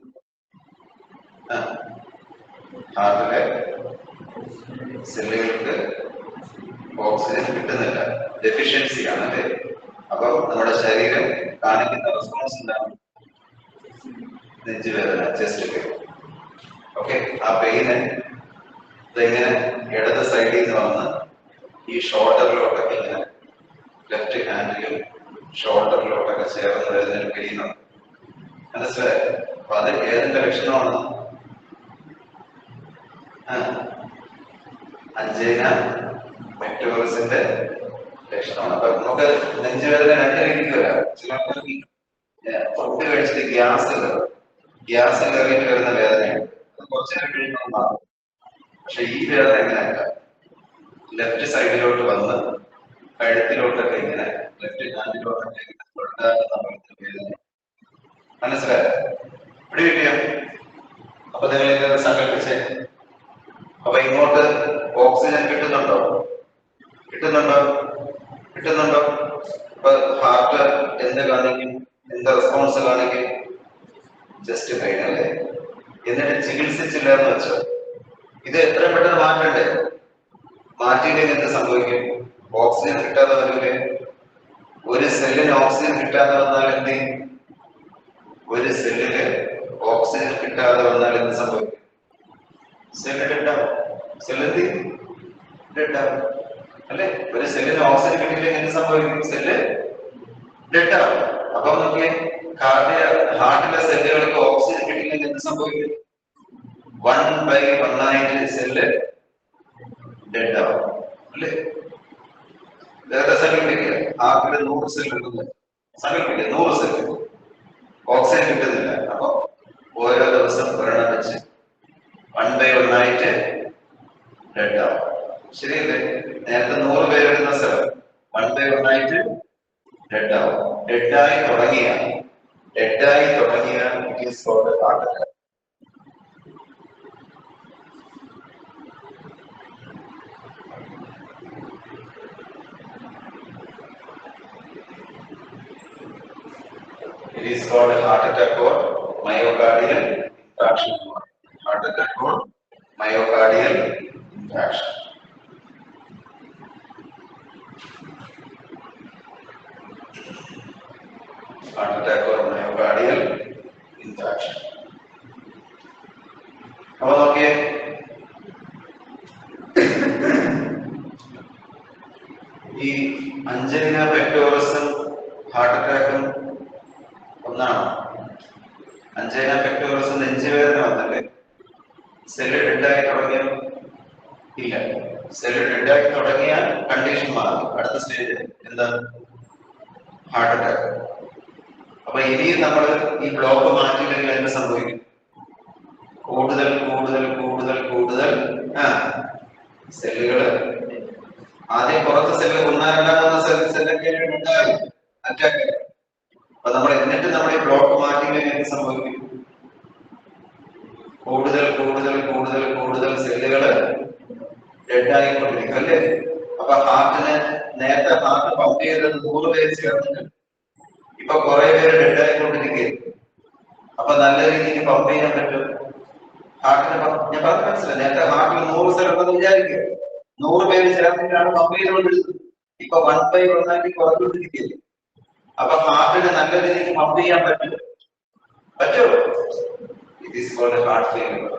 ഹാർട്ടിലെ സെല്ലുകൾക്ക് ഓക്സിജൻ കിട്ടുന്നില്ല, ഡെഫിഷ്യൻസി ആണല്ലേ? അപ്പൊ നമ്മുടെ ശരീരം കാണിക്കുന്ന റെസ്പോൺസ് എന്താണ്? നെഞ്ചുവേദന, ചെസ്റ്റ് പെയിൻ. ഓക്കെ, ആ പെയിന് ഇതെങ്ങനെ ഇടത് സൈഡിൽ നിന്ന് വന്ന് ഈ ഷോൾഡറിലോട്ടൊക്കെ ഇങ്ങനെ ലെഫ്റ്റ് ഹാൻഡിലും ഷോൾഡറിലോട്ടൊക്കെ ചേർന്ന് വരുന്നൊരു പെയിനുണ്ട്. മനസ്സിലായോ? അപ്പൊ അത് ഏതിന്റെ ലക്ഷണമാണ്? അഞ്ജൈന പെക്ടോറിസിന്റെ ലക്ഷണമാണ്. അപ്പൊ നമുക്ക് നെഞ്ചുവേദന രണ്ട് രീതിക്ക് വരാം. ചിലർക്ക് ഫുഡ് കഴിച്ചിട്ട് ഗ്യാസ് കയറിയിട്ട് വരുന്ന വേദനയാണ്. കുറച്ചു നേരം കഴിയുമ്പോൾ മാറും. പക്ഷെ ഈ വേദന എങ്ങനെയല്ല, ലെഫ്റ്റ് സൈഡിലോട്ട് വന്ന് കഴുത്തിലോട്ടൊക്കെ ഇങ്ങനെ ലെഫ്റ്റ് ഹാൻഡിലോട്ടൊക്കെ വേദന. മനസ്സിലായോ? ഇവിടെ കിട്ടിയോ? അപ്പൊ നിങ്ങൾ ഇങ്ങനെ സങ്കല്പിച്ചേ. അപ്പൊ ഇങ്ങോട്ട് ഓക്സിജൻ കിട്ടുന്നുണ്ടോ? അപ്പൊ ഹാർട്ട് എന്ത് കാണിക്കും? എന്ത് റെസ്പോൺസ് കാണിക്കും? ജസ്റ്റ് പെയിൻ അല്ലേ? എന്നിട്ട് ചികിത്സിച്ചില്ല എന്ന് വെച്ചോ, ഇത് എത്ര പെട്ടെന്ന് മാറ്റണ്ടേ? മാറ്റിയില്ലെങ്കിൽ എന്ത് സംഭവിക്കും? ഓക്സിജൻ കിട്ടാതെ വരില്ലേ? ഒരു സെല്ലിന് ഓക്സിജൻ കിട്ടാതെ വന്നാൽ എന്ത് ചെയ്യും? ഒരു സെല്ലില് ഓക്സിജൻ കിട്ടാതെ വന്നാൽ എന്ത് സംഭവിക്കും? സെല്ല് ഡെഡാവും. സെല്ല് എന്ത് ചെയ്യും? ഡെഡാവും അല്ലെ? ഒരു സെല്ലിന് ഓക്സിജൻ കിട്ടിയില്ലെങ്കിൽ എന്ത് സംഭവിക്കും? സെല്ല് ഡെഡാവും. അപ്പൊ നോക്കിയേ, ഹാർട്ടിലെ സെല്ലുകൾക്ക് ഓക്സിജൻ കിട്ടിയില്ലെങ്കിൽ എന്ത് സംഭവിക്കും? 1/1 സെല്ല് ഡെഡ് ആവും അല്ലേ? വേറെ സങ്കല്പിക്കുക, ഹാർട്ടിൽ 100 സെൽ എടുക്കുന്നത് സങ്കല്പിക്കുക, 100 സെൽ ഓക്സിജൻ കിട്ടുന്നില്ല. അപ്പൊ ഓരോ ദിവസം ഒരെണ്ണം വെച്ച് 1 by 1 ആയിട്ട് ഡെഡ് ആവും. ശരിയല്ലേ? നേരത്തെ 100 പേരെടുക്കുന്ന സ്ഥലം 1 by 1 ആയിട്ട് ഡെഡ് ആവും. ഡെഡായി തുടങ്ങിയ it is called heart attack. It is called a heart attack or myocardial infarction. Heart attack or myocardial infarction. Heart attack or myocardial infarction. അപ്പോൾ നോക്കിയേ, ഈ അഞ്ജലിന പെക്ടോറസും ഹാർട്ട് അറ്റാക്കും ഒന്നാണ്. അഞ്ജലിന പെക്ടോറസ് നെഞ്ചുവേദന വന്നല്ലേ? സെല്ല് ഡെഡായി തുടങ്ങിയ ഇല്ല. സെല്ല് ഡെഡായി തുടങ്ങിയ കണ്ടീഷൻ മാറി. അടുത്ത സ്റ്റേജ് എന്താ? Heart attack. അപ്പൊ ഇനിയും നമ്മൾ ഈ ബ്ലോക്ക് മാറ്റിയില്ലെങ്കിൽ എന്ത് സംഭവിക്കും? കൂടുതൽ സെല്ലുകള് ആദ്യം പുറത്ത് സെല്ല് 1-2 സെല്ലൊക്കെ ഉണ്ടായി അറ്റാക്ക്. അപ്പൊ നമ്മൾ എന്നിട്ട് നമ്മൾ ഈ ബ്ലോക്ക് മാറ്റിയില്ലെങ്കിൽ എന്ത് സംഭവിക്കും? കൂടുതൽ സെല്ലുകള് ഡെഡായിക്കൊണ്ടിരിക്കും അല്ലേ? അപ്പൊ ഹാർട്ടിന് നേരത്തെ ഹാർട്ട് പമ്പ് ചെയ്തത് 100 പേര് ചേർന്നിട്ട് ഇപ്പൊ കുറെ പേര് ഡെഡായിക്കൊണ്ടിരിക്കുകയാണ്. അപ്പൊ നല്ല രീതിക്ക് പമ്പ് ചെയ്യാൻ പറ്റും ഹാർട്ടിന്. ഞാൻ പറഞ്ഞ മനസ്സിലായി. നേരത്തെ ഹാർട്ടിൽ 100 സ്ഥലം വിചാരിക്കുക, 100 പേര് ചേർന്നിട്ടാണ് പമ്പ് ചെയ്തുകൊണ്ടിരുന്നത്. ഇപ്പൊ 1 by 1 ആക്കി കുറഞ്ഞുകൊണ്ടിരിക്കുകയല്ലേ? അപ്പൊ ഹാർട്ടിന് നല്ല രീതിക്ക് പമ്പ് ചെയ്യാൻ പറ്റുമോ? It is called heart failure.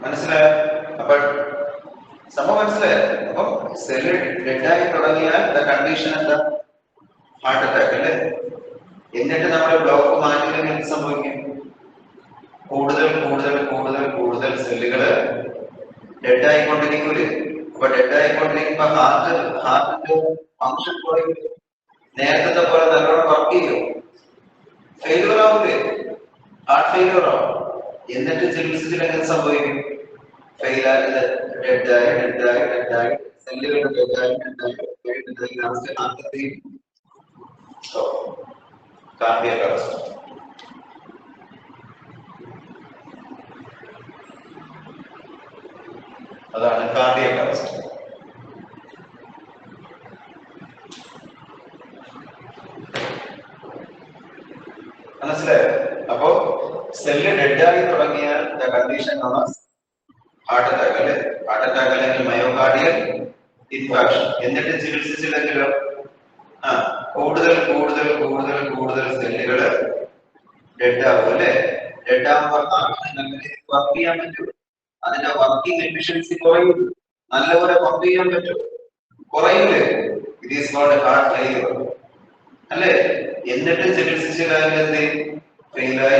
മനസ്സിലായോ? അപ്പൊ സംഭവം മനസ്സിലായോ? അപ്പൊ സെല്ല് ഡെഡായി തുടങ്ങിയാൽ കണ്ടീഷൻ എന്താ? ഹാർട്ട് അറ്റാക്ക് അല്ലേ? എന്നിട്ട് നമ്മുടെ ബ്ലോക്ക് മാറ്റില്ലെങ്കിൽ എന്ത് സംഭവിക്കും? കൂടുതൽ സെല്ലുകള് ഡെഡായിക്കൊണ്ടിരിക്കൂലേ? അപ്പൊ ഡെഡായിക്കൊണ്ടിരിക്കുമ്പോ ഹാർട്ടിന്റെ ഫങ്ഷൻ കുറയും. നേരത്തെ പോലെ നല്ലോണം വർക്ക് ചെയ്യും. ഫെയിലിയർ ആവൂലേ? ഹാർട്ട് ഫെയിലിയർ ആവും. എന്നിട്ട് ചികിത്സിച്ചിൽ എങ്ങനെ സംഭവിക്കും? ഫെയിലായി സെല്ലുകൾ ഡെഡായി ലാസ്റ്റ് ഹാർട്ട് കാർഡിയക് അറസ്റ്റ്. അതാണ് കാർഡിയക് അറസ്റ്റ്. മനസ്സിലായോ? അപ്പോ സെല്ല് ഡെഡായി തുടങ്ങിയ കണ്ടീഷൻ ഹാർട്ട് അറ്റാക്ക് അല്ലെ? ഹാർട്ട് അറ്റാക്ക് അല്ലെങ്കിൽ മയോകാർഡിയൽ ഇൻഫാക്ഷൻ. എന്നിട്ട് ചികിത്സിച്ചില്ലെങ്കിലോ കൂടുതൽ സെല്ലുകള് ഡെഡാവും അല്ലെ? ഡെഡാകുമ്പോൾ വർക്ക് ചെയ്യാൻ പറ്റും. അതിന്റെ വർക്കിംഗ് എഫിഷ്യൻസി കുറയും. നല്ലപോലെ പമ്പ് ചെയ്യാൻ പറ്റും, കുറയൂലേ? It is called heart failure അല്ലേ? എന്നിട്ട് ചികിത്സിച്ചില്ല എന്ത്? ഫെയിലായി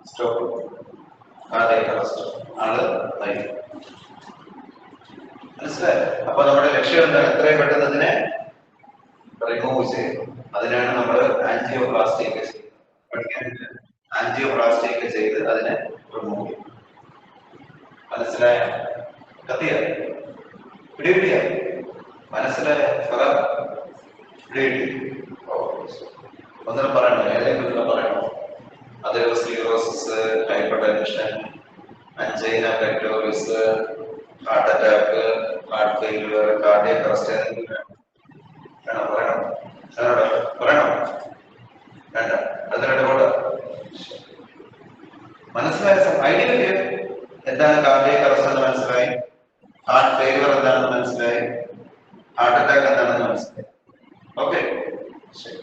സ്റ്റോപ്പ്, കാർഡിയക് അറസ്റ്റ്, ആള് മരിക്കും. മനസ്സിലായോ? അപ്പൊ നമ്മുടെ ലക്ഷ്യം എന്താ? എത്രയും പെട്ടെന്ന് അതിനെ റിമൂവ് ചെയ്യും. അതിനാണ് നമ്മൾ ആൻജിയോപ്ലാസ്റ്റി ഒക്കെ പഠിക്കാനുണ്ട്. ആൻജിയോപ്ലാസ്റ്റി ഒക്കെ ചെയ്ത് അതിനെ റിമൂവ് ചെയ്യും. മനസ്സിലായ? കത്തിയ പിടികിട്ടിയ? മനസ്സിലായ? ഒന്നിനും പറയണോ? ഏതെങ്കിലും പറയണോ? Atherosclerosis, hypertension, angina pectoris, heart attack, heart failure, cardiac arrest പറയണോ? വേണ്ട. അതിനായിട്ട് പോട്ടെ. മനസ്സിലായ? ഐഡിയ എന്താണ് കാർഡിയക് അറസ്റ്റ് എന്ന് മനസ്സിലായി, ഹാർട്ട് ഫെയിലിയർ എന്താണെന്ന് മനസ്സിലായി, ഹാർട്ട് അറ്റാക്ക് എന്താണെന്ന് മനസ്സിലായി. ഓക്കെ, ശരി.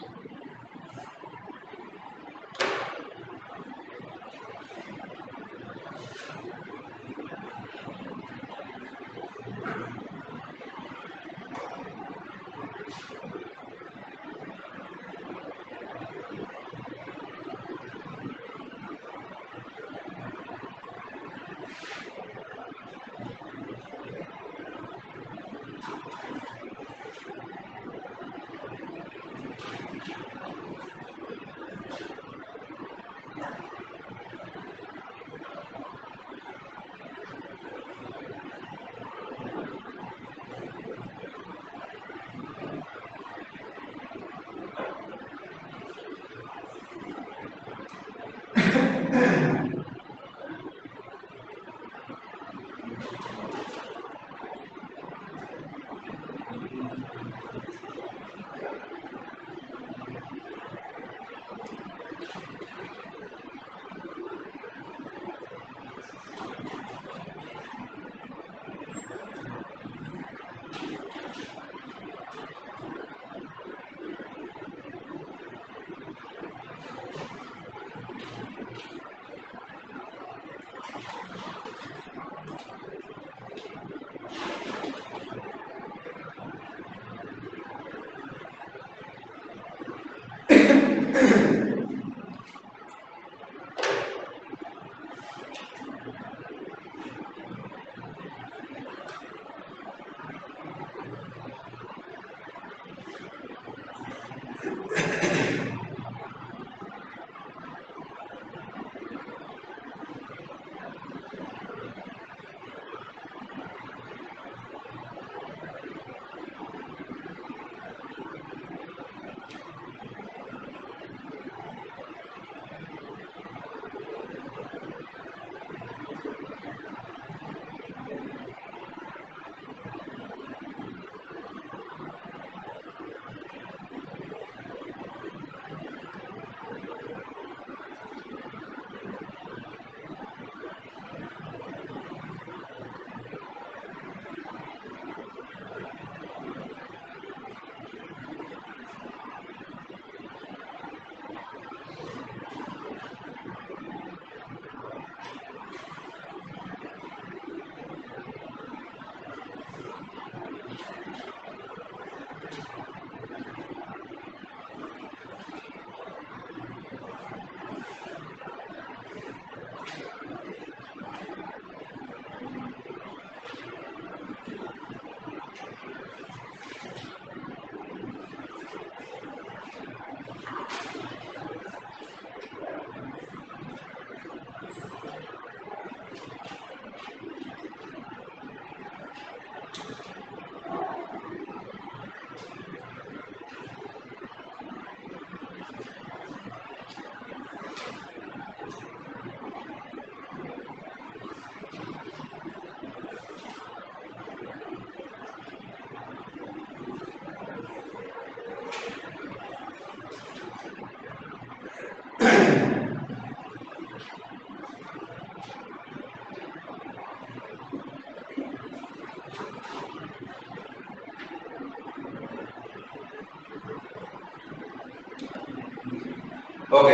ഓക്കെ,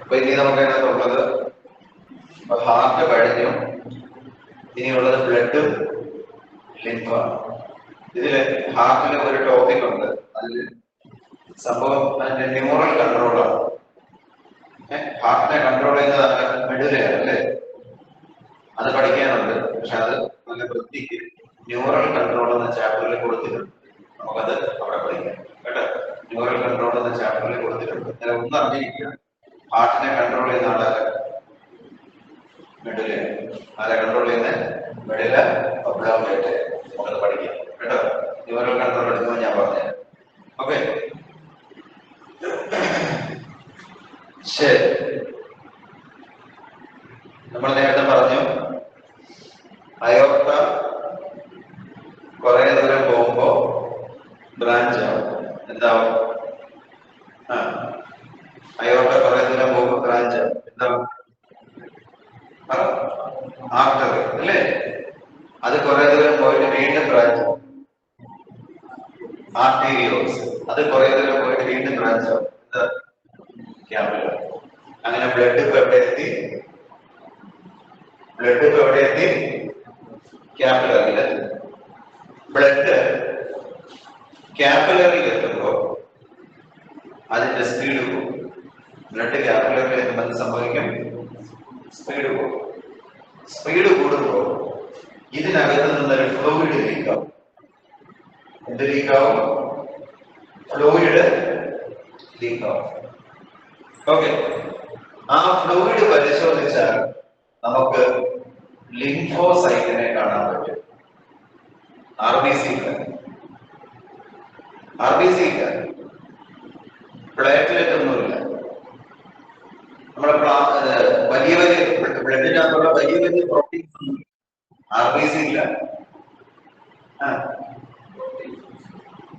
അപ്പൊ ഇനി നമുക്ക് അതിനകത്തുള്ളത് ഹാർട്ട് കഴിഞ്ഞു, ഇനിയുള്ളത് ബ്ലഡും ലിംഫാണ്. ഇതില് ഹാർട്ടിന് ഒരു ടോപ്പിക് ഉണ്ട്, അതിൽ സംഭവം അതിന്റെ ന്യൂറൽ കൺട്രോളാണ്. ഹാർട്ടിനെ കൺട്രോൾ ചെയ്യുന്നത് മെഡുലയാണ് അല്ലേ, അത് പഠിക്കാനുണ്ട്. പക്ഷെ അത് നല്ല വൃത്തിക്ക് ന്യൂറൽ കൺട്രോൾ എന്ന ചാപ്റ്ററിൽ കൊടുത്തിട്ടുണ്ട്, നമുക്കത് അവിടെ പഠിക്കാം കേട്ടോ. ന്യൂറൽ കൺട്രോൾ എന്ന ചാപ്റ്ററിൽ കൊടുത്തിട്ടുണ്ട്. ഒന്ന് അറിഞ്ഞിരിക്കുക, ഹാർട്ടിനെ കൺട്രോൾ ചെയ്യുന്ന ആളെ മെഡുലയാണ്. ആരെ കൺട്രോൾ ചെയ്യുന്നത്? മെഡുല ഒബ്ലോംഗേറ്റ. നമുക്കത് പഠിക്കാം കേട്ടോ. ന്യൂറൽ കൺട്രോൾ എടുക്കുമ്പോൾ ഞാൻ പറഞ്ഞുതരാം. ഓക്കെ, ശരി. നമ്മൾ നേരത്തെ പറഞ്ഞു അയോർട്ട കുറെ ദൂരം പോകുമ്പോ ബ്രാഞ്ച് ആവും. എന്താവും? അയോർട്ട കുറെ ദൂരം പോകുമ്പോ ബ്രാഞ്ച് ആവും. എന്താവും? ആർട്ടറി അല്ലേ? അത് കുറെ ദൂരം പോയിട്ട് വീണ്ടും ബ്രാഞ്ച് ആവും. ആർട്ടീരിയോസ് അത് കുറെ ദൂരം പോയിട്ട് വീണ്ടും ബ്രാഞ്ച് ആവും. എന്താ? ക്യാപിലറി. അങ്ങനെ ബ്ലഡ് ഇപ്പൊ എവിടെ എത്തി? ബ്ലഡ് ഇപ്പൊ എവിടെ എത്തി? ക്യാപിലറിയിൽ. ബ്ലഡ് ക്യാപിലറിയിൽ എത്തും. അതിന്റെ സ്പീഡ് പോകും. ബ്ലഡ് ക്യാപിലറിയിൽ എന്ത് സംഭവിക്കും? സ്പീഡ് പോകും. സ്പീഡ് കൂടുമ്പോൾ ഇതിനകത്ത് നിന്നൊരു ഫ്ലൂയിഡ് ലീക്കാവും. എന്ത് ലീക്കാവും? ഫ്ലൂയിഡ് ലീക്കാവും. ഓക്കെ, ആ ഫ്ലൂയിഡ് പരിശോധിച്ചാൽ നമുക്ക് ലിംഫോസൈറ്റിനെ കാണാൻ പറ്റും. RBC ഇല്ല, RBC ഇല്ല, പ്ലേറ്റ്ലെറ്റ് ഒന്നുമില്ല. നമ്മുടെ വലിയ വലിയ ബ്ലഡിനകത്തുള്ള വലിയ വലിയ പ്രോട്ടീൻസ് ഒന്നും RBC ഇല്ല,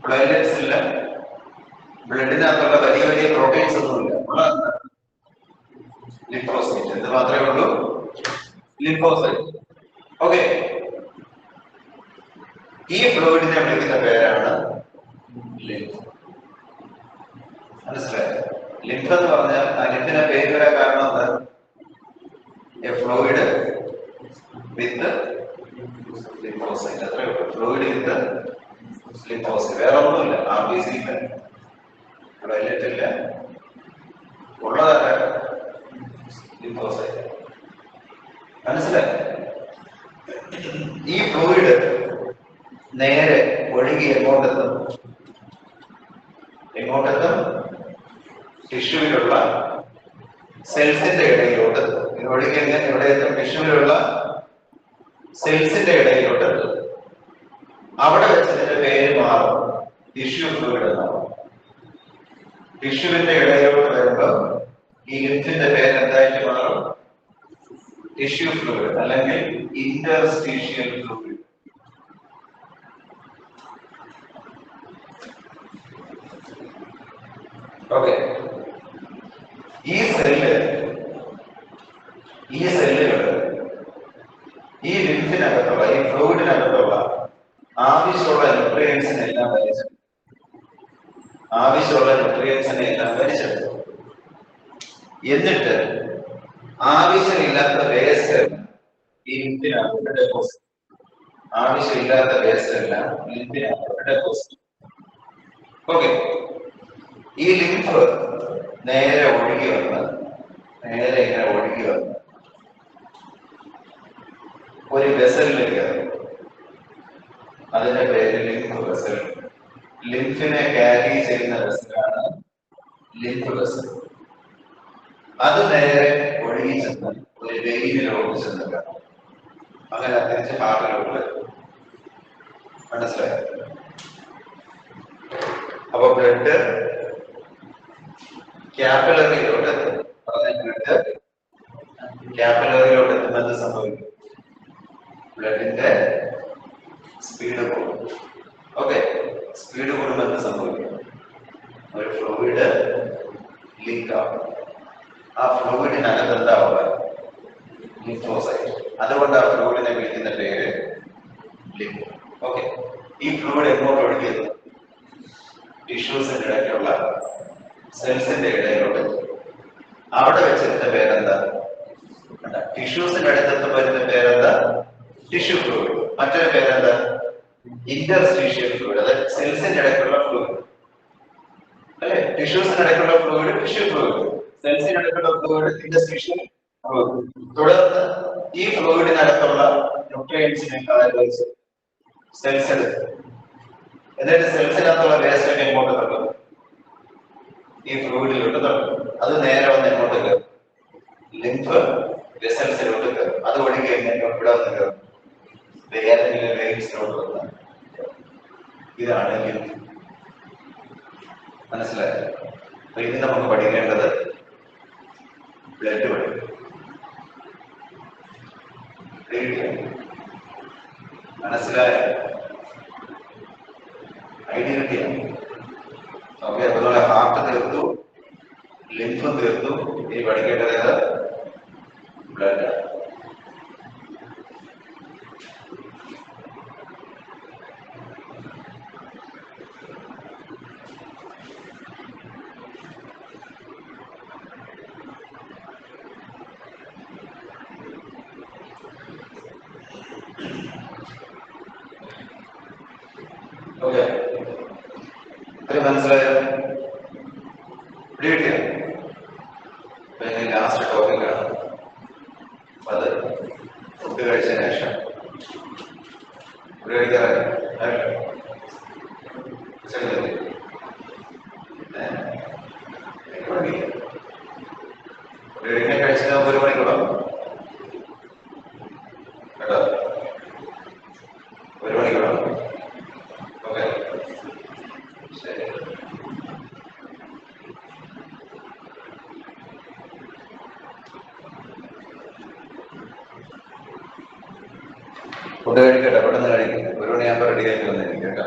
പ്ലേറ്റ്ലെറ്റ്സ് ഇല്ല, ബ്ലഡിനകത്തുള്ള വലിയ വലിയ പ്രോട്ടീൻസ് ഒന്നുമില്ല. ലിംഫോസൈറ്റ് ഇത് മാത്രമേ ഉള്ളൂ, ലിംഫോസൈറ്റ്. ഓക്കെ, ഈ ഫ്ലൂയിഡിനെ വിളിക്കുന്ന പേരാണ് ലിംഫ്. മനസ്സിലായോ? ലിംഫ് എന്ന് പറഞ്ഞാൽ ആ ലിംഫിന്റെ പേര് വരാൻ കാരണം എന്താ? A fluid with lymphocyte. അത്രേ ഉള്ളൂ, ഫ്ലൂയിഡ് വിത്ത് ലിംഫോസൈറ്റ്. വേറെ ഒന്നുമില്ല. RBC ഇല്ല, പ്ലേറ്റ്ലെറ്റ് ഇല്ല, ഉള്ളതാണ് ലിംഫോസൈറ്റ്. മനസ്സിലായി? ഈ ഫ്ലൂയിഡ് നേരെ ഒഴുകി എങ്ങോട്ടെത്തും? ടിഷ്യൂവിലുള്ള സെൽസിന്റെ ഇടയിലോട്ടെത്തും. ഇത് ഒഴുകി എവിടെ എത്തും? ടിഷ്യൂവിലുള്ള സെൽസിന്റെ ഇടയിലോട്ടെത്തും. അവിടെ വെച്ചതിന്റെ പേര് മാറും, ടിഷ്യൂ ഫ്ലൂയിഡ് എന്നാവും. ടിഷ്യൂവിന്റെ ഇടയിലോട്ട് വരുമ്പോൾ ഈ ലിംഫിന്റെ പേര് എന്തായിട്ട് മാറും? ടിഷ്യൂ ഫ്ലൂയിഡ് അല്ലെങ്കിൽ ഇന്റർസ്റ്റീഷ്യൽ ഫ്ലൂയിഡ്. ഓക്കെ, ഈ സെല്ലുകൾ ഈ ലിംഫിനകത്തുള്ള ഈ ഫ്ലൂയിഡിനകത്തുള്ള ആവശ്യമുള്ള ന്യൂട്രിയൻസിനെല്ലാം വലിച്ചെടുക്കും. എന്നിട്ട് ആവശ്യമില്ലാത്ത വേസ്റ്റ് ഈ ലിംഫിനകത്ത് ഡെപ്പോസിറ്റ്. ഓക്കെ, ഈ ലിംഫ് നേരെ ഒഴുകി വന്ന് ഒരു വെസലിലേക്ക് കയറും. അതിന്റെ പേര് ലിംഫ് വെസൽ. ലിംഫിനെ ക്യാരി ചെയ്യുന്ന വെസലാണ് ലിംഫ് വെസൽ. അത് നേരെ ഒഴുകി ചെന്ന് ഒരു വെയിനിലോട്ട് ചെന്നിട്ട് അങ്ങനെ തിരിച്ച് ഹാർട്ടിലോട്ട്. മനസ്സിലായോ? അപ്പൊ ബ്ലഡ് ക്യാപിലറിയിലോട്ട് എത്തും. ബ്ലഡ് ക്യാപിലറിയിലോട്ട് എത്തുമ്പോൾ എന്ത് സംഭവിക്കും? ബ്ലഡിന്റെ സ്പീഡ് കൂടും. ഓക്കെ, സ്പീഡ് കൂടുമ്പോൾ എന്ത് സംഭവിക്കും? ഒരു ഫ്ലൂയിഡ് ലീക്ക് ആവും. ആ ഫ്ലൂയിഡിനകത്ത് എന്താവുക? ലിംഫോസൈറ്റ്. അതുകൊണ്ട് ആ ഫ്ലൂയിഡിനെ വിളിക്കുന്ന പേര് ലിംഫ്. ഓക്കെ, ഈ ഫ്ലൂയിഡ് എങ്ങോട്ട് ഒഴുകിയത്? ടിഷ്യൂസിന്റെ ഇടയ്ക്കുള്ള സെൽസിന്റെ ഇടയിലോട്ട്. അവിടെ വെച്ചിരുന്ന പേരെന്താ? ടിഷ്യൂസിന്റെ അടുത്തെത്തുമ്പോൾ വരുന്ന പേരെന്താ? Tissue fluid. മറ്റൊരു പേരെന്താ? Interstitial fluid. അതായത് സെൽസിന്റെ ഇടയ്ക്കുള്ള ഫ്ലൂയിഡ് അല്ലെ? ടിഷ്യൂസിന്റെ ഇടയ്ക്കുള്ള ഫ്ലൂയിഡ് ടിഷ്യൂ ഫ്ലൂയിഡ്, സെൽസിന്റെ ഇടയ്ക്കുള്ള ഫ്ലൂയിഡ് ഇന്റർസ്റ്റീഷ്യൽ ഫ്ലൂയിഡ്. തുടർന്ന് ഈ ഫ്ലൂയിഡിനകത്തുള്ള ന്യൂട്രിയൻസിനെ സെൽസ് എടുക്കും. എന്നിട്ട് സെൽസിനകത്തുള്ള വേസ്റ്റ് ഒക്കെ എങ്ങോട്ട് തള്ളും? ഈ ഫ്ലൂയിഡിലോട്ട് തള്ളും. അത് നേരെ വന്ന് എങ്ങോട്ട് കയറും? ലിംഫ് വെസൽസിലോട്ട് കയറും. അത് ഒഴുകി എങ്ങനെ ഇവിടെ വന്ന് കയറും? ഏതെങ്കിലും വെയിൻസിലോട്ട് വന്ന്. ഇതാണ് ലിംഫ്. മനസ്സിലായോ? അപ്പൊ ഇത് നമുക്ക് പഠിക്കേണ്ടത് ബ്ലഡ് പഠിക്കും. മനസ്സിലായോ? ഐഡിയ കിട്ടിയാണ്. ഓക്കെ, അതുപോലെ ഹാർട്ട് തീർത്തു, ലിംഫും തീർത്തു. ഇനി പഠിക്കേണ്ടത് ഏത്? ബ്ലഡ്. ഓക്കെ, മനസ്സിലായോ? കിട്ടിയ പിന്നെ ലാസ്റ്റ് ടോപ്പിക്കാണ്. അത് ഫുഡ് കഴിച്ചതിന് ശേഷം ഫുഡ് കഴിക്കാറില്ല കഴിച്ചാൽ 1 മണിക്കൂറാണ് കേട്ടോ. 1 മണിക്കൂറാണ്. ഓക്കെ ശരി. ഫുഡ് കഴിക്കട്ടെ, പെട്ടെന്ന് കഴിക്കും. 1 മണിയാകുമ്പോൾ റെഡി ആയിട്ട് വന്നിരിക്കും കേട്ടോ.